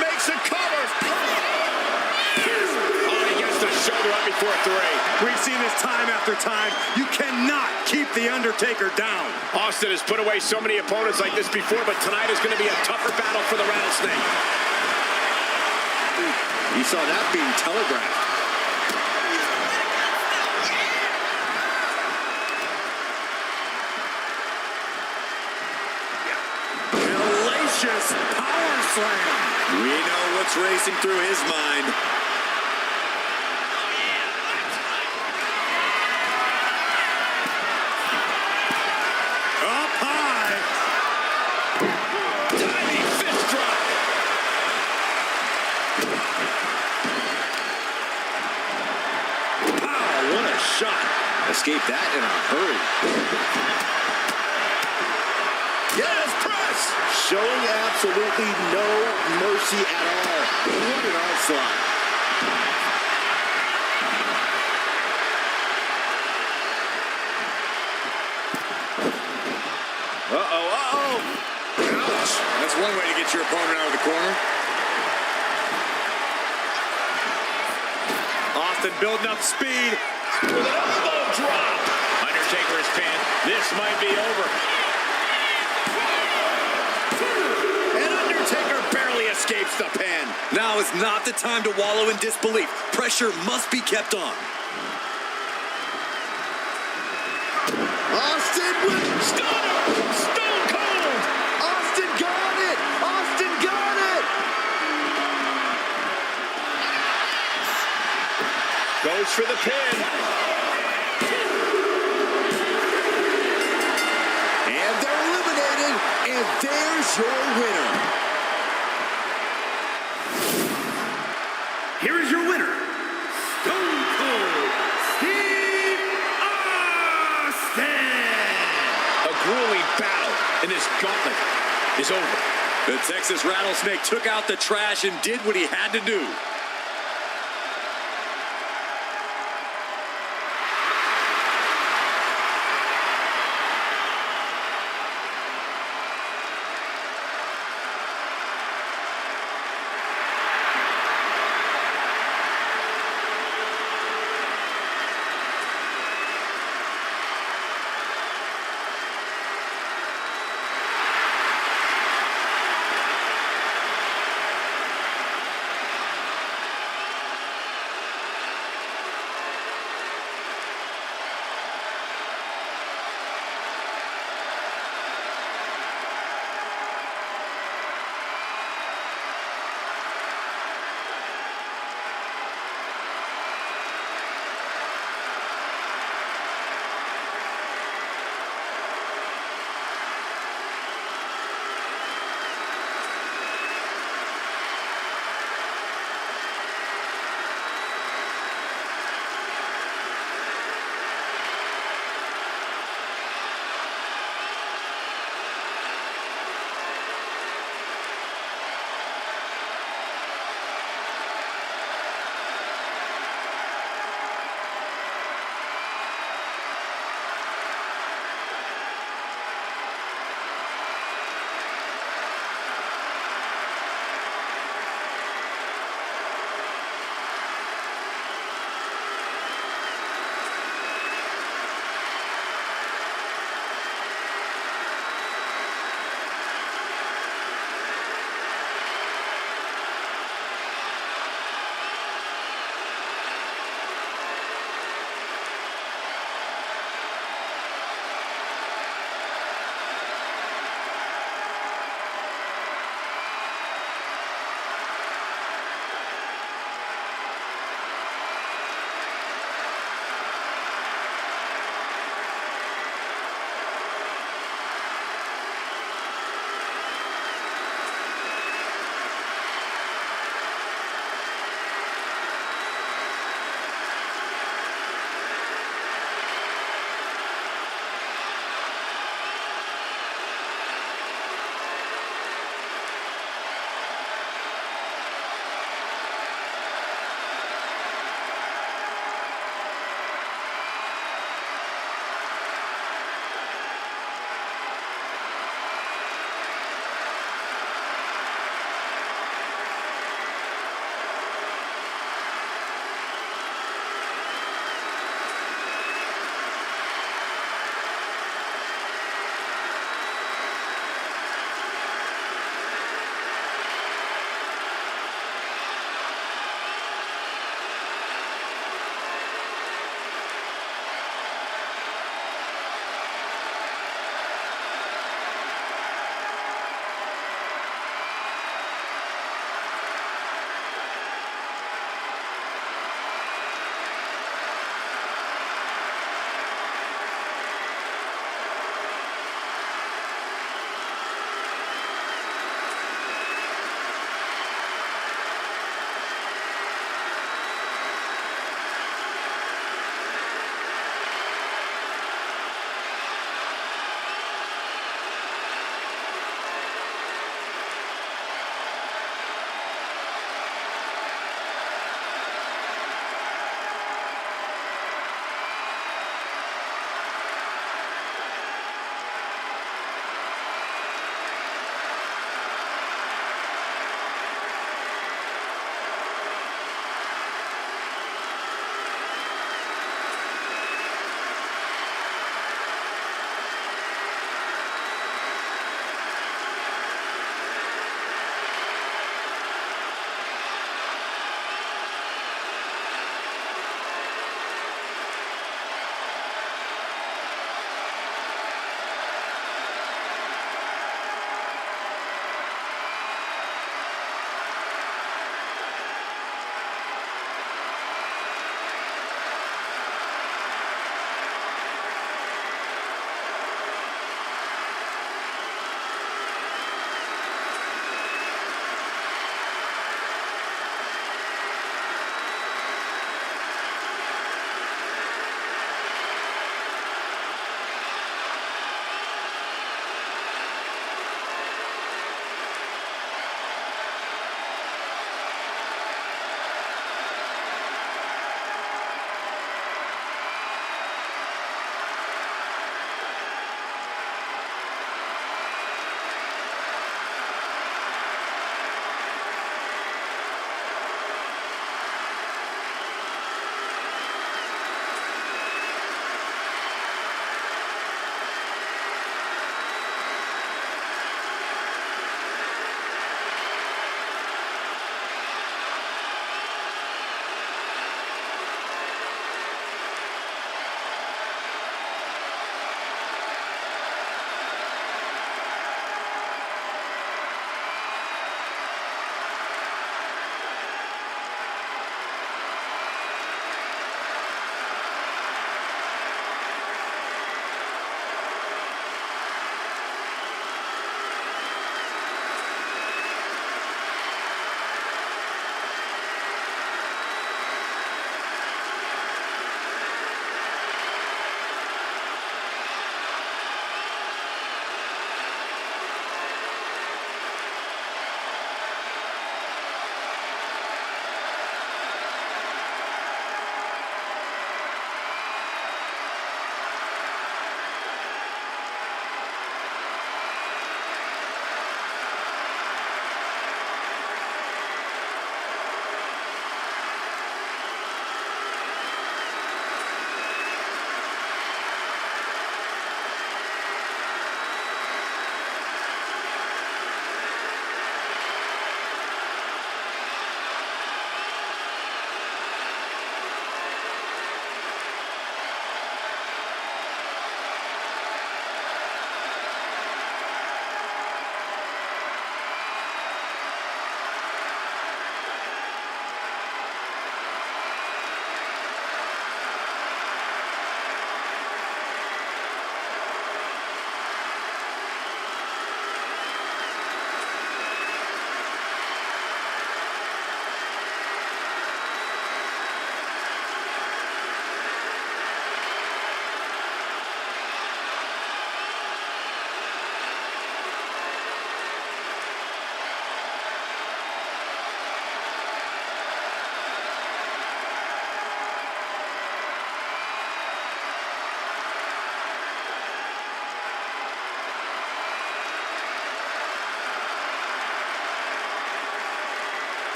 Makes a cover. Oh, he gets the shoulder up for 3. We've seen this time after time. You cannot keep The Undertaker down. Austin has put away so many opponents like this before, but tonight is going to be a tougher battle for the Rattlesnake. You saw that being telegraphed. Hellacious power slam. We know what's racing through his mind. Up high. Diving fist drop. Wow, what a shot. Escaped that in a hurry. Yes, press! Showing absolutely no mercy at all. What an onslaught. Ouch. That's one way to get your opponent out of the corner. Austin building up speed. With an elbow drop. Undertaker is pinned. This might be over. And Undertaker barely escapes the pin. Now is not the time to wallow in disbelief. Pressure must be kept on. Austin with Stunner. Stone Cold. Austin got it! Austin got it! Goes for the pin. And they're eliminated, and there's your winner. Here is your winner, Stone Cold Steve Austin. A grueling battle, and this gauntlet is over. The Texas Rattlesnake took out the trash and did what he had to do.